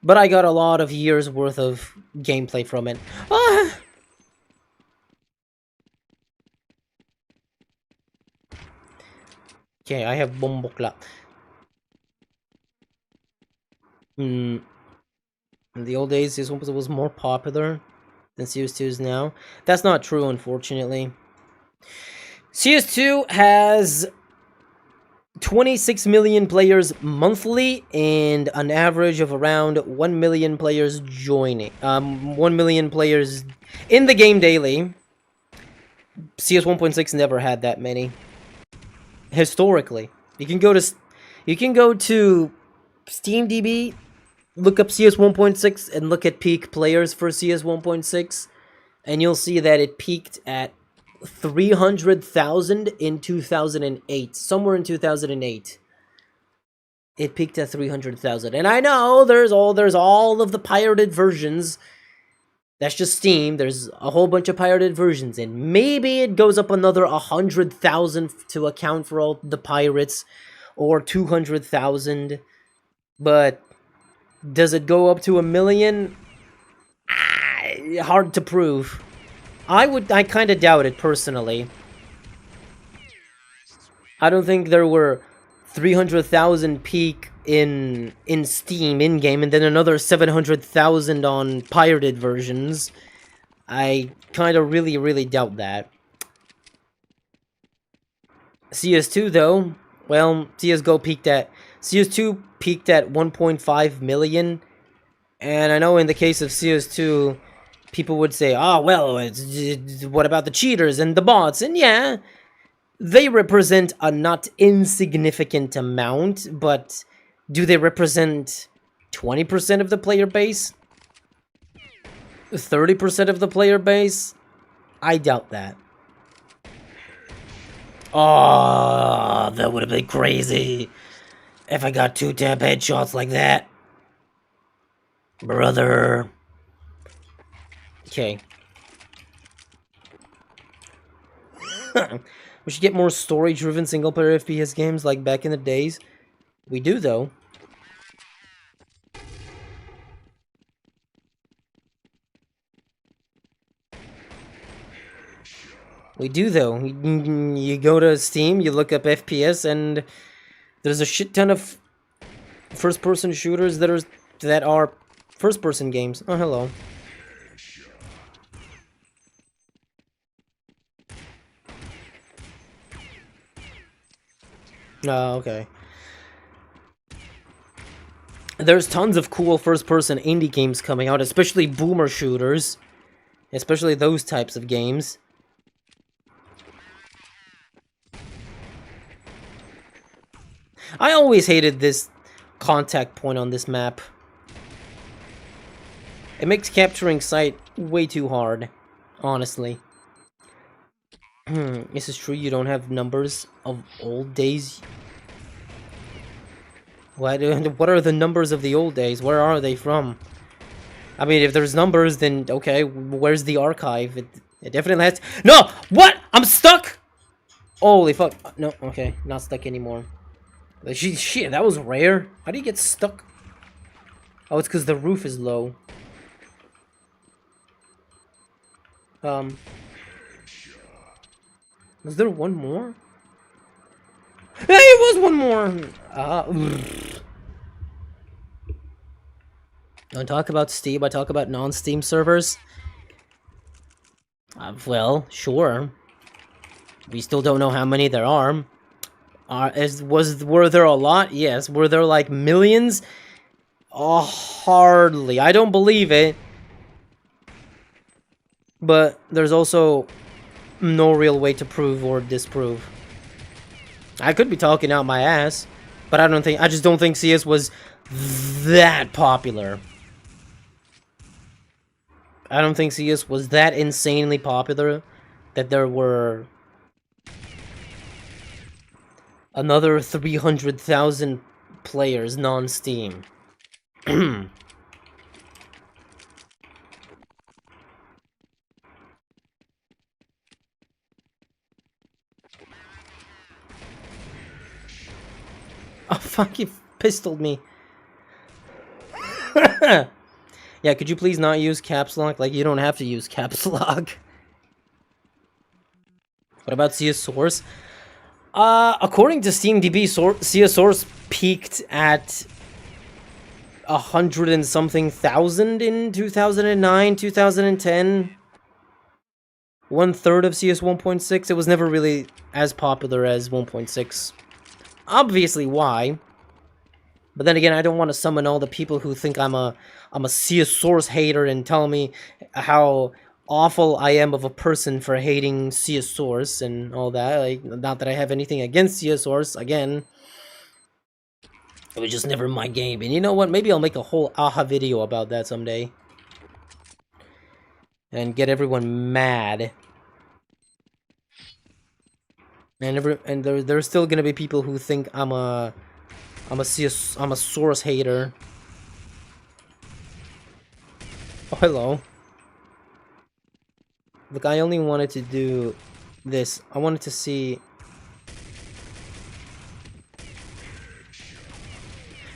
But I got a lot of years worth of gameplay from it. Ah! Okay, I have Bombokla. In the old days, this one was more popular than CS2 is now. That's not true, unfortunately. CS2 has 26 million players monthly and an average of around 1 million players joining. 1 million players in the game daily. CS 1.6 never had that many. Historically. You can go to SteamDB, look up CS 1.6 and look at peak players for CS 1.6, and you'll see that it peaked at 300,000 in 2008, somewhere in 2008. It peaked at 300,000, and I know there's all of the pirated versions. That's just Steam. There's a whole bunch of pirated versions, and maybe it goes up another 100,000 to account for all the pirates, or 200,000. But does it go up to 1 million? Hard to prove. I kind of doubt it, personally. I don't think there were 300,000 peak in Steam in-game, and then another 700,000 on pirated versions. I kind of really doubt that. CS2, though, well, CS2 peaked at 1.5 million, and I know in the case of CS2, people would say, oh, well, what about the cheaters and the bots? And yeah, they represent a not insignificant amount, but do they represent 20% of the player base? 30% of the player base? I doubt that. Oh, that would have been crazy if I got 2-tap headshots like that. Brother. Okay. We should get more story-driven single-player FPS games like back in the days. We do, though. We do, though. You go to Steam, you look up FPS, and there's a shit ton of first-person shooters that are first-person games. Oh, hello. Oh, okay. There's tons of cool first-person indie games coming out, especially boomer shooters. Especially those types of games. I always hated this contact point on this map. It makes capturing sight way too hard, honestly. This is true, you don't have numbers of old days? What are the numbers of the old days? Where are they from? I mean, if there's numbers, then okay, where's the archive? It definitely has... No! What? I'm stuck! Holy fuck. No, okay, not stuck anymore. Shit, that was rare. How do you get stuck? Oh, it's because the roof is low. Was there one more? Hey, it was one more! Don't talk about Steam, I talk about non-Steam servers. Well, sure. We still don't know how many there are. Were there a lot? Yes. Were there like millions? Oh, hardly. I don't believe it. But there's also no real way to prove or disprove. I could be talking out my ass, but I just don't think CS was that popular. I don't think CS was that insanely popular that there were another 300,000 players non-Steam. Oh, fuck, you pistoled me. Yeah, could you please not use caps lock? Like, you don't have to use caps lock. What about CS Source? According to SteamDB, CS Source peaked at 100 and something thousand in 2009, 2010. 1/3 of CS 1.6. It was never really as popular as 1.6. obviously why. But then again, I don't want to summon all the people who think I'm a Ceosaurus hater and tell me how awful I am of a person for hating Ceosaurus and all that. Like, not that I have anything against Ceosaurus. Again, it was just never my game. And you know what? Maybe I'll make a whole AHA video about that someday. And get everyone mad. And there's still gonna be people who think I'm a Saurus hater. Oh, hello. Look, I only wanted to do this. I wanted to see...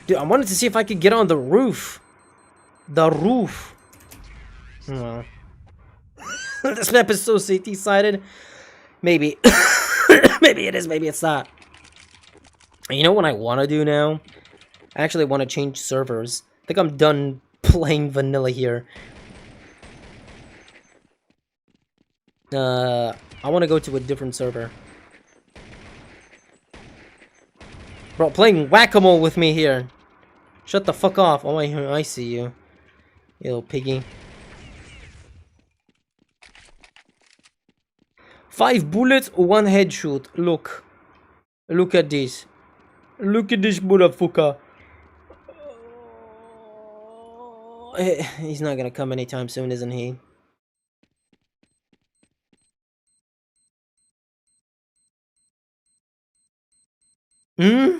Dude, I wanted to see if I could get on the roof. The roof. Oh. This map is so CT-sided. Maybe. Maybe it is, maybe it's not. You know what I want to do now? I actually want to change servers. I think I'm done playing vanilla here. I want to go to a different server. Bro, playing whack-a-mole with me here. Shut the fuck off. Oh, I see you. You little piggy. 5 bullets, 1 headshot. Look. Look at this. Look at this motherfucker. He's not gonna come anytime soon, isn't he? Hmm?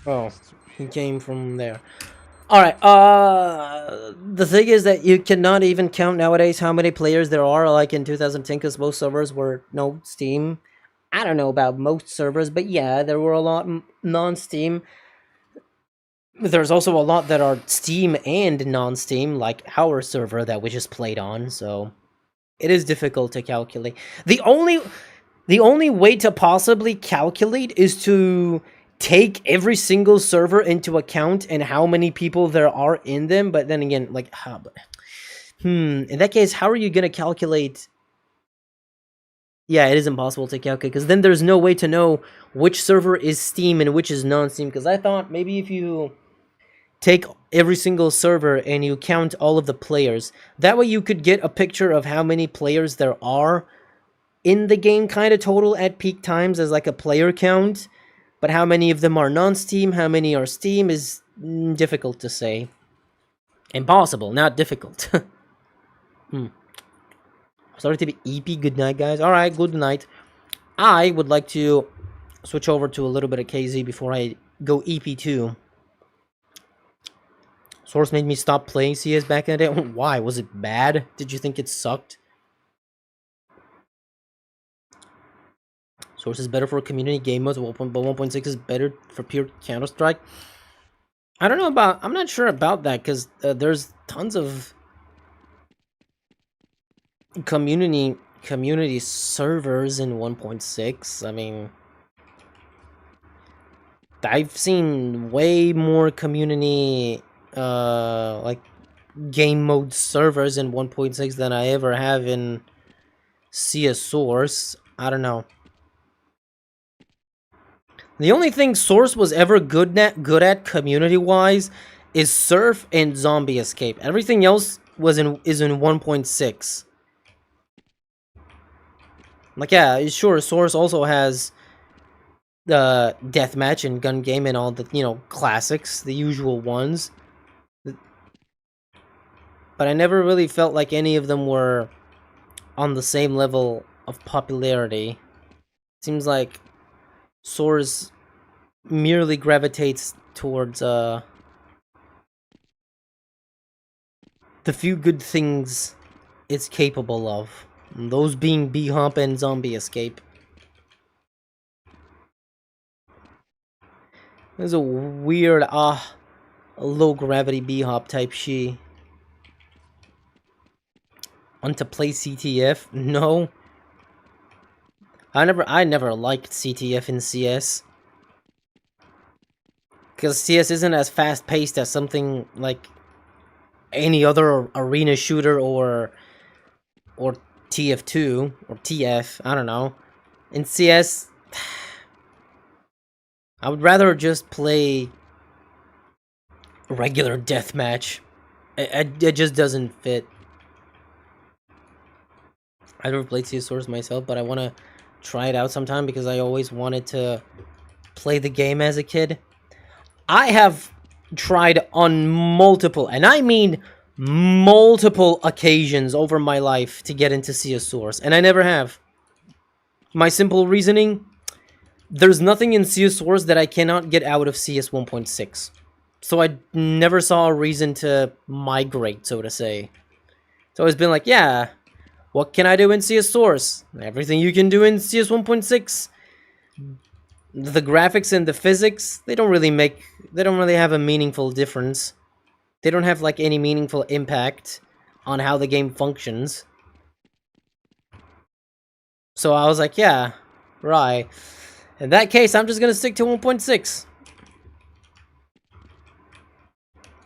Oh, he came from there. Alright, the thing is that you cannot even count nowadays how many players there are, like in 2010, because most servers were no Steam. I don't know about most servers, but yeah, there were a lot non-Steam. There's also a lot that are Steam and non-Steam, like our server that we just played on, so it is difficult to calculate. The only way to possibly calculate is to take every single server into account and how many people there are in them, but then again, like, in that case, how are you gonna calculate? Yeah, it is impossible to calculate, because then there's no way to know which server is Steam and which is non-Steam, because I thought maybe if you take every single server and you count all of the players, that way you could get a picture of how many players there are in the game, kind of total at peak times as like a player count. But how many of them are non-Steam, how many are Steam is difficult to say. Impossible, not difficult. Sorry to be EP. Good night, guys. Alright, good night. I would like to switch over to a little bit of KZ before I go EP2. Source made me stop playing CS back in the day. Why? Was it bad? Did you think it sucked? Source is better for community game modes, but 1.6 is better for pure Counter-Strike. I don't know about... I'm not sure about that, because there's tons of community servers in 1.6. I mean, I've seen way more community like game mode servers in 1.6 than I ever have in CS Source. I don't know. The only thing Source was ever good at community-wise is Surf and Zombie Escape. Everything else is in 1.6. Like, yeah, sure, Source also has the deathmatch and gun game and all the, you know, classics, the usual ones. But I never really felt like any of them were on the same level of popularity. Seems like Source merely gravitates towards the few good things it's capable of. Those being B-Hump and Zombie Escape. There's a weird, low-gravity B-Hop type she. Want to play CTF? No. I never liked CTF in CS. Because CS isn't as fast-paced as something like any other arena shooter or TF2 or TF, I don't know. In CS, I would rather just play regular deathmatch. It just doesn't fit. I never played CS Source myself, but I want to try it out sometime because I always wanted to play the game as a kid. I have tried on multiple, and I mean multiple occasions over my life to get into CS Source, and I never have. My simple reasoning, there's nothing in CS Source that I cannot get out of CS 1.6. So I never saw a reason to migrate, so to say. It's always been like, yeah, what can I do in CS Source? Everything you can do in CS 1.6. The graphics and the physics, they don't really have a meaningful difference. They don't have like any meaningful impact on how the game functions. So I was like, yeah, right. In that case, I'm just gonna stick to 1.6.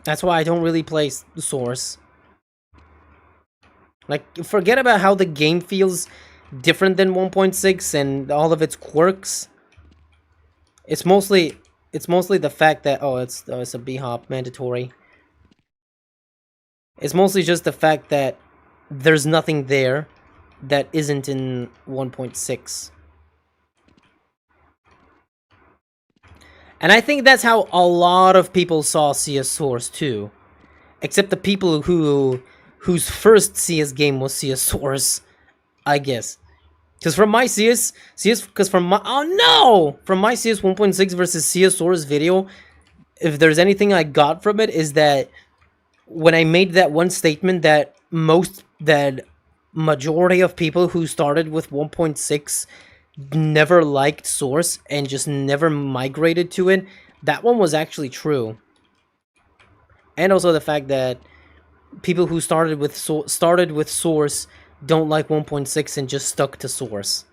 That's why I don't really play Source. Like, forget about how the game feels different than 1.6 and all of its quirks. It's mostly the fact that it's a B-hop mandatory. It's mostly just the fact that there's nothing there that isn't in 1.6. And I think that's how a lot of people saw CS Source too. Except the people whose first CS game was CS Source, I guess. Because from my CS 1.6 versus CS Source video, if there's anything I got from it is that when I made that one statement that majority of people who started with 1.6 never liked Source and just never migrated to it, that one was actually true. And also the fact that people who started with Source don't like 1.6 and just stuck to Source.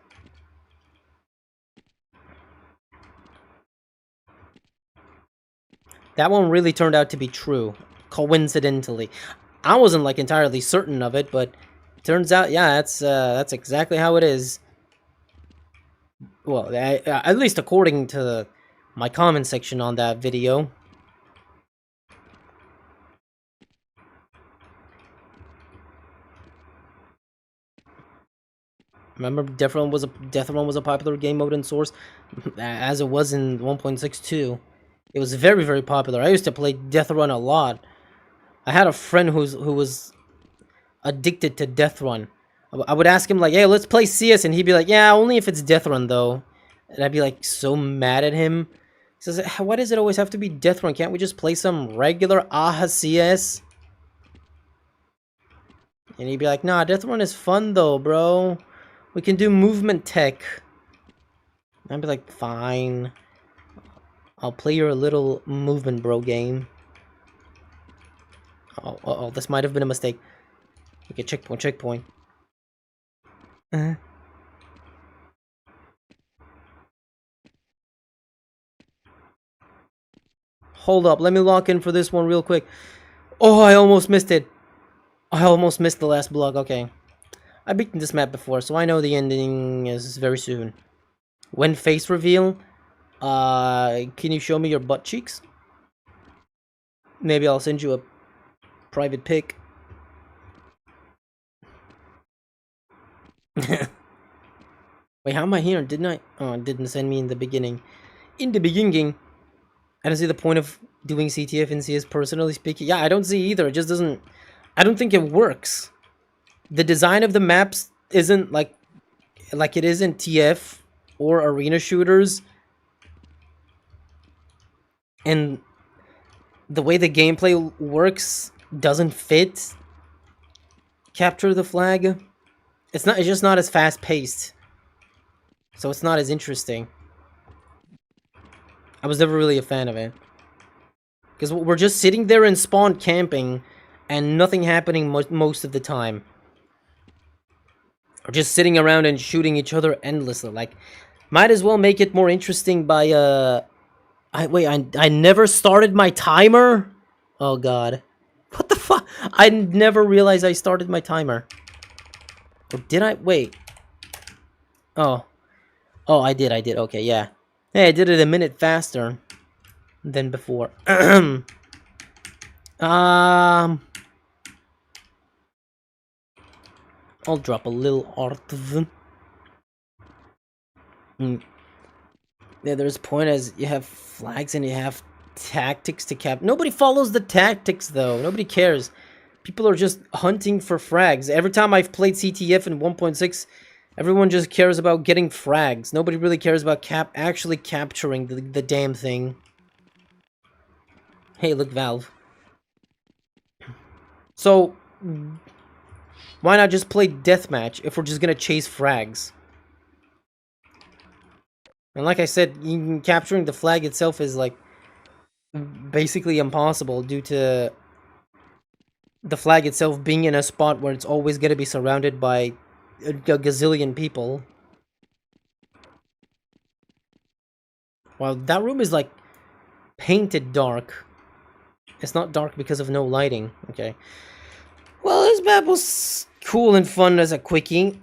That one really turned out to be true, coincidentally. I wasn't like entirely certain of it, but it turns out, yeah, that's exactly how it is. Well, at least according to my comment section on that video. Remember, Death Run was a popular game mode in Source, as it was in 1.62. It was very, very popular. I used to play Death Run a lot. I had a friend who was addicted to Death Run. I would ask him like, "Hey, let's play CS," and he'd be like, "Yeah, only if it's Death Run though." And I'd be like so mad at him. He says, "Why does it always have to be Death Run? Can't we just play some regular AHA CS?" And he'd be like, "Nah, Death Run is fun though, bro. We can do movement tech." I'd be like, "Fine. I'll play your little movement bro game." Oh, this might have been a mistake. Okay, checkpoint. Hold up, let me lock in for this one real quick. Oh, I almost missed it. I almost missed the last block. Okay. I've beaten this map before, so I know the ending is very soon. When face reveal, can you show me your butt cheeks? Maybe I'll send you a private pic. Wait, how am I here? Didn't I? Oh, it didn't send me in the beginning. In the beginning, I don't see the point of doing CTF and CS, personally speaking. Yeah, I don't see either. It just doesn't... I don't think it works. The design of the maps isn't like it is in TF or arena shooters. And the way the gameplay works doesn't fit Capture the Flag. It's just not as fast paced. So it's not as interesting. I was never really a fan of it. Because we're just sitting there in spawn camping and nothing happening most of the time. Or just sitting around and shooting each other endlessly. Like, might as well make it more interesting by, I never started my timer? Oh god. What the fuck? I never realized I started my timer. Or did I? Wait. Oh. Oh, I did. Okay, yeah. Hey, I did it a minute faster than before. Um, I'll drop a little art. Mm. Yeah, there's a point as you have flags and you have tactics to cap. Nobody follows the tactics though. Nobody cares. People are just hunting for frags. Every time I've played CTF in 1.6, everyone just cares about getting frags. Nobody really cares about actually capturing the damn thing. Hey, look, Valve. So, why not just play deathmatch if we're just gonna chase frags? And like I said, capturing the flag itself is like basically impossible due to the flag itself being in a spot where it's always gonna be surrounded by a gazillion people. Well, that room is like painted dark. It's not dark because of no lighting. Okay. Well, this map was cool and fun as a quickie.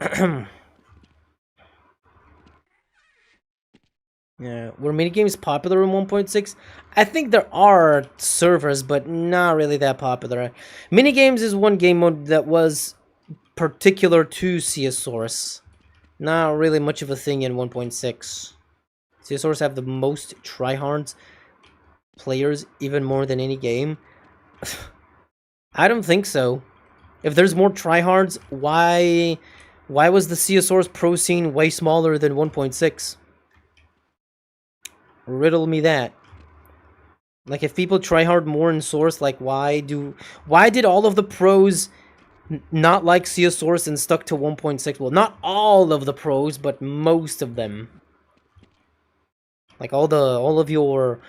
Yeah, were minigames popular in 1.6? I think there are servers, but not really that popular. Minigames is one game mode that was particular to CSource. Not really much of a thing in 1.6. CSource have the most tryhards players, even more than any game. I don't think so. If there's more tryhards, why was the CSource pro scene way smaller than 1.6? Riddle me that. Like, if people try hard more in Source, like, why did all of the pros not like CS Source and stuck to 1.6? Well, not all of the pros, but most of them. Like, all of your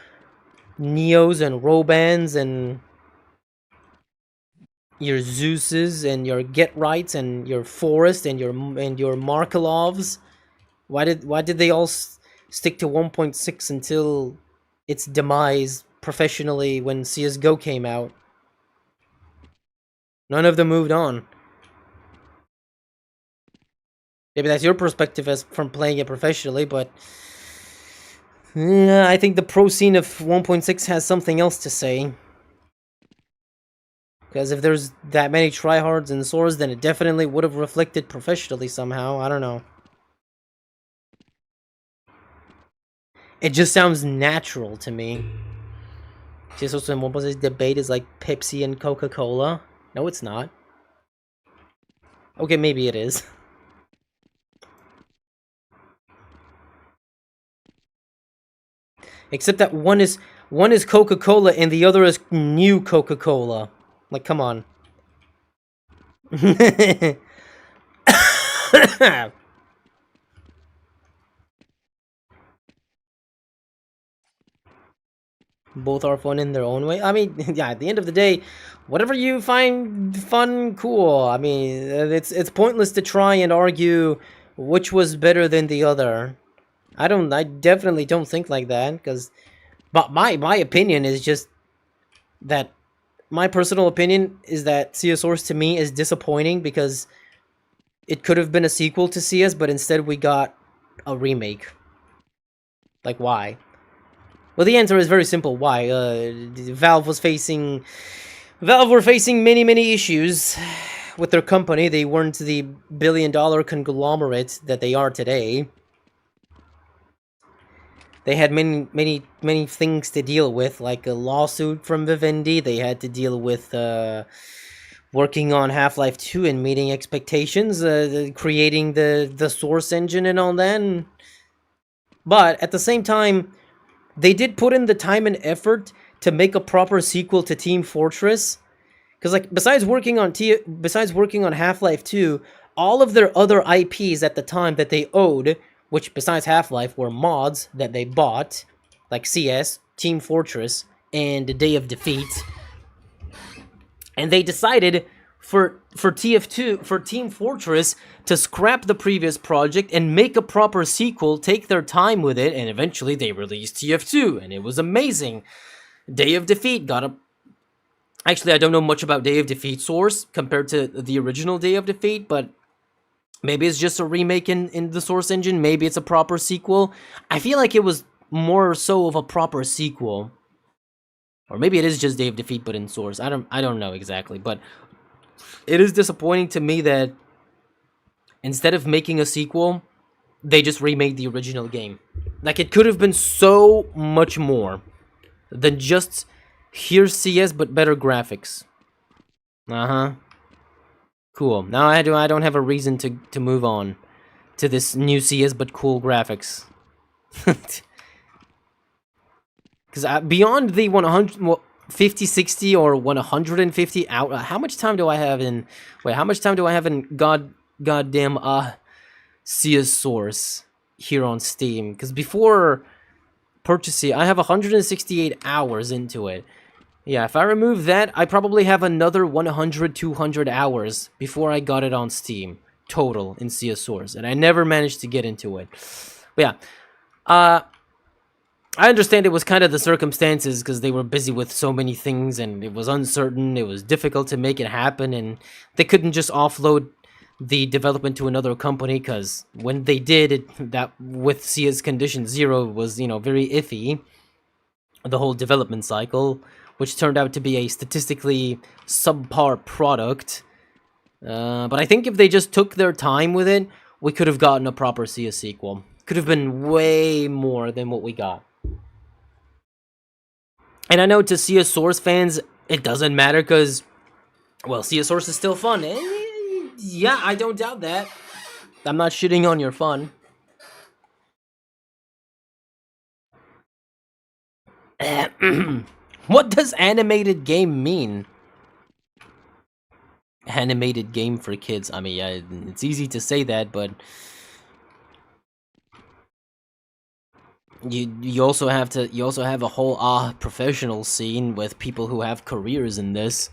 Neos and Robans and your Zeuses and your Get Rights and your Forest and your Markelovs. Why did they all stick to 1.6 until its demise professionally when CSGO came out? None of them moved on. Maybe that's your perspective as from playing it professionally, but I think the pro scene of 1.6 has something else to say. Because if there's that many tryhards and swords, then it definitely would have reflected professionally somehow. I don't know. It just sounds natural to me. Just also in 1.6 debate is like Pepsi and Coca-Cola. No, it's not. Okay, maybe it is. Except that one is Coca-Cola and the other is new Coca-Cola. Like, come on. Both are fun in their own way. I mean, yeah, at the end of the day, whatever you find fun, cool. I mean, it's pointless to try and argue which was better than the other. I definitely don't think like that, because but my opinion is just that my personal opinion is that CS Source to me is disappointing because it could have been a sequel to CS, but instead we got a remake. Like, why? Well, the answer is very simple. Why? Valve were facing many issues with their company. They weren't the billion-dollar conglomerate that they are today. They had many things to deal with, like a lawsuit from Vivendi. They had to deal with working on Half-Life 2 and meeting expectations, creating the source engine and all that. But at the same time, they did put in the time and effort to make a proper sequel to Team Fortress. Because, like, besides working on Half-Life 2, all of their other IPs at the time that they owed, which besides Half-Life were mods that they bought, like CS, Team Fortress, and Day of Defeat. And they decided for Team Fortress to scrap the previous project and make a proper sequel, take their time with it, and eventually they released TF2, and it was amazing. Day of Defeat got a... Actually, I don't know much about Day of Defeat Source compared to the original Day of Defeat, but Maybe it's just a remake in the Source engine. Maybe it's a proper sequel. I feel like it was more so of a proper sequel. Or maybe it is just Dave Defeat, but in Source. I don't know exactly, but it is disappointing to me that instead of making a sequel, they just remade the original game. Like, it could have been so much more than just here's CS but better graphics. Uh-huh. Cool. Now I don't have a reason to move on to this new CS but cool graphics. Because beyond the 150, 60, or 150 out, how much time do I have in? Wait, how much time do I have in goddamn CS Source here on Steam? Because before purchasing, I have 168 hours into it. Yeah, if I remove that, I probably have another 100, 200 hours before I got it on Steam total in CS Source, and I never managed to get into it. But yeah, I understand it was kind of the circumstances because they were busy with so many things and it was uncertain, it was difficult to make it happen, and they couldn't just offload the development to another company because when they did, that with CS Condition Zero was, you know, very iffy, the whole development cycle, which turned out to be a statistically subpar product. But I think if they just took their time with it, we could have gotten a proper CS sequel. Could have been way more than what we got. And I know to CS Source fans, it doesn't matter because, well, CS Source is still fun. Yeah, I don't doubt that. I'm not shitting on your fun. What does animated game mean? Animated game for kids. I mean, yeah, it's easy to say that, but you also have a whole professional scene with people who have careers in this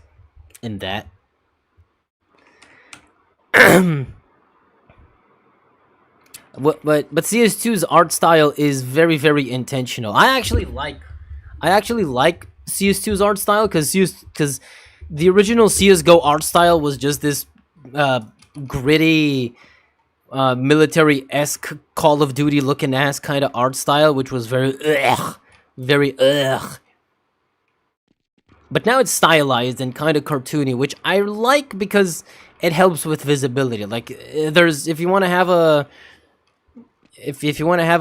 and that. But CS2's art style is very, very intentional. I actually like CS2's art style because the original CS:GO art style was just this gritty, military-esque Call of Duty looking ass kind of art style, which was very ugh. But now it's stylized and kind of cartoony, which I like because it helps with visibility. Like, if you want to have a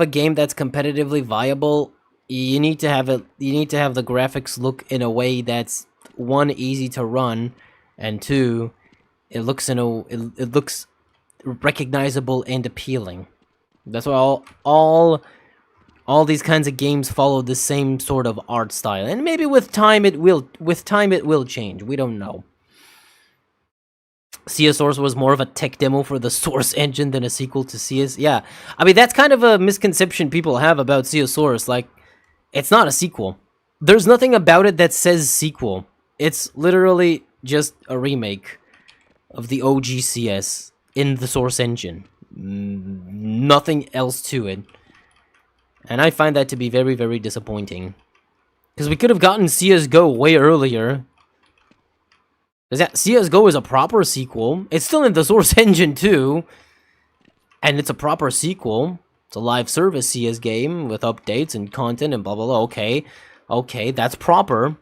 game that's competitively viable, you need to have the graphics look in a way that's, one, easy to run, and two, it looks recognizable and appealing. That's why all these kinds of games follow the same sort of art style, and maybe with time it will change. We don't know. CS Source was more of a tech demo for the Source engine than a sequel to CS. Yeah, I mean, that's kind of a misconception people have about CS Source. Like, it's not a sequel. There's nothing about it that says sequel. It's literally just a remake of the OG CS in the Source engine. Nothing else to it. And I find that to be very, very disappointing. Because we could have gotten CSGO way earlier. CSGO is a proper sequel. It's still in the Source engine too. And it's a proper sequel. It's a live service CS game with updates and content and blah blah blah. Okay, that's proper.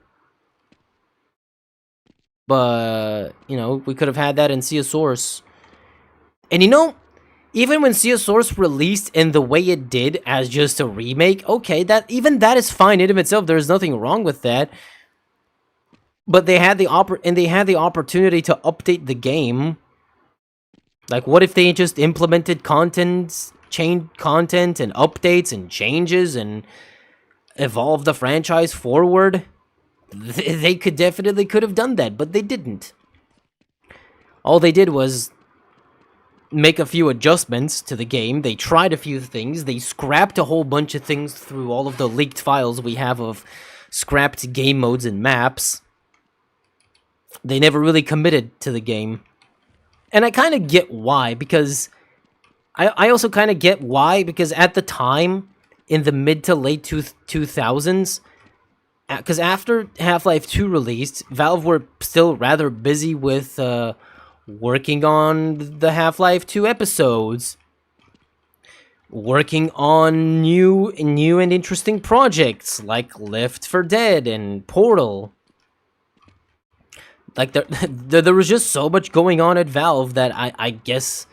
But, you know, we could have had that in CS Source. And you know, even when CS Source released in the way it did as just a remake, okay, that is fine in of itself. There's nothing wrong with that. But they had the opportunity to update the game. Like, what if they just implemented changed content and updates and changes and evolved the franchise forward? They could have done that, but they didn't. All they did was make a few adjustments to the game. They tried a few things. They scrapped a whole bunch of things through all of the leaked files we have of scrapped game modes and maps. They never really committed to the game. And I kind of get why, because I also kind of get why, because at the time, in the mid to late 2000s, because after Half-Life 2 released, Valve were still rather busy with working on the Half-Life 2 episodes, working on new and interesting projects like Left 4 Dead and Portal. Like there was just so much going on at Valve that I guess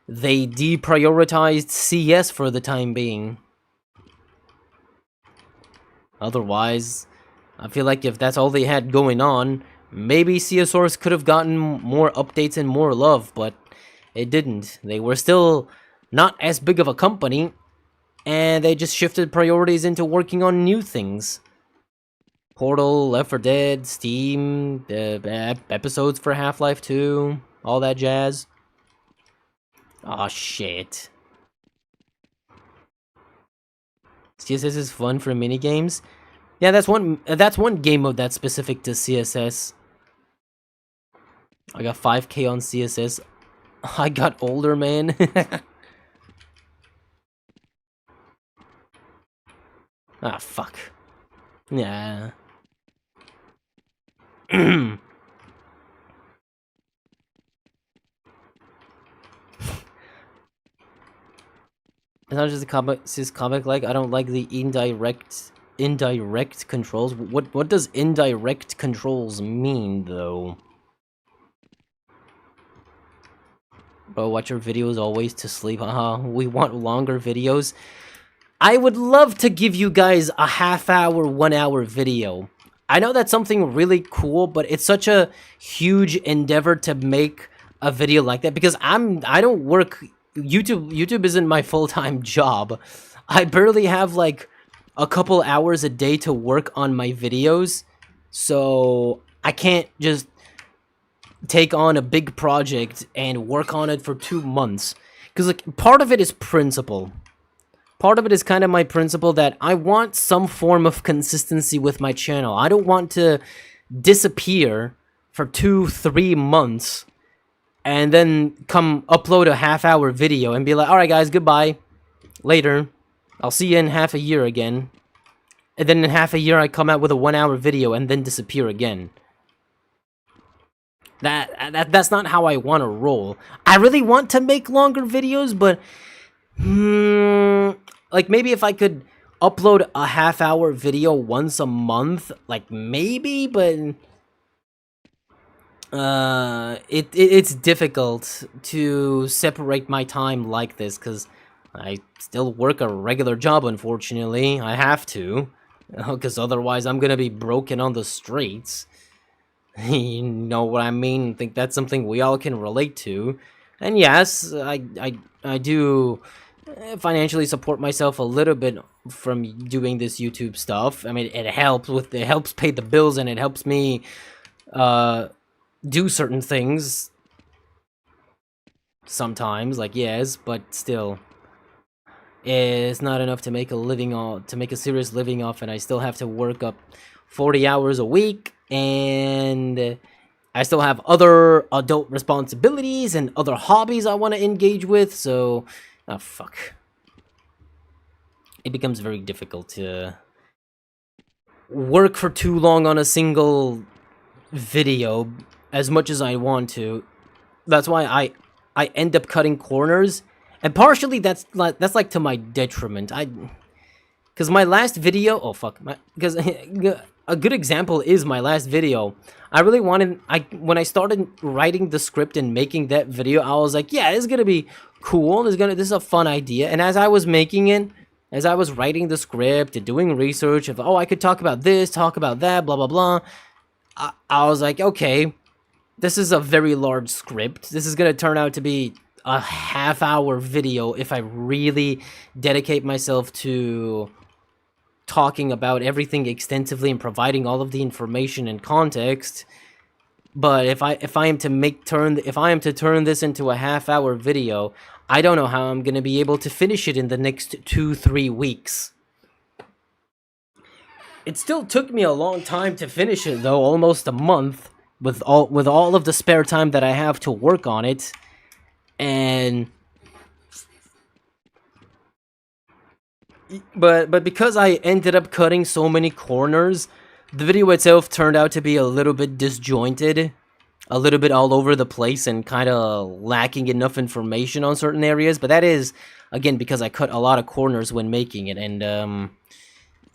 they deprioritized CS for the time being. Otherwise, I feel like if that's all they had going on, maybe CSORS could have gotten more updates and more love, but it didn't. They were still not as big of a company, and they just shifted priorities into working on new things. Portal, Left 4 Dead, Steam, episodes for Half-Life 2, all that jazz. Aw, shit. CSS is fun for minigames. Yeah, that's one game mode that's specific to CSS. I got 5K on CSS. I got older, man. Ah, fuck. Yeah. It's not just a comic like I don't like the indirect controls. What does indirect controls mean though? Bro, watch your videos always to sleep. Haha, we want longer videos. I would love to give you guys a half-hour, 1-hour video. I know that's something really cool, but it's such a huge endeavor to make a video like that because I don't work YouTube isn't my full-time job. I barely have like a couple hours a day to work on my videos, so I can't just take on a big project and work on it for 2 months. Because like part of it is principle. Part of it is kind of my principle that I want some form of consistency with my channel. I don't want to disappear for 2-3 months and then come upload a half-hour video and be like, alright guys, goodbye. Later. I'll see you in half a year again. And then in half a year I come out with a 1-hour video and then disappear again. That's not how I want to roll. I really want to make longer videos, but like maybe if I could upload a half-hour video once a month, like maybe, but it's difficult to separate my time like this because I still work a regular job. Unfortunately, I have to, because otherwise I'm gonna be broken on the streets. You know what I mean? I think that's something we all can relate to. And yes, I do financially support myself a little bit from doing this YouTube stuff. I mean, it helps pay the bills and it helps me do certain things sometimes, like yes, but still it's not enough to make a serious living off, and I still have to work up 40 hours a week, and I still have other adult responsibilities and other hobbies I want to engage with, so oh fuck. It becomes very difficult to work for too long on a single video as much as I want to. That's why I end up cutting corners, and partially that's like to my detriment. Because my last video, oh fuck, because a good example is my last video. I really wanted, when I started writing the script and making that video, I was like, yeah, this is gonna be cool. This is a fun idea. And as I was making it, as I was writing the script and doing research of, oh, I could talk about this, talk about that, blah blah blah. I was like, okay, this is a very large script. This is gonna turn out to be a half-hour video if I really dedicate myself to talking about everything extensively and providing all of the information and context. But if I am to turn this into a half-hour video, I don't know how I'm gonna be able to finish it in the next 2-3 weeks. It still took me a long time to finish it though, almost a month, with all of the spare time that I have to work on it. And but because I ended up cutting so many corners, the video itself turned out to be a little bit disjointed. a little bit all over the place and kind of lacking enough information on certain areas, but that is, again, because I cut a lot of corners when making it, and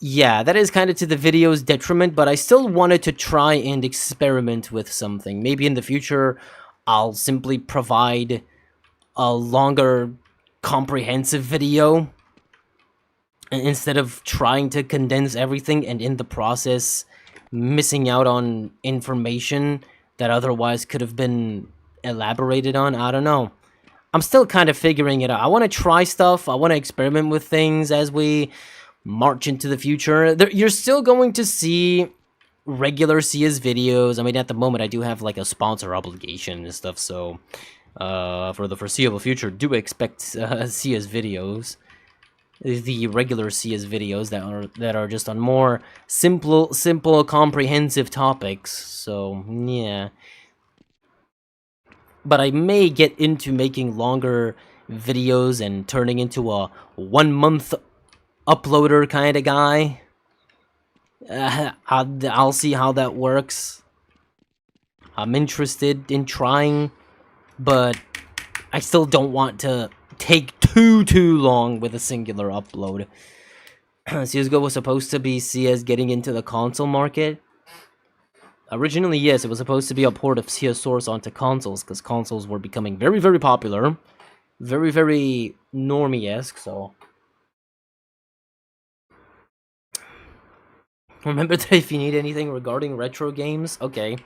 yeah, that is kind of to the video's detriment, but I still wanted to try and experiment with something. Maybe in the future, I'll simply provide a longer, comprehensive video instead of trying to condense everything and in the process missing out on information that otherwise could have been elaborated on. I don't know. I'm still kind of figuring it out. I want to try stuff. I want to experiment with things as we march into the future. You're still going to see regular CS videos. I mean, at the moment, I do have like a sponsor obligation and stuff, so for the foreseeable future, do expect CS videos. The regular CS videos that are just on more simple, comprehensive topics. So yeah, but I may get into making longer videos and turning into a 1 month uploader kind of guy. I'll see how that works. I'm interested in trying, but I still don't want to take too long with a singular upload. CSGO was supposed to be CS getting into the console market. Originally, yes, it was supposed to be a port of CS Source onto consoles, because consoles were becoming very popular. Very normie-esque, so... Remember that if you need anything regarding retro games? Okay.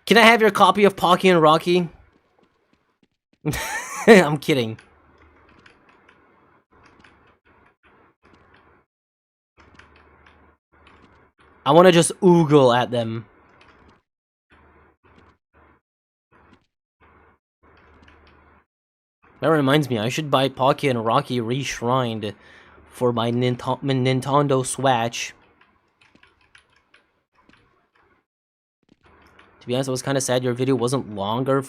Can I have your copy of Pocky and Rocky? I'm kidding. I want to just oogle at them. That reminds me, I should buy Pocky and Rocky reshrined for my Nintendo Switch. To be honest, I was kind of sad your video wasn't longer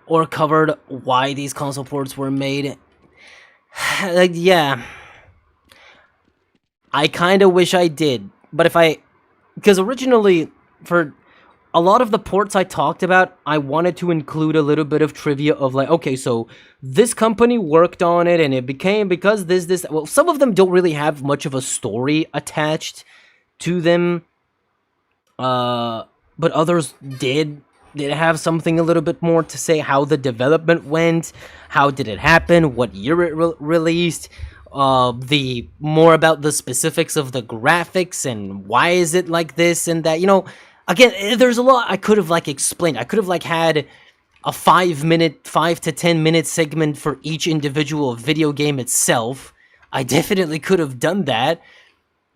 or covered why these console ports were made. Like, yeah. I kind of wish I did, but because originally, for a lot of the ports I talked about, I wanted to include a little bit of trivia of like, okay, so this company worked on it, and it became because this, well, some of them don't really have much of a story attached to them, but others did have something a little bit more to say, how the development went, how did it happen, what year it released, the more about the specifics of the graphics and why is it like this and that, you know. Again, there's a lot I could have like explained. I could have like had a 5 to 10 minute segment for each individual video game itself. I definitely could have done that,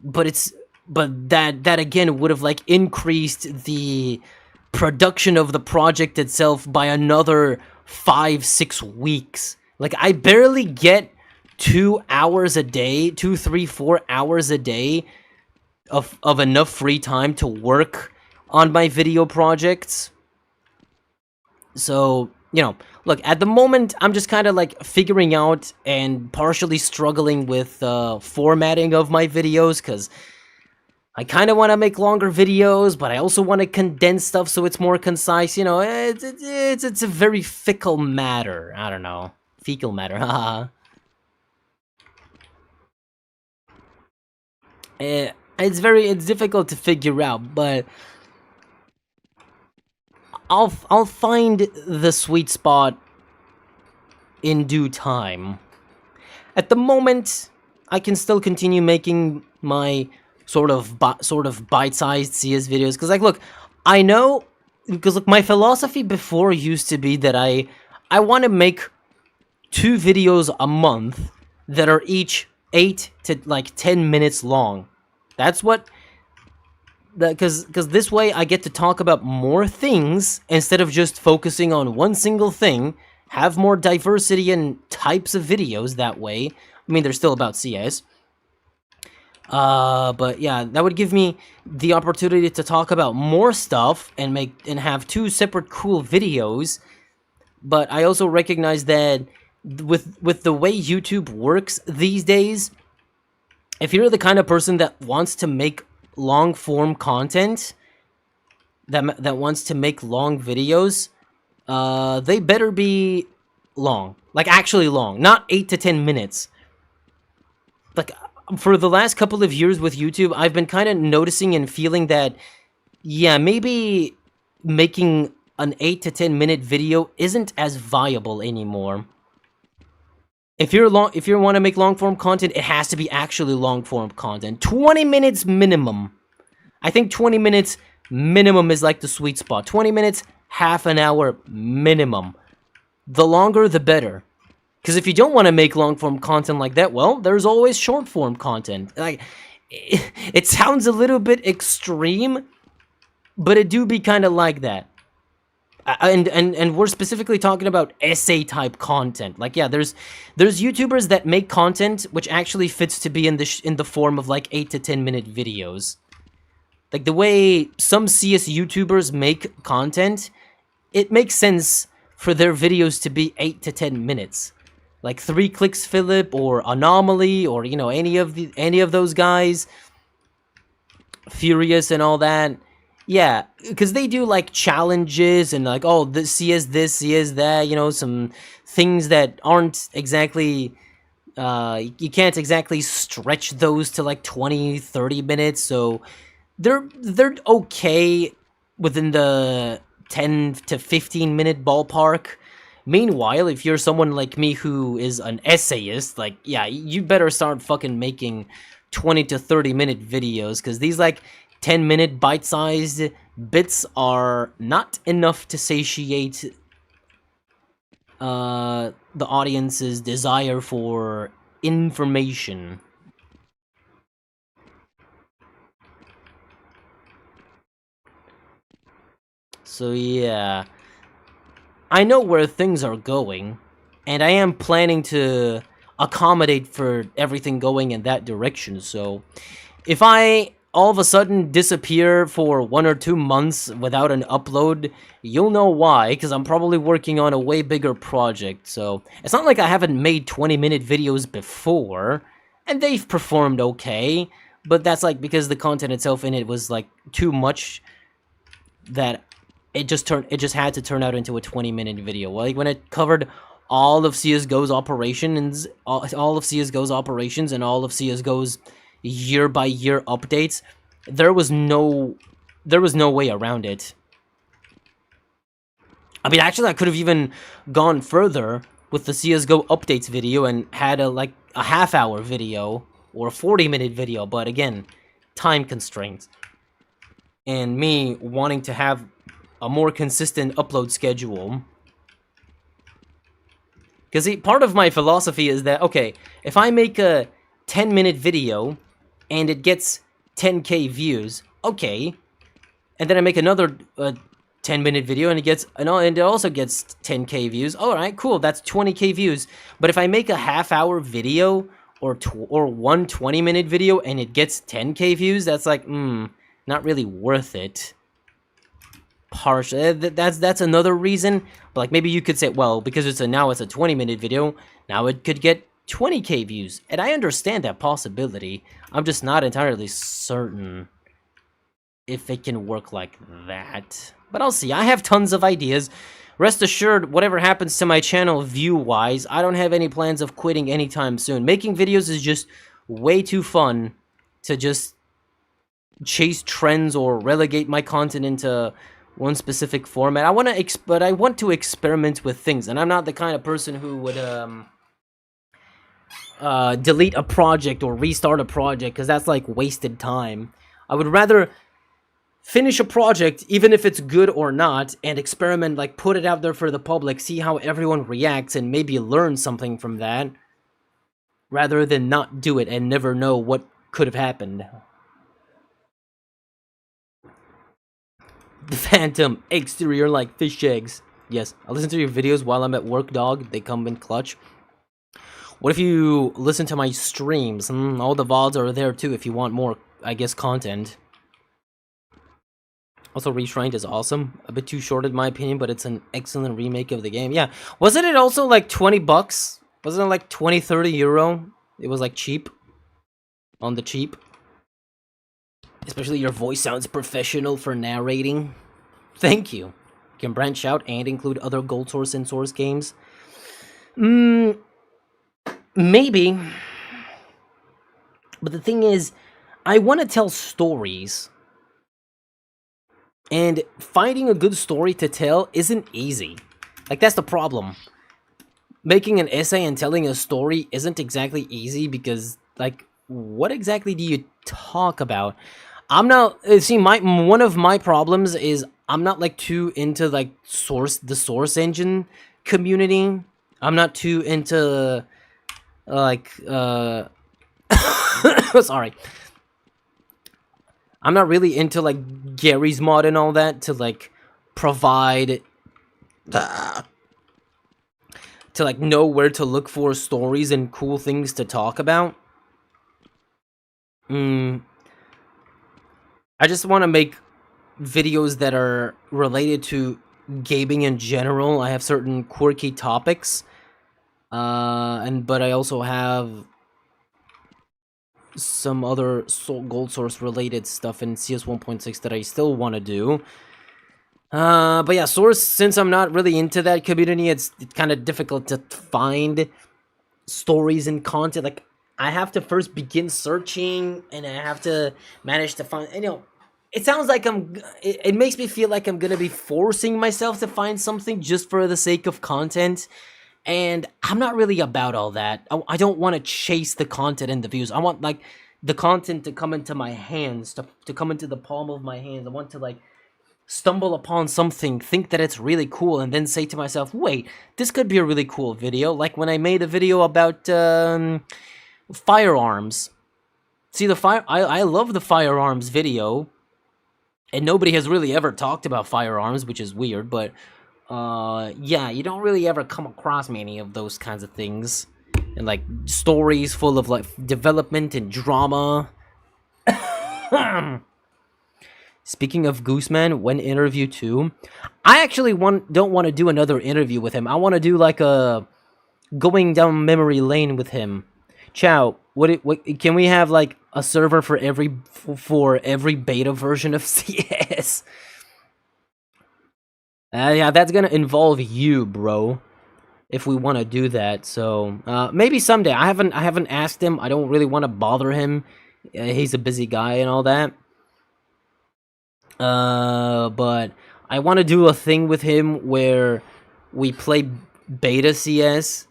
but that again would have like increased the production of the project itself by another 5-6 weeks. Like, I barely get 2 hours a day, 2, 3, 4 hours a day of enough free time to work on my video projects. So, you know, look, at the moment, I'm just kind of like figuring out and partially struggling with formatting of my videos, because I kind of want to make longer videos, but I also want to condense stuff so it's more concise. You know, it's a very fickle matter. I don't know. Fecal matter, haha. It's difficult to figure out, but I'll find the sweet spot in due time. At the moment, I can still continue making my sort of bite-sized CS videos, because like, look, I know, because look, my philosophy before used to be that I want to make 2 videos a month that are each 8 to like 10 minutes long. That's what, because this way I get to talk about more things instead of just focusing on one single thing, have more diversity in types of videos that way. I mean, they're still about CS. But yeah, that would give me the opportunity to talk about more stuff and have 2 separate cool videos. But I also recognize that with the way YouTube works these days, if you're the kind of person that wants to make long-form content, that wants to make long videos, they better be long, like actually long, not 8 to 10 minutes. Like for the last couple of years with YouTube, I've been kind of noticing and feeling that, yeah, maybe making an 8 to 10 minute video isn't as viable anymore. If you want to make long form content, it has to be actually long form content. 20 minutes minimum. I think 20 minutes minimum is like the sweet spot. 20 minutes, half an hour minimum. The longer, the better. Because if you don't want to make long form content like that, well, there's always short form content. Like, it sounds a little bit extreme, but it do be kind of like that. And we're specifically talking about essay type content. Like, yeah, there's YouTubers that make content which actually fits to be in the form of like 8 to 10 minute videos. Like the way some CS YouTubers make content, it makes sense for their videos to be 8 to 10 minutes. Like 3 Clicks Philip or Anomaly or, you know, any of those guys, Furious and all that. Yeah, because they do like challenges and like, oh, this, that, you know, some things that aren't exactly, you can't exactly stretch those to like 20, 30 minutes. So they're okay within the 10 to 15 minute ballpark. Meanwhile, if you're someone like me who is an essayist, like, yeah, you better start fucking making 20 to 30 minute videos, because these like 10-minute bite-sized bits are not enough to satiate the audience's desire for information. So yeah, I know where things are going, and I am planning to accommodate for everything going in that direction. So if I all of a sudden disappear for 1 or 2 months without an upload, you'll know why, because I'm probably working on a way bigger project. So it's not like I haven't made 20-minute videos before, and they've performed okay, but that's like because the content itself in it was like too much that it just had to turn out into a 20-minute video. Like when it covered all of CSGO's operations, all of CSGO's operations and all of CSGO's year-by-year updates, there was no way around it. I mean, actually, I could have even gone further with the CSGO updates video and had a half-hour video or a 40-minute video, but again, time constraints. And me wanting to have a more consistent upload schedule. Because part of my philosophy is that, okay, if I make a 10-minute video and it gets 10k views, okay, and then I make another 10-minute video and it also gets 10k views, alright, cool, that's 20k views. But if I make a half-hour video or one 20-minute video and it gets 10k views, that's like, not really worth it. Partially, that's another reason. But like, maybe you could say, well, because now it's a 20-minute video, now it could get 20k views, and I understand that possibility. I'm just not entirely certain if it can work like that. But I'll see. I have tons of ideas. Rest assured, whatever happens to my channel view-wise, I don't have any plans of quitting anytime soon. Making videos is just way too fun to just chase trends or relegate my content into one specific format. But I want to experiment with things, and I'm not the kind of person who would delete a project or restart a project, because that's like wasted time. I would rather finish a project, even if it's good or not, and experiment, like put it out there for the public, see how everyone reacts, and maybe learn something from that, rather than not do it and never know what could have happened. The Phantom, exterior like fish eggs. Yes, I listen to your videos while I'm at work, dog. They come in clutch. What if you listen to my streams? All the VODs are there too if you want more, I guess, content. Also, Reshrined is awesome. A bit too short in my opinion, but it's an excellent remake of the game. Yeah, wasn't it also like 20 bucks? Wasn't it like 20, 30 euro? It was like cheap. On the cheap. Especially your voice sounds professional for narrating. Thank you. Can branch out and include other gold source and source games? Maybe. But the thing is, I want to tell stories. And finding a good story to tell isn't easy. Like, that's the problem. Making an essay and telling a story isn't exactly easy because, like, what exactly do you talk about? I'm not, see, one of my problems is I'm not, like, too into, like, the source engine community. I'm not too into, like, sorry. I'm not really into, like, Gary's Mod and all that to, like, provide... to, like, know where to look for stories and cool things to talk about. I just want to make videos that are related to gaming in general. I have certain quirky topics. But I also have some other gold source related stuff in CS 1.6 that I still want to do. But yeah, source, since I'm not really into that community, it's kind of difficult to find stories and content. Like, I have to first begin searching, and I have to manage to find, you know, it sounds like it makes me feel like I'm gonna be forcing myself to find something just for the sake of content. And I'm not really about all that. I don't want to chase the content and the views. I want, like, the content to come into my hands, to come into the palm of my hands. I want to, like, stumble upon something, think that it's really cool, and then say to myself, wait, this could be a really cool video. Like when I made a video about firearms. See, I love the firearms video. And nobody has really ever talked about firearms, which is weird, but... yeah, you don't really ever come across many of those kinds of things. And, like, stories full of, like, development and drama. Speaking of Gooseman, when interview 2, I actually don't want to do another interview with him. I want to do, like, a going down memory lane with him. Chow, what can we have, like, a server for every beta version of CS? Yeah, that's gonna involve you, bro. If we want to do that, so maybe someday. I haven't asked him. I don't really want to bother him. He's a busy guy and all that. But I want to do a thing with him where we play beta CS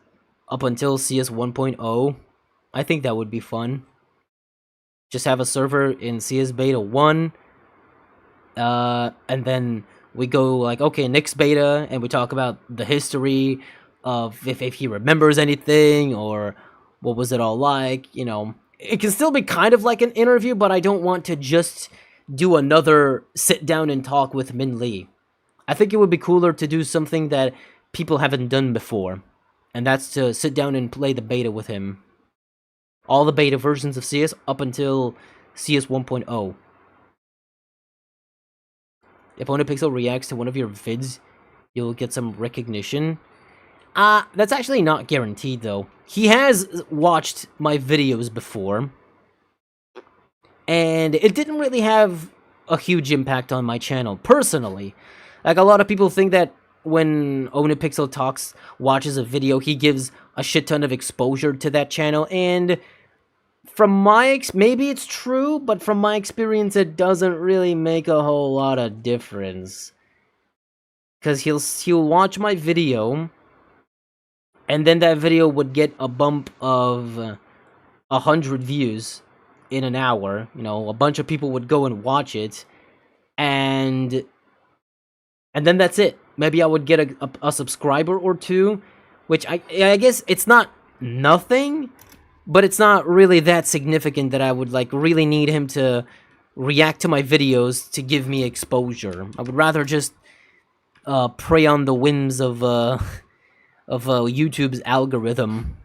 up until CS 1.0. I think that would be fun. Just have a server in CS beta 1, and then we go, like, okay, next beta, and we talk about the history of if he remembers anything, or what was it all like, you know. It can still be kind of like an interview, but I don't want to just do another sit down and talk with Min Lee. I think it would be cooler to do something that people haven't done before, and that's to sit down and play the beta with him. All the beta versions of CS up until CS 1.0. If OnaPixel reacts to one of your vids, you'll get some recognition. That's actually not guaranteed, though. He has watched my videos before, and it didn't really have a huge impact on my channel, personally. Like, a lot of people think that when OnaPixel watches a video, he gives a shit ton of exposure to that channel, and from my maybe it's true, but from my experience, it doesn't really make a whole lot of difference. Because he'll watch my video, and then that video would get a bump of 100 views in an hour. You know, a bunch of people would go and watch it, and then that's it. Maybe I would get a subscriber or two, which I guess it's not nothing, but it's not really that significant that I would, like, really need him to react to my videos to give me exposure. I would rather just prey on the whims of YouTube's algorithm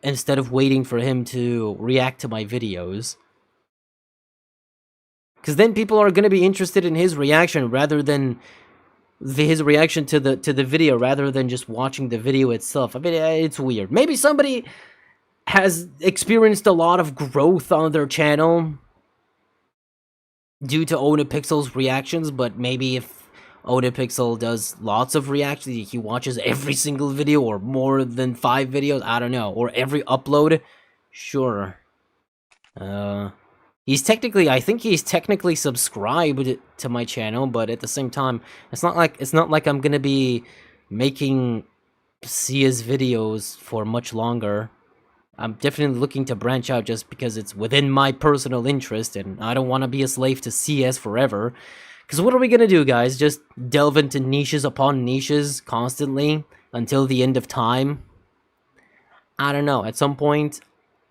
instead of waiting for him to react to my videos. Because then people are going to be interested in his reaction rather than his reaction to the video, rather than just watching the video itself. I mean, it's weird. Maybe somebody has experienced a lot of growth on their channel due to OnaPixel's reactions, but maybe if Odapixel does lots of reactions. He watches every single video or more than 5 videos. I don't know. Or every upload. Sure. He's technically, I think he's technically subscribed to my channel, but at the same time, it's not like I'm gonna be making CS videos for much longer. I'm definitely looking to branch out just because it's within my personal interest, and I don't want to be a slave to CS forever. Because what are we gonna do, guys? Just delve into niches upon niches constantly until the end of time? I don't know. At some point,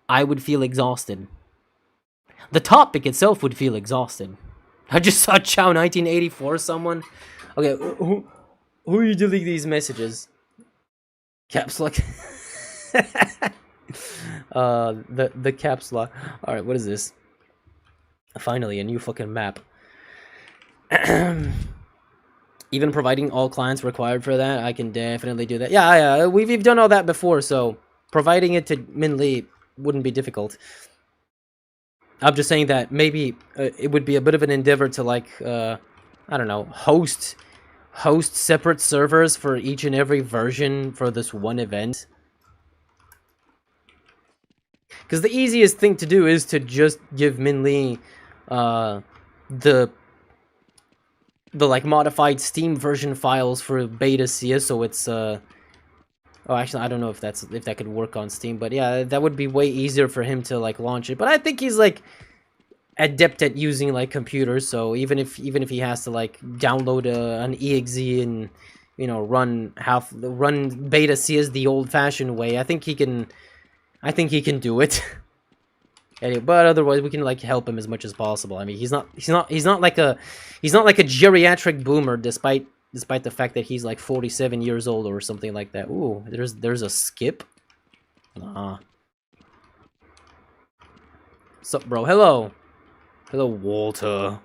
I would feel exhausted. The topic itself would feel exhausted. I just saw Chow 1984 someone. Okay, who are you deleting these messages? Caps lock. The caps lock. Alright, what is this? Finally, a new fucking map. Even providing all clients required for that, I can definitely do that. Yeah, we've done all that before, so providing it to Min Lee wouldn't be difficult. I'm just saying that maybe it would be a bit of an endeavor to, like, I don't know, host separate servers for each and every version for this one event. Because the easiest thing to do is to just give Min Lee the like modified Steam version files for beta CS, so it's oh, actually I don't know if that could work on Steam, but yeah, that would be way easier for him to like launch it. But I think he's like adept at using like computers, so even if he has to like download an exe and, you know, run beta CS the old-fashioned way, I think he can do it. Anyway, but otherwise we can like help him as much as possible. I mean, he's not like a geriatric boomer, despite the fact that he's like 47 years old or something like that. Ooh, there's a skip. Sup, bro? Hello, Walter.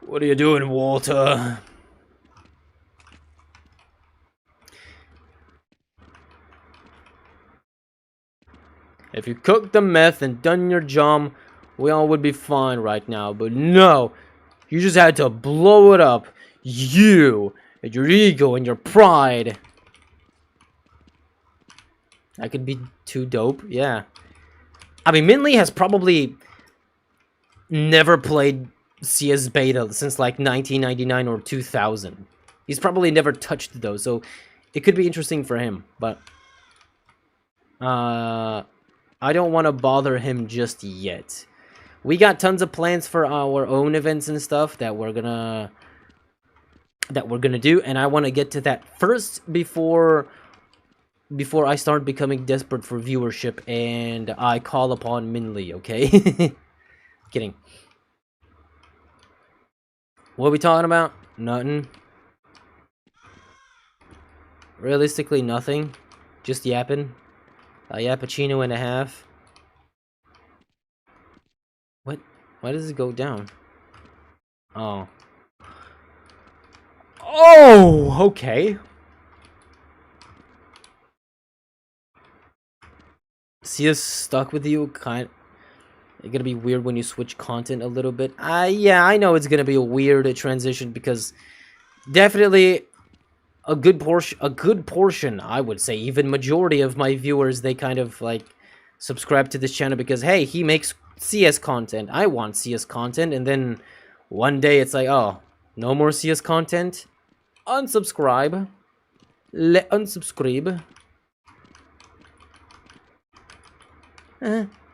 What are you doing, Walter? If you cooked the meth and done your job, we all would be fine right now. But no, you just had to blow it up. You and your ego and your pride. That could be too dope, yeah. I mean, Min Lee has probably never played CS beta since like 1999 or 2000. He's probably never touched those, so it could be interesting for him, but I don't want to bother him just yet. We got tons of plans for our own events and stuff that we're gonna do, and I want to get to that first before I start becoming desperate for viewership and I call upon Min Lee, okay? Kidding. What are we talking about? Nothing. Realistically, nothing. Just yapping. A yappuccino and a half. What? Why does it go down? Oh. Oh, okay. See us stuck with you, it's gonna be weird when you switch content a little bit. Yeah, I know it's gonna be a weird transition because definitely a good portion, I would say, even majority of my viewers, they kind of like subscribe to this channel because, hey, he makes CS content. I want CS content, and then one day it's like, oh, no more CS content. Unsubscribe. Unsubscribe.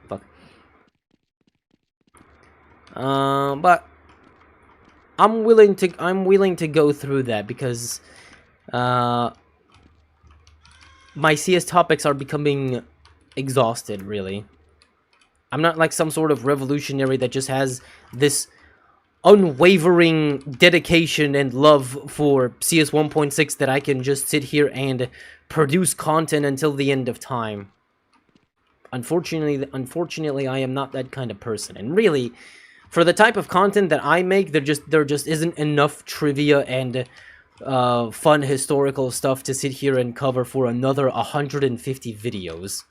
Fuck. But I'm willing to go through that because my CS topics are becoming exhausted, really. I'm not like some sort of revolutionary that just has this unwavering dedication and love for CS 1.6 that I can just sit here and produce content until the end of time. Unfortunately, I am not that kind of person. And really, for the type of content that I make, there just isn't enough trivia and fun historical stuff to sit here and cover for another 150 videos.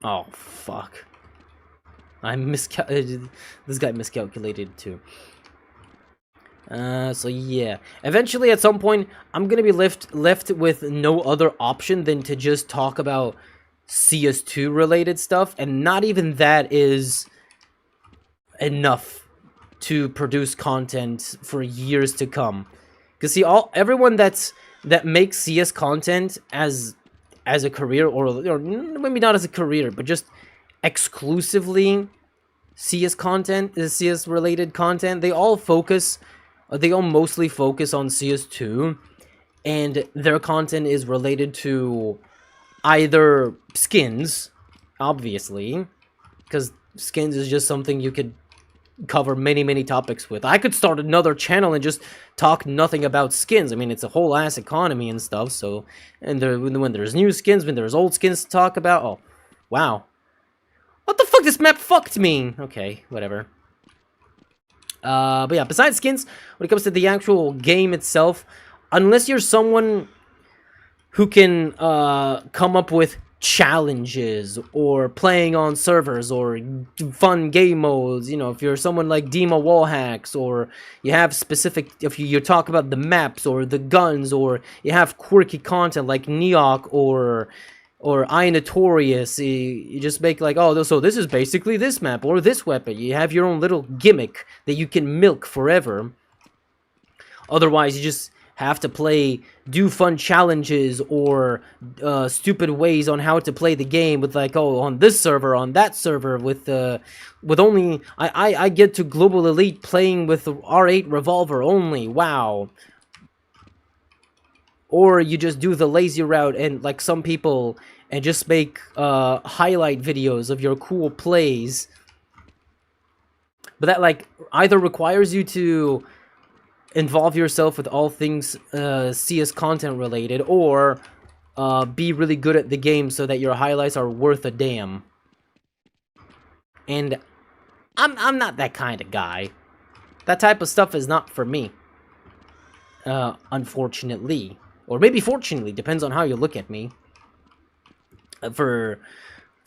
Oh, fuck. This guy miscalculated too. So yeah, eventually at some point I'm gonna be left with no other option than to just talk about CS2 related stuff, and not even that is enough to produce content for years to come. Cause see, everyone that makes CS content as a career, or maybe not as a career, but just exclusively CS content, CS related content, they all mostly focus on CS2, and their content is related to either skins, obviously, because skins is just something you could cover many topics with. I could start another channel and just talk nothing about skins. I mean, it's a whole ass economy and stuff, so, and when there's new skins, when there's old skins to talk about, oh, wow. What the fuck, this map fucked me! Okay, whatever. But yeah, besides skins, when it comes to the actual game itself, unless you're someone who can come up with challenges or playing on servers or fun game modes, you know, if you're someone like Dima Wallhacks, or you have specific, if you talk about the maps or the guns, or you have quirky content like Neok or I Notorious, you just make like, oh, so this is basically this map or this weapon. You have your own little gimmick that you can milk forever. Otherwise, you just have to do fun challenges or stupid ways on how to play the game with, like, oh, on this server, on that server, with only I get to Global Elite playing with the R8 revolver only. Wow. Or you just do the lazy route, and like some people, and just make highlight videos of your cool plays. But that, like, either requires you to involve yourself with all things CS content related, or be really good at the game so that your highlights are worth a damn. And I'm not that kind of guy. That type of stuff is not for me. Unfortunately. Or maybe fortunately, depends on how you look at me. For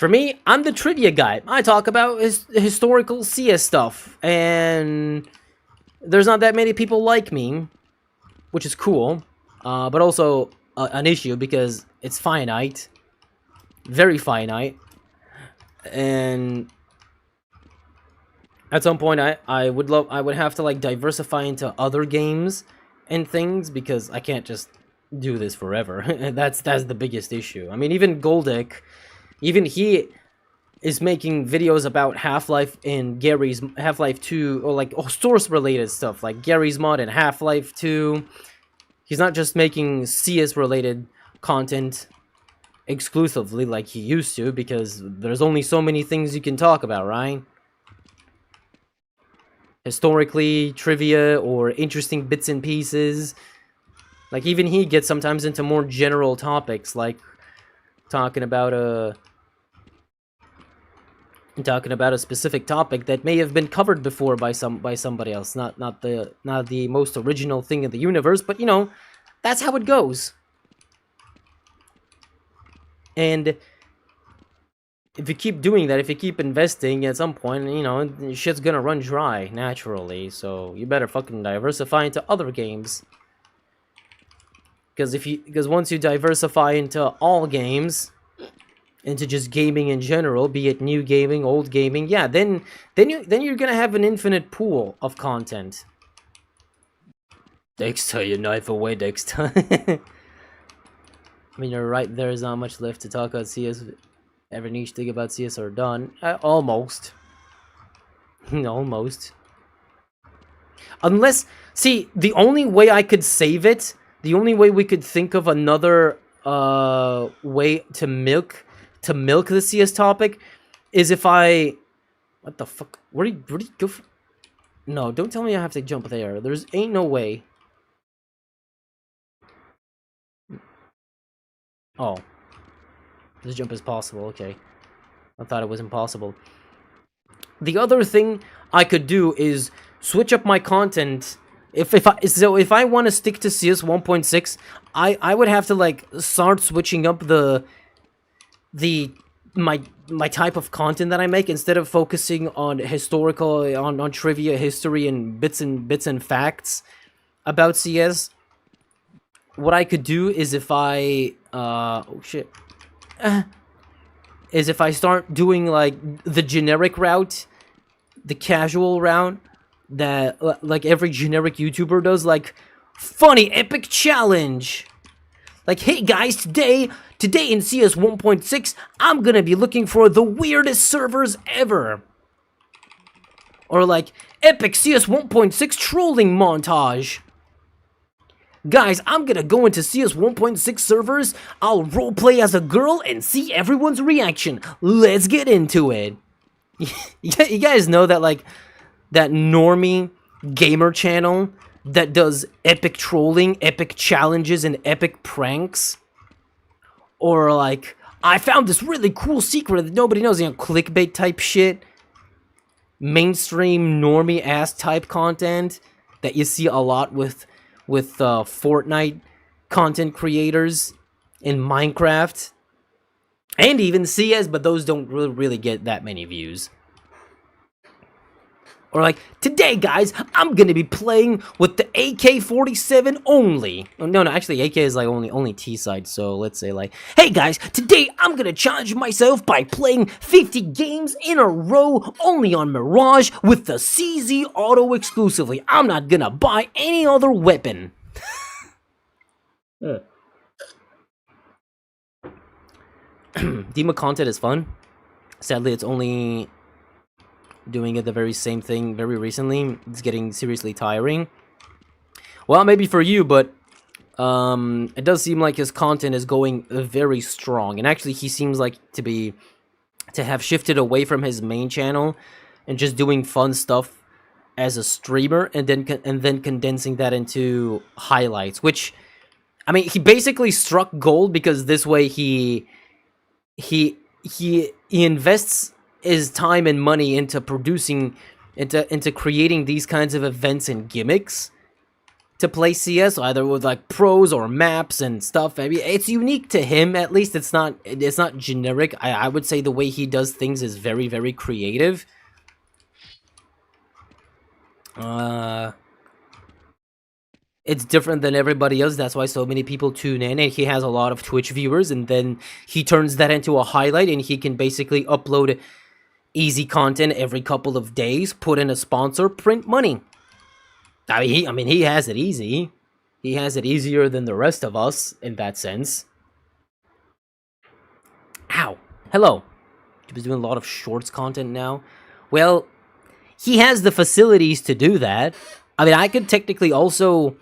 me, I'm the trivia guy. I talk about historical CS stuff, and there's not that many people like me, which is cool, but also an issue because it's finite, very finite, and at some point I would have to, like, diversify into other games and things, because I can't just do this forever. that's the biggest issue. I mean, even Goldick, even he is making videos about Half-Life and Gary's Half-Life 2, or like source related stuff like Gary's mod and Half-Life 2. He's not just making CS related content exclusively like he used to, because there's only so many things you can talk about, right? Historically, trivia, or interesting bits and pieces. Like, even he gets sometimes into more general topics, like talking about a specific topic that may have been covered before by somebody else. Not the most original thing in the universe, but, you know, that's how it goes. And if you keep doing that, if you keep investing, at some point, you know, shit's gonna run dry naturally. So you better fucking diversify into other games. Because once you diversify into all games, into just gaming in general, be it new gaming, old gaming, yeah, then you're gonna have an infinite pool of content. Dexter, your knife away, Dexter. I mean, you're right, there's not much left to talk about CS. Every niche thing about CS are done. Almost. Almost. Unless, see, the only way I could save it, the only way we could think of another way to milk the CS topic is if I... What the fuck? Where do you go for? No, don't tell me I have to jump there. There's ain't no way. Oh. This jump is possible, okay. I thought it was impossible. The other thing I could do is switch up my content. If I want to stick to CS 1.6, I would have to, like, start switching up the my type of content that I make, instead of focusing on historical, on trivia, history, and bits and facts about CS, what I could do is if I oh shit, is if I start doing like the generic route, the casual route that like every generic YouTuber does, like funny epic challenge. Like, hey guys, today in CS 1.6, I'm gonna be looking for the weirdest servers ever. Or like, epic CS 1.6 trolling montage. Guys, I'm gonna go into CS 1.6 servers, I'll roleplay as a girl and see everyone's reaction. Let's get into it. You guys know that, like, that normie gamer channel that does epic trolling, epic challenges, and epic pranks? Or like, I found this really cool secret that nobody knows, you know, clickbait type shit. Mainstream normie ass type content that you see a lot with Fortnite content creators in Minecraft. And even CS, but those don't really get that many views. Or like, today guys, I'm gonna be playing with the AK-47 only. Oh, no, actually AK is like only T-side, so let's say like, hey guys, today I'm gonna challenge myself by playing 50 games in a row only on Mirage with the CZ auto exclusively. I'm not gonna buy any other weapon. Demo content is fun. Sadly, it's only doing it the very same thing very recently. It's getting seriously tiring. Well, maybe for you, but it does seem like his content is going very strong, and actually he seems like to have shifted away from his main channel and just doing fun stuff as a streamer, and then condensing that into highlights, which, I mean, he basically struck gold, because this way he invests his time and money into producing, into creating these kinds of events and gimmicks to play CS, either with like pros or maps and stuff. I mean, it's unique to him, at least. It's not generic. I would say the way he does things is very, very creative. It's different than everybody else. That's why so many people tune in, and he has a lot of Twitch viewers, and then he turns that into a highlight, and he can basically upload easy content every couple of days, put in a sponsor, print money. I mean, he has it easy. He has it easier than the rest of us in that sense. Ow. Hello. He's doing a lot of shorts content now. Well, he has the facilities to do that. I mean, I could technically also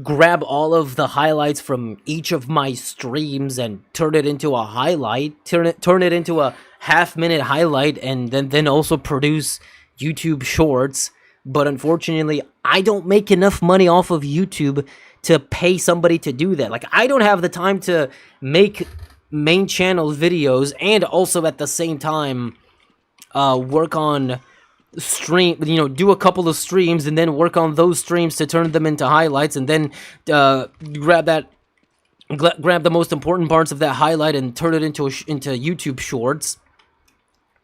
grab all of the highlights from each of my streams and turn it into a highlight, turn it into a half-minute highlight, and then also produce YouTube shorts. But unfortunately, I don't make enough money off of YouTube to pay somebody to do that. Like, I don't have the time to make main channel videos and also at the same time work on stream, you know, do a couple of streams and then work on those streams to turn them into highlights, and then grab the most important parts of that highlight and turn it into YouTube shorts.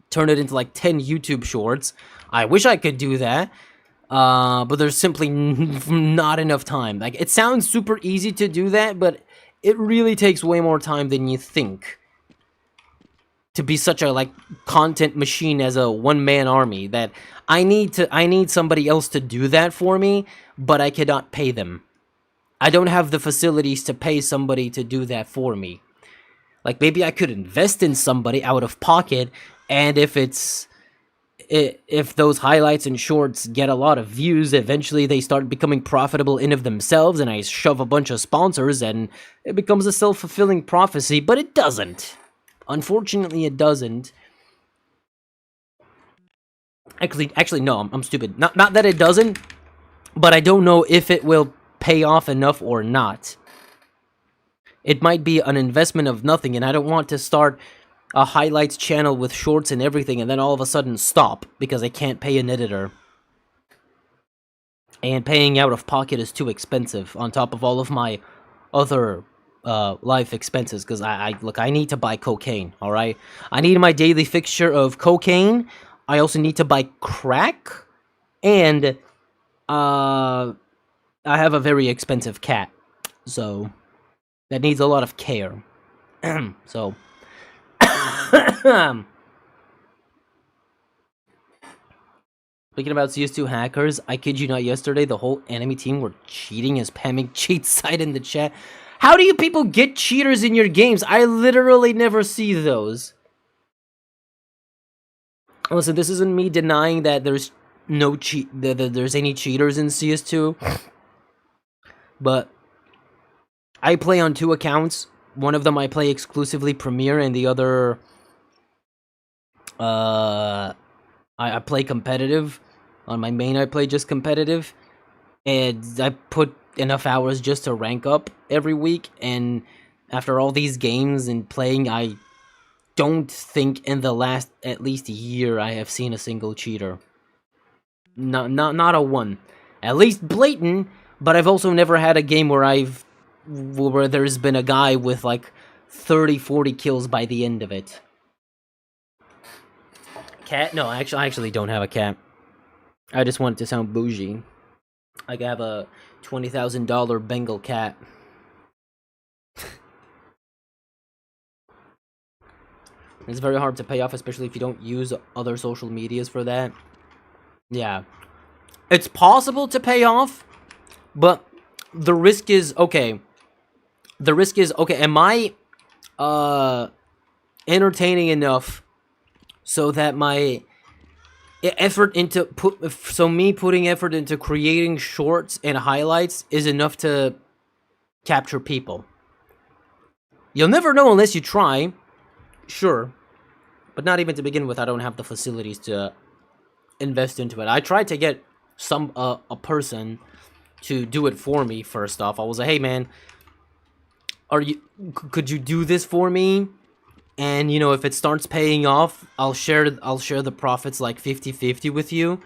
Turn it into like 10 YouTube shorts. I wish I could do that, but there's simply not enough time. Like, it sounds super easy to do that, but it really takes way more time than you think to be such a like content machine as a one-man army. That I need somebody else to do that for me, but I cannot pay them. I don't have the facilities to pay somebody to do that for me. Like, maybe I could invest in somebody out of pocket, and if those highlights and shorts get a lot of views, eventually they start becoming profitable in of themselves, and I shove a bunch of sponsors, and it becomes a self-fulfilling prophecy. But it doesn't. Unfortunately, it doesn't. Actually, no, I'm stupid. Not that it doesn't, but I don't know if it will pay off enough or not. It might be an investment of nothing, and I don't want to start a highlights channel with shorts and everything, and then all of a sudden stop because I can't pay an editor. And paying out of pocket is too expensive, on top of all of my other life expenses, because I need to buy cocaine. All right, I need my daily fixture of cocaine. I also need to buy crack, and I have a very expensive cat, so that needs a lot of care. So, speaking about CS2 hackers, I kid you not, yesterday the whole enemy team were cheating and spamming cheat site in the chat. How do you people get cheaters in your games? I literally never see those. Listen, this isn't me denying that there's no that there's any cheaters in CS2, but I play on 2 accounts. One of them I play exclusively Premier, and the other I play competitive. On my main I play just competitive, and I put enough hours just to rank up every week, and after all these games and playing, I don't think in the last at least year I have seen a single cheater. Not a one. At least blatant, but I've also never had a game where there's been a guy with like 30-40 kills by the end of it. Cat? No, I actually don't have a cat. I just want it to sound bougie. I have a $20,000 Bengal cat. It's very hard to pay off, especially if you don't use other social medias for that. Yeah. It's possible to pay off, but the risk is, okay. The risk is, okay, am I entertaining enough so that my effort into me putting effort into creating shorts and highlights is enough to capture people? You'll never know unless you try, sure, but not even to begin with. I don't have the facilities to invest into it. I tried to get a person to do it for me. First off, I was like, hey man, could you do this for me? And you know, if it starts paying off, I'll share the profits like 50-50 with you.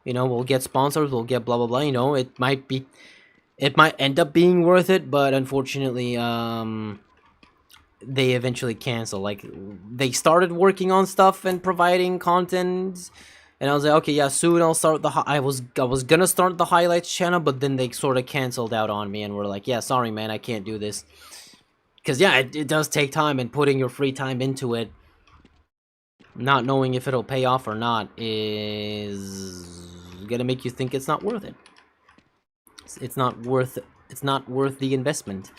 You know, we'll get sponsors, we'll get blah blah blah. You know, it might end up being worth it, but unfortunately, they eventually cancel. Like, they started working on stuff and providing content, and I was like, okay, yeah, soon I'll start I was gonna start the highlights channel, but then they sort of canceled out on me and were like, yeah, sorry man, I can't do this. Because, yeah, it does take time, and putting your free time into it, not knowing if it'll pay off or not, is gonna make you think it's not worth it. It's not worth the investment.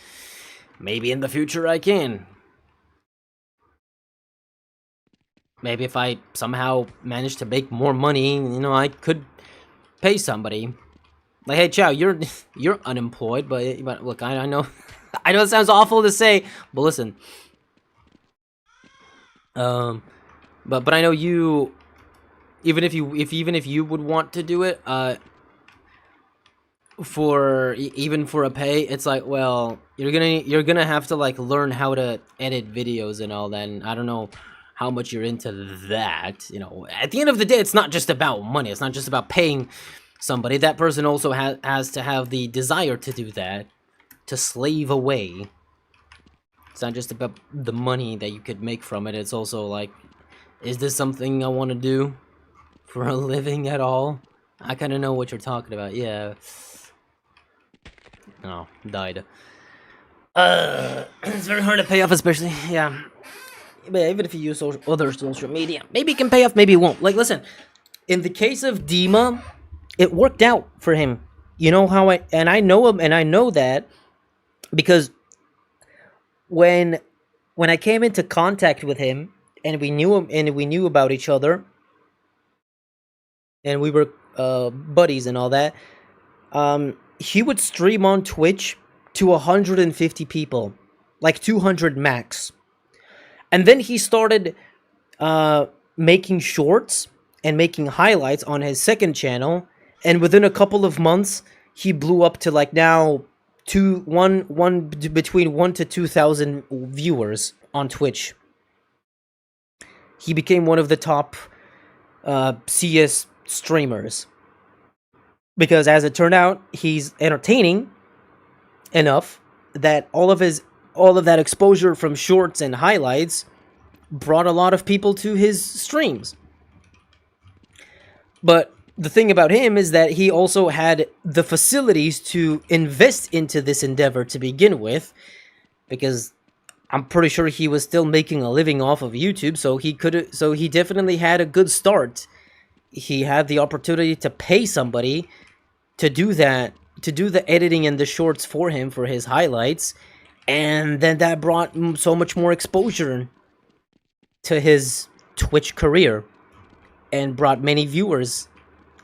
Maybe in the future I can. Maybe if I somehow manage to make more money, you know, I could pay somebody. Like, hey, Chow, you're unemployed, but look, I know... I know it sounds awful to say, but listen. But I know you, even if you would want to do it, even for a pay, it's like, well, you're gonna have to like learn how to edit videos and all that. And I don't know how much you're into that. You know, at the end of the day, it's not just about money. It's not just about paying somebody. That person also has to have the desire to do that. To slave away. It's not just about the money that you could make from it. It's also like, is this something I want to do for a living at all? I kind of know what you're talking about. Yeah. Oh, died. It's very hard to pay off, especially, yeah. But even if you use other social media, maybe it can pay off, maybe it won't. Like, listen, in the case of Dima, it worked out for him. You know how I know him, and I know that because when I came into contact with him, and we knew him, and we knew about each other, and we were buddies and all that, he would stream on Twitch to 150 people, like 200 max. And then he started making shorts and making highlights on his second channel, and within a couple of months, he blew up to like now between 1 to 2,000 viewers on Twitch. He became one of the top CS streamers because, as it turned out, he's entertaining enough that all of his all of that exposure from shorts and highlights brought a lot of people to his streams. But the thing about him is that he also had the facilities to invest into this endeavor to begin with, because I'm pretty sure he was still making a living off of YouTube, so he definitely had a good start. He had the opportunity to pay somebody to do that, to do the editing and the shorts for him for his highlights, and then that brought so much more exposure to his Twitch career and brought many viewers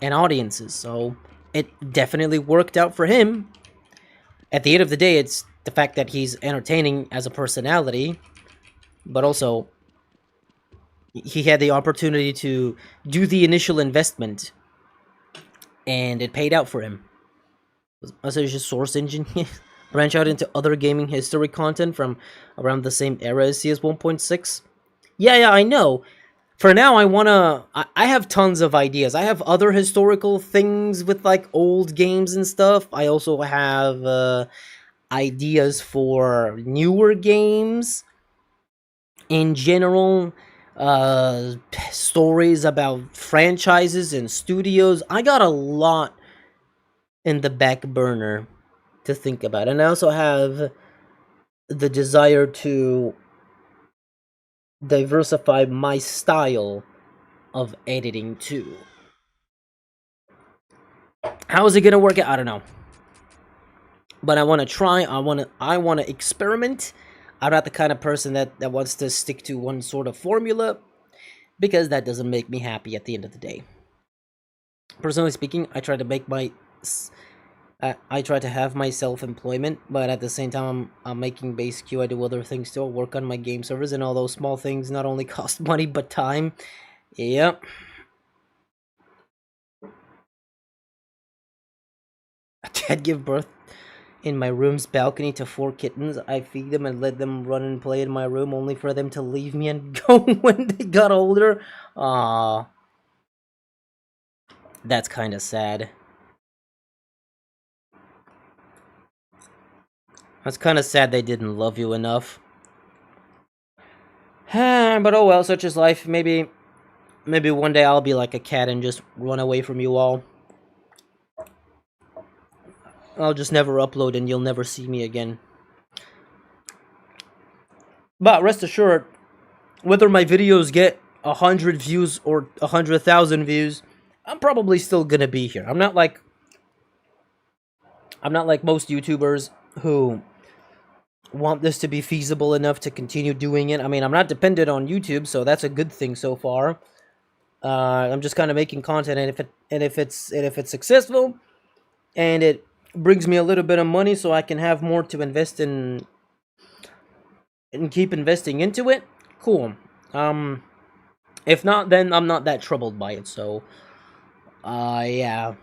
and audiences. So it definitely worked out for him. At the end of the day, it's the fact that he's entertaining as a personality, but also he had the opportunity to do the initial investment, and it paid out for him. Also, just Source Engine branch out into other gaming history content from around the same era as CS 1.6. Yeah, I know. For now, I have tons of ideas. I have other historical things with, like, old games and stuff. I also have ideas for newer games in general. Stories about franchises and studios. I got a lot in the back burner to think about. And I also have the desire to diversify my style of editing too. How is it gonna work out? I don't know, but I want to try. I want to experiment. I'm not the kind of person that wants to stick to one sort of formula, because that doesn't make me happy at the end of the day. Personally speaking, I try to have my self-employment, but at the same time, I'm making base Q. I do other things too. I work on my game servers, and all those small things not only cost money, but time. Yep. I can't give birth in my room's balcony to 4 kittens. I feed them and let them run and play in my room, only for them to leave me and go when they got older. Aww. That's kind of sad. It's kind of sad they didn't love you enough. But oh well, such is life. Maybe one day I'll be like a cat and just run away from you all. I'll just never upload and you'll never see me again. But rest assured, whether my videos get 100 views or 100,000 views, I'm probably still gonna be here. I'm not like most YouTubers who want this to be feasible enough to continue doing it. I mean, I'm not dependent on YouTube, so that's a good thing so far. I'm just kind of making content, and if it's successful, and it brings me a little bit of money, so I can have more to invest in and keep investing into it, cool. If not, then I'm not that troubled by it. So, yeah.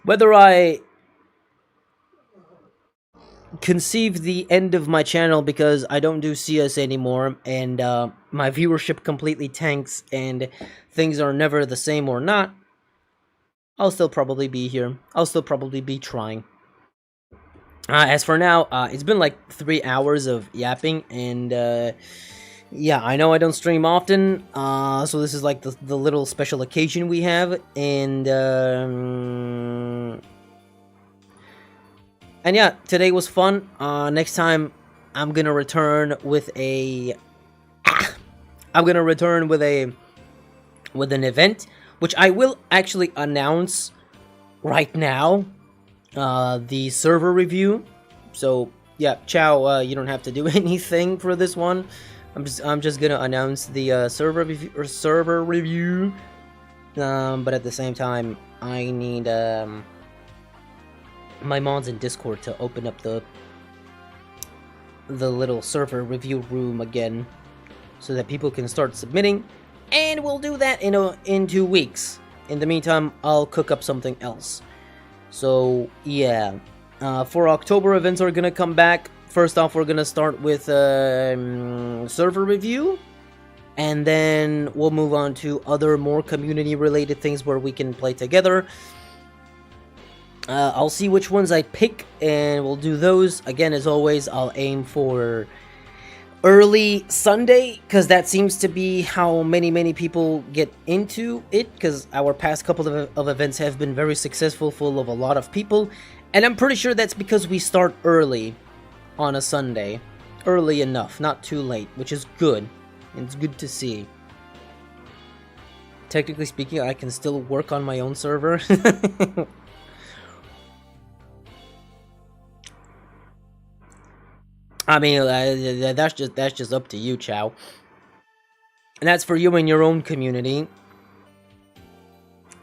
Whether I conceive the end of my channel because I don't do CS anymore, and my viewership completely tanks, and things are never the same or not, I'll still probably be here. I'll still probably be trying. As for now, it's been like 3 hours of yapping, and yeah, I know I don't stream often, so this is like the little special occasion we have, and yeah, today was fun. Next time, I'm gonna return with a... with an event, which I will actually announce right now. The server review. So yeah, Chow, you don't have to do anything for this one. I'm just gonna announce the server review. But at the same time, I need my mods in Discord to open up the little server review room again, so that people can start submitting, and we'll do that in 2 weeks. In the meantime, I'll cook up something else. So yeah, for October, events are gonna come back. First off, we're gonna start with server review, and then we'll move on to other more community related things where we can play together. I'll see which ones I pick, and we'll do those. Again, as always, I'll aim for early Sunday, because that seems to be how many people get into it, because our past couple of events have been very successful, full of a lot of people, and I'm pretty sure that's because we start early on a Sunday. Early enough, not too late, which is good. It's good to see. Technically speaking, I can still work on my own server. I mean, that's just up to you, Chow. And that's for you and your own community.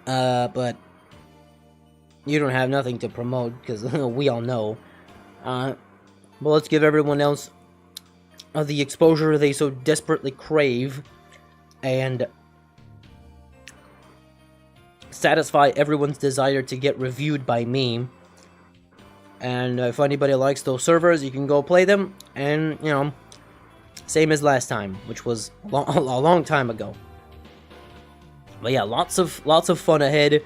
But you don't have nothing to promote, because we all know. But let's give everyone else the exposure they so desperately crave, and satisfy everyone's desire to get reviewed by me. And if anybody likes those servers, you can go play them, and, you know, same as last time, which was a long time ago. But yeah, lots of fun ahead.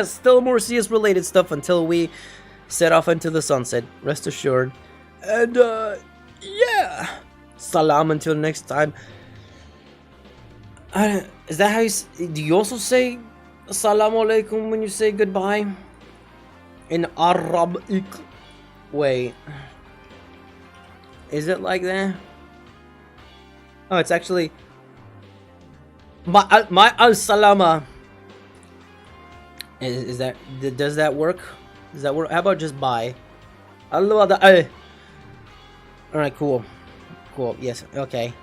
Still more CS related stuff until we set off into the sunset, rest assured. And yeah, salam until next time. Is that how you do you also say assalamu alaikum when you say goodbye in Arabic? Wait, is it like that? Oh, it's actually my al-salama. Is that, does that work? Does that work? How about just bye? Alright, cool. Yes, okay.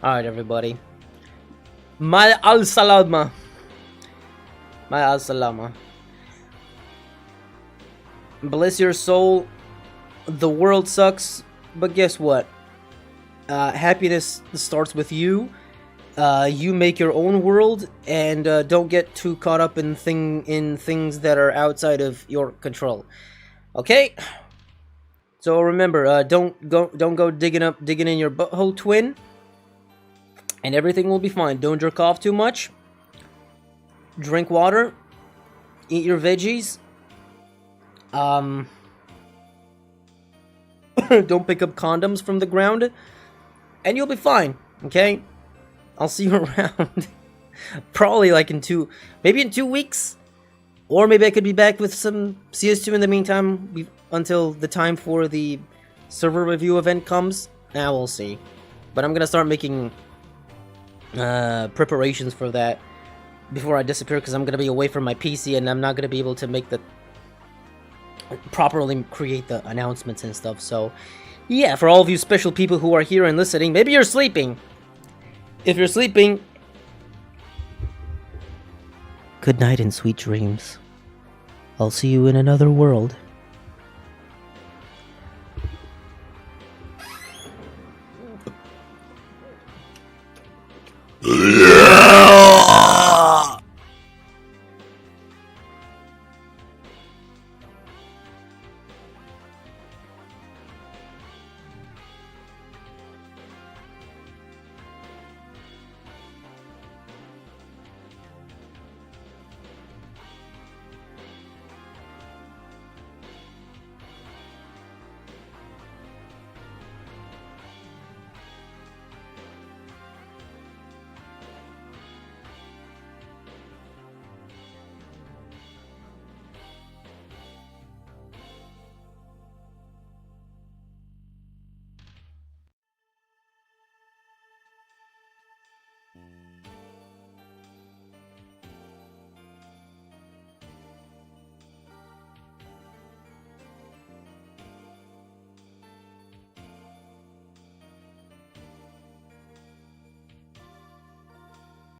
Alright, everybody. My al-salama. Bless your soul. The world sucks, but guess what? Happiness starts with you. You make your own world, and don't get too caught up in things that are outside of your control. Okay? So remember, don't go digging in your butthole, twin, and everything will be fine. Don't jerk off too much. Drink water. Eat your veggies. Don't pick up condoms from the ground, and you'll be fine. Okay? I'll see you around. Probably like maybe in 2 weeks. Or maybe I could be back with some CS2 in the meantime, until the time for the server review event comes. Now we'll see. But I'm gonna start making preparations for that before I disappear, because I'm gonna be away from my PC, and I'm not gonna be able to make properly create the announcements and stuff. So yeah, for all of you special people who are here and listening, maybe you're sleeping. If you're sleeping, good night and sweet dreams. I'll see you in another world.